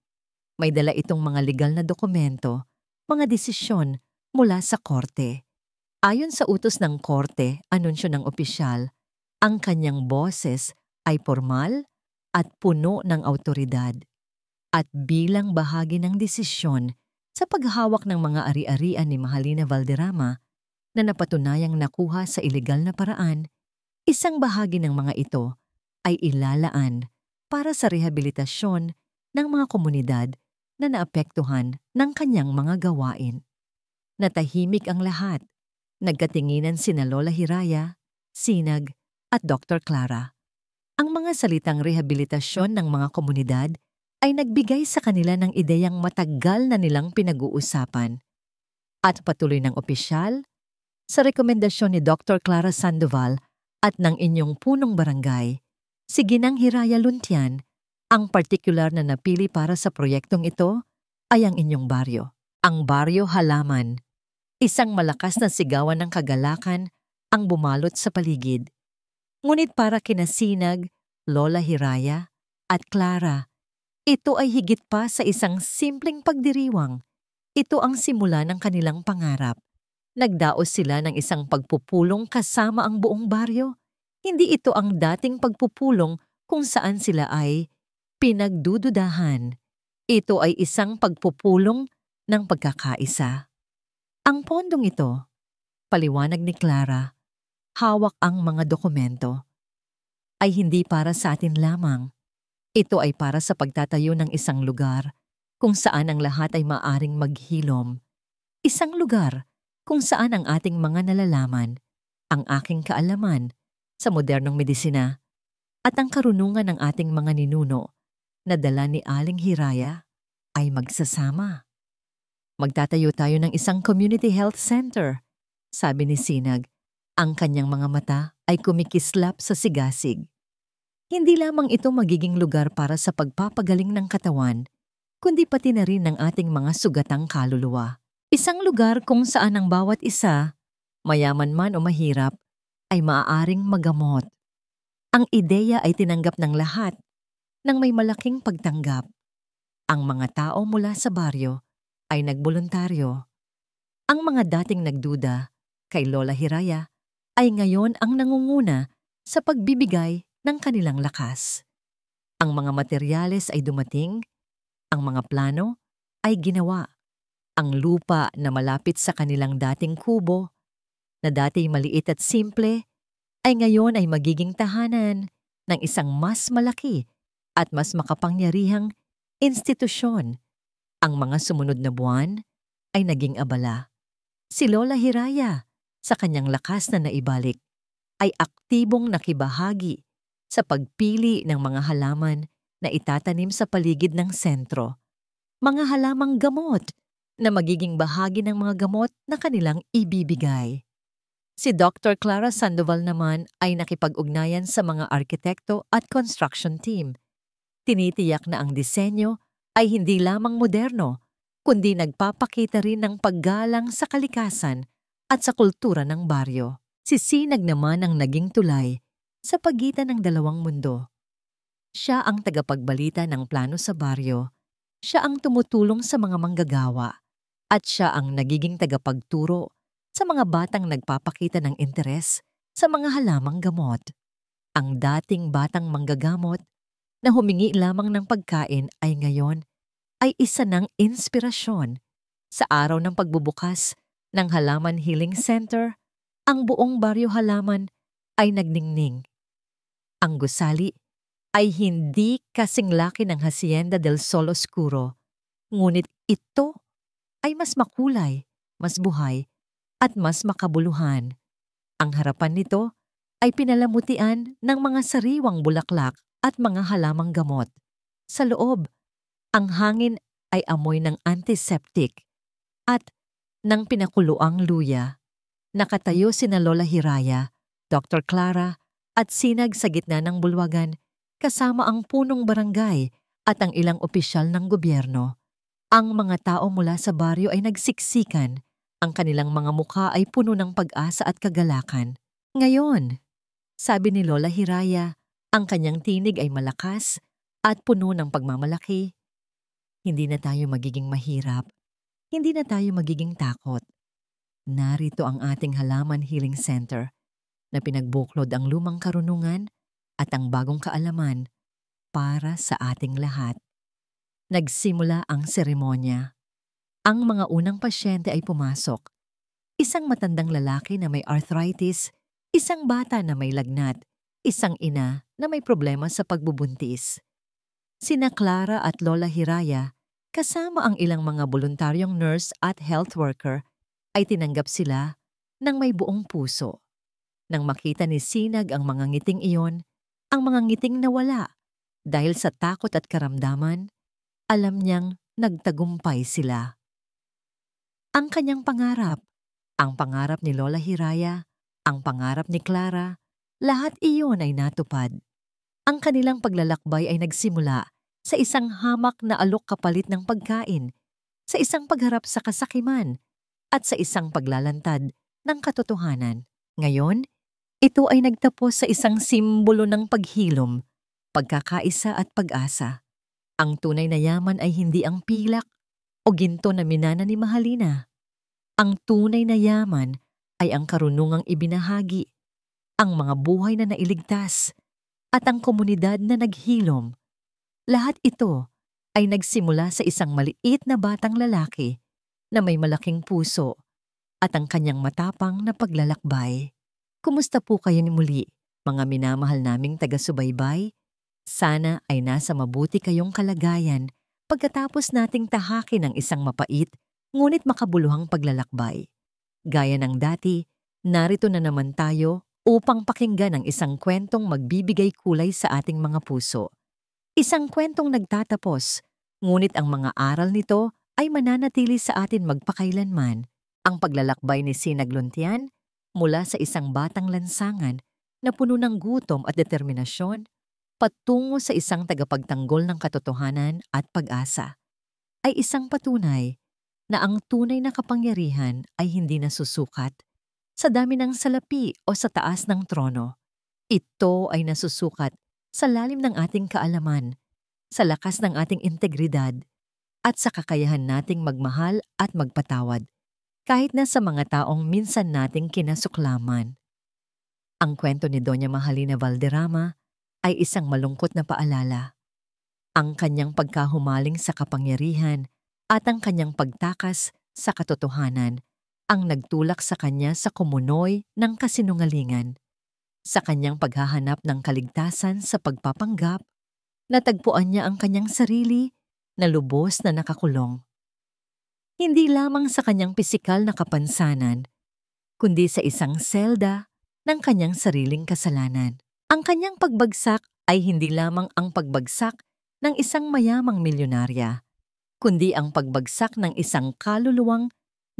May dala itong mga legal na dokumento, mga desisyon mula sa korte. Ayon sa utos ng korte, anunsyo ng opisyal, ang kanyang boses ay formal at puno ng awtoridad. At bilang bahagi ng desisyon sa paghahawak ng mga ari-arian ni Mahalina Valderrama na napatunayang nakuha sa ilegal na paraan, isang bahagi ng mga ito ay ilalaan para sa rehabilitasyon ng mga komunidad na naapektuhan ng kanyang mga gawain. Natahimik ang lahat. Nagkatinginan sina Lola Hiraya, Sinag at Dr. Clara. Ang mga salitang rehabilitasyon ng mga komunidad ay nagbigay sa kanila ng ideyang matagal na nilang pinag-uusapan. At patuloy ng opisyal, sa rekomendasyon ni Dr. Clara Sandoval at ng inyong punong barangay, si Ginang Hiraya Luntian, ang partikular na napili para sa proyektong ito ay ang inyong baryo, ang Baryo Halaman. Isang malakas na sigawan ng kagalakan ang bumalot sa paligid. Ngunit para kina Sinag, Lola Hiraya at Clara, ito ay higit pa sa isang simpleng pagdiriwang. Ito ang simula ng kanilang pangarap. Nagdaos sila ng isang pagpupulong kasama ang buong baryo. Hindi ito ang dating pagpupulong kung saan sila ay pinagdududahan. Ito ay isang pagpupulong ng pagkakaisa. Ang pondong ito, paliwanag ni Clara, hawak ang mga dokumento, ay hindi para sa atin lamang. Ito ay para sa pagtatayo ng isang lugar kung saan ang lahat ay maaring maghilom. Isang lugar kung saan ang ating mga nalalaman, ang aking kaalaman sa modernong medisina at ang karunungan ng ating mga ninuno na dala ni Aling Hiraya ay magsasama. Magtatayo tayo ng isang community health center, sabi ni Sinag. Ang kanyang mga mata ay kumikislap sa sigasig. Hindi lamang ito magiging lugar para sa pagpapagaling ng katawan, kundi pati na rin ng ating mga sugatang kaluluwa. Isang lugar kung saan ang bawat isa, mayaman man o mahirap, ay maaaring magamot. Ang ideya ay tinanggap ng lahat nang may malaking pagtanggap. Ang mga tao mula sa baryo ay nagboluntaryo. Ang mga dating nagduda kay Lola Hiraya ay ngayon ang nangunguna sa pagbibigay ng kanilang lakas. Ang mga materyales ay dumating, ang mga plano ay ginawa. Ang lupa na malapit sa kanilang dating kubo, na dati maliit at simple, ay ngayon ay magiging tahanan ng isang mas malaki at mas makapangyarihang institusyon. Ang mga sumunod na buwan ay naging abala. Si Lola Hiraya, sa kanyang lakas na naibalik, ay aktibong nakibahagi sa pagpili ng mga halaman na itatanim sa paligid ng sentro. Mga halamang gamot na magiging bahagi ng mga gamot na kanilang ibibigay. Si Dr. Clara Sandoval naman ay nakipag-ugnayan sa mga arkitekto at construction team. Tinitiyak na ang disenyo ay hindi lamang moderno, kundi nagpapakita rin ng paggalang sa kalikasan at sa kultura ng baryo. Si Sinag naman ang naging tulay sa pagitan ng dalawang mundo. Siya ang tagapagbalita ng plano sa baryo, siya ang tumutulong sa mga manggagawa, at siya ang nagiging tagapagturo sa mga batang nagpapakita ng interes sa mga halamang gamot. Ang dating batang manggagamot na humingi lamang ng pagkain ay ngayon ay isa ng inspirasyon. Sa araw ng pagbubukas ng Halaman Healing Center, ang buong baryo halaman ay nagningning. Ang gusali ay hindi kasing laki ng Hacienda del Sol Oscuro, ngunit ito ay mas makulay, mas buhay, at mas makabuluhan. Ang harapan nito ay pinalamutian ng mga sariwang bulaklak at mga halamang gamot. Sa loob, ang hangin ay amoy ng antiseptic at ng pinakuluang luya. Nakatayo sina Lola Hiraya, Dr. Clara at Sinag sa gitna ng bulwagan kasama ang punong barangay at ang ilang opisyal ng gobyerno. Ang mga tao mula sa baryo ay nagsiksikan. Ang kanilang mga mukha ay puno ng pag-asa at kagalakan. Ngayon, sabi ni Lola Hiraya, ang kanyang tinig ay malakas at puno ng pagmamalaki. Hindi na tayo magiging mahirap. Hindi na tayo magiging takot. Narito ang ating Halaman Healing Center na pinagbuklod ang lumang karunungan at ang bagong kaalaman para sa ating lahat. Nagsimula ang seremonya. Ang mga unang pasyente ay pumasok. Isang matandang lalaki na may arthritis, isang bata na may lagnat, isang ina na may problema sa pagbubuntis. Sina Clara at Lola Hiraya, kasama ang ilang mga voluntaryong nurse at health worker, ay tinanggap sila ng may buong puso. Nang makita ni Sinag ang mga ngiting iyon, ang mga ngiting nawala dahil sa takot at karamdaman, alam niyang nagtagumpay sila. Ang kanyang pangarap, ang pangarap ni Lola Hiraya, ang pangarap ni Clara, lahat iyon ay natupad. Ang kanilang paglalakbay ay nagsimula sa isang hamak na alok kapalit ng pagkain, sa isang pagharap sa kasakiman, at sa isang paglalantad ng katotohanan. Ngayon, ito ay nagtapos sa isang simbolo ng paghilom, pagkakaisa at pag-asa. Ang tunay na yaman ay hindi ang pilak o ginto na minana ni Mahalina. Ang tunay na yaman ay ang karunungang ibinahagi, ang mga buhay na nailigtas, at ang komunidad na naghilom. Lahat ito ay nagsimula sa isang maliit na batang lalaki na may malaking puso at ang kanyang matapang na paglalakbay. Kumusta po kayo muli, mga minamahal naming taga-subaybay? Sana ay nasa mabuti kayong kalagayan pagkatapos nating tahakin ang isang mapait ngunit makabuluhang paglalakbay. Gaya ng dati, narito na naman tayo upang pakinggan ang isang kwentong magbibigay kulay sa ating mga puso. Isang kwentong nagtatapos, ngunit ang mga aral nito ay mananatili sa atin magpakailanman. Ang paglalakbay ni Sinag Luntian mula sa isang batang lansangan na puno ng gutom at determinasyon patungo sa isang tagapagtanggol ng katotohanan at pag-asa, ay isang patunay na ang tunay na kapangyarihan ay hindi nasusukat sa dami ng salapi o sa taas ng trono. Ito ay nasusukat sa lalim ng ating kaalaman, sa lakas ng ating integridad, at sa kakayahan nating magmahal at magpatawad, kahit na sa mga taong minsan nating kinasuklaman. Ang kwento ni Doña Mahalina Valderrama ay isang malungkot na paalala. Ang kanyang pagkahumaling sa kapangyarihan at ang kanyang pagtakas sa katotohanan ang nagtulak sa kanya sa kumunoy ng kasinungalingan. Sa kanyang paghahanap ng kaligtasan sa pagpapanggap, natagpuan niya ang kanyang sarili na lubos na nakakulong. Hindi lamang sa kanyang pisikal na kapansanan, kundi sa isang selda ng kanyang sariling kasalanan. Ang kanyang pagbagsak ay hindi lamang ang pagbagsak ng isang mayamang milyonarya, kundi ang pagbagsak ng isang kaluluwang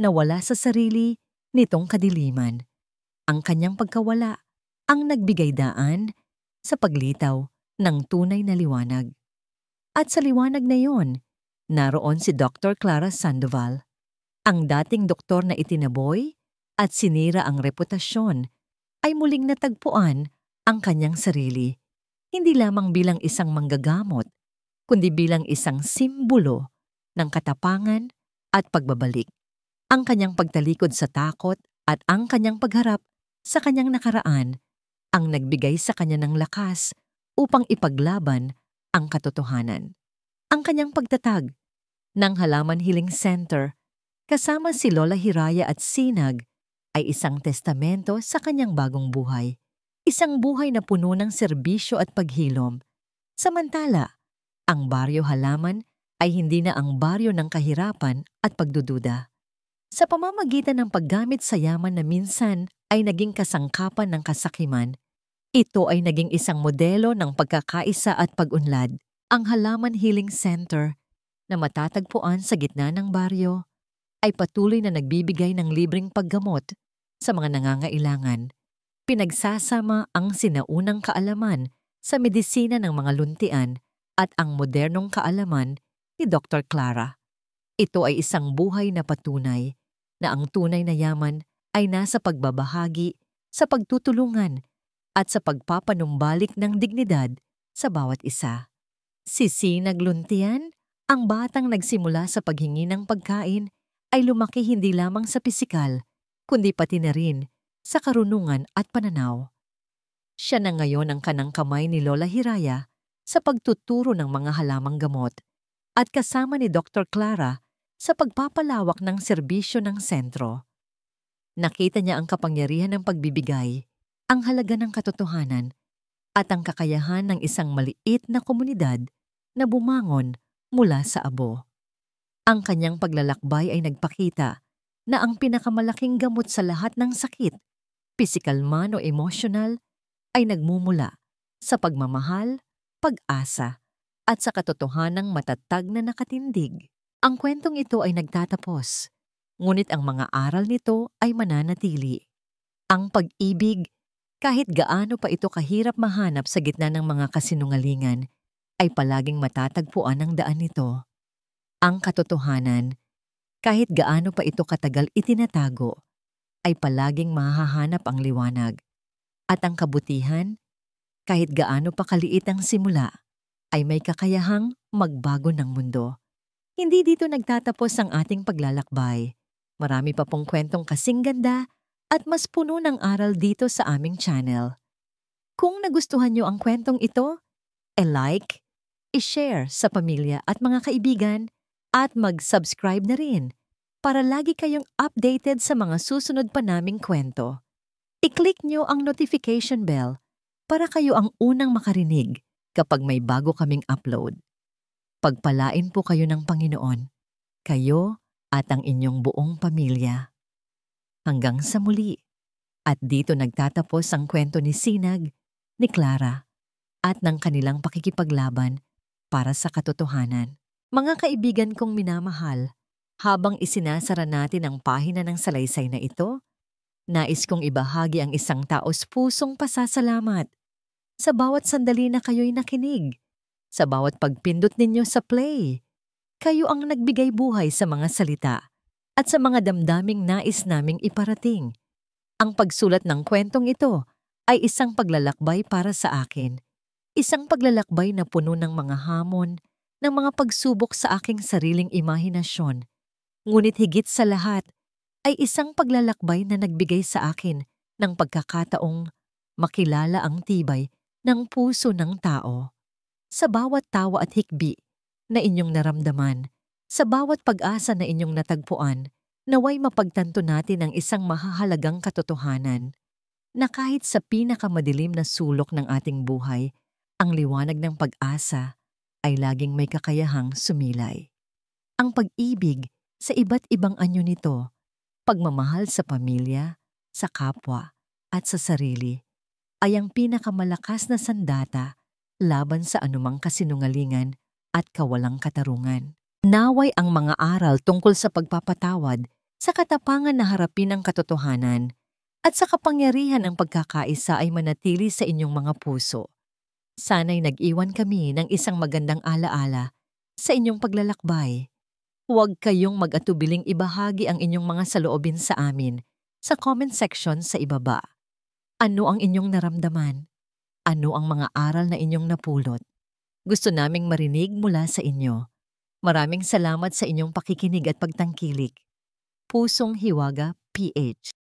nawala sa sarili nitong kadiliman. Ang kanyang pagkawala ang nagbigay daan sa paglitaw ng tunay na liwanag. At sa liwanag na iyon, naroon si Dr. Clara Sandoval, ang dating doktor na itinaboy at sinira ang reputasyon, ay muling natagpuan ang kanyang sarili, hindi lamang bilang isang manggagamot, kundi bilang isang simbolo ng katapangan at pagbabalik. Ang kanyang pagtalikod sa takot at ang kanyang pagharap sa kanyang nakaraan ang nagbigay sa kanya ng lakas upang ipaglaban ang katotohanan. Ang kanyang pagtatag ng Halaman Healing Center kasama si Lola Hiraya at Sinag ay isang testamento sa kanyang bagong buhay. Isang buhay na puno ng serbisyo at paghilom. Samantala, ang Baryo Halaman ay hindi na ang baryo ng kahirapan at pagdududa. Sa pamamagitan ng paggamit sa yaman na minsan ay naging kasangkapan ng kasakiman, ito ay naging isang modelo ng pagkakaisa at pag-unlad. Ang Halaman Healing Center na matatagpuan sa gitna ng baryo ay patuloy na nagbibigay ng libreng paggamot sa mga nangangailangan. Pinagsasama ang sinaunang kaalaman sa medisina ng mga luntian at ang modernong kaalaman ni Dr. Clara. Ito ay isang buhay na patunay na ang tunay na yaman ay nasa pagbabahagi, sa pagtutulungan, at sa pagpapanumbalik ng dignidad sa bawat isa. Si Sinag Luntian, ang batang nagsimula sa paghingi ng pagkain, ay lumaki hindi lamang sa pisikal, kundi pati na rin sa karunungan at pananaw. Siya na ngayon ang kanang kamay ni Lola Hiraya sa pagtuturo ng mga halamang gamot at kasama ni Dr. Clara sa pagpapalawak ng serbisyo ng sentro. Nakita niya ang kapangyarihan ng pagbibigay, ang halaga ng katotohanan, at ang kakayahan ng isang maliit na komunidad na bumangon mula sa abo. Ang kanyang paglalakbay ay nagpakita na ang pinakamalaking gamot sa lahat ng sakit, pisikal man o emosyonal, ay nagmumula sa pagmamahal, pag-asa, at sa katotohanang matatag na nakatindig. Ang kwentong ito ay nagtatapos, ngunit ang mga aral nito ay mananatili. Ang pag-ibig, kahit gaano pa ito kahirap mahanap sa gitna ng mga kasinungalingan, ay palaging matatagpuan ang daan nito. Ang katotohanan, kahit gaano pa ito katagal itinatago, ay palaging mahahanap ang liwanag. At ang kabutihan, kahit gaano pa kaliit ang simula, ay may kakayahang magbago ng mundo. Hindi dito nagtatapos ang ating paglalakbay. Marami pa pong kwentong kasing ganda at mas puno ng aral dito sa aming channel. Kung nagustuhan niyo ang kwentong ito, i-like, i-share sa pamilya at mga kaibigan, at mag-subscribe na rin para lagi kayong updated sa mga susunod pa naming kwento. I-click niyo ang notification bell para kayo ang unang makarinig kapag may bago kaming upload. Pagpalain po kayo ng Panginoon, kayo at ang inyong buong pamilya. Hanggang sa muli. At dito nagtatapos ang kwento ni Sinag, ni Clara, at ng kanilang pakikipaglaban para sa katotohanan. Mga kaibigan kong minamahal, habang isinasara natin ang pahina ng salaysay na ito, nais kong ibahagi ang isang taos-pusong pasasalamat sa bawat sandali na kayo'y nakinig, sa bawat pagpindot ninyo sa play. Kayo ang nagbigay buhay sa mga salita at sa mga damdaming nais naming iparating. Ang pagsulat ng kwentong ito ay isang paglalakbay para sa akin. Isang paglalakbay na puno ng mga hamon, ng mga pagsubok sa aking sariling imahinasyon. Ngunit higit sa lahat ay isang paglalakbay na nagbigay sa akin ng pagkakataong makilala ang tibay ng puso ng tao. Sa bawat tawa at hikbi na inyong naramdaman, sa bawat pag-asa na inyong natagpuan, naway mapagtanto natin ang isang mahahalagang katotohanan na kahit sa pinakamadilim na sulok ng ating buhay, ang liwanag ng pag-asa ay laging may kakayahang sumilay. Ang pag-ibig sa iba't ibang anyo nito, pagmamahal sa pamilya, sa kapwa, at sa sarili, ay ang pinakamalakas na sandata laban sa anumang kasinungalingan at kawalang katarungan. Naway ang mga aral tungkol sa pagpapatawad, sa katapangan na harapin ang katotohanan, at sa kapangyarihan ng pagkakaisa ay manatili sa inyong mga puso. Sana'y nag-iwan kami ng isang magandang alaala sa inyong paglalakbay. Huwag kayong mag-atubiling ibahagi ang inyong mga saloobin sa amin sa comment section sa ibaba. Ano ang inyong naramdaman? Ano ang mga aral na inyong napulot? Gusto naming marinig mula sa inyo. Maraming salamat sa inyong pakikinig at pagtangkilik. Pusong Hiwaga, PH.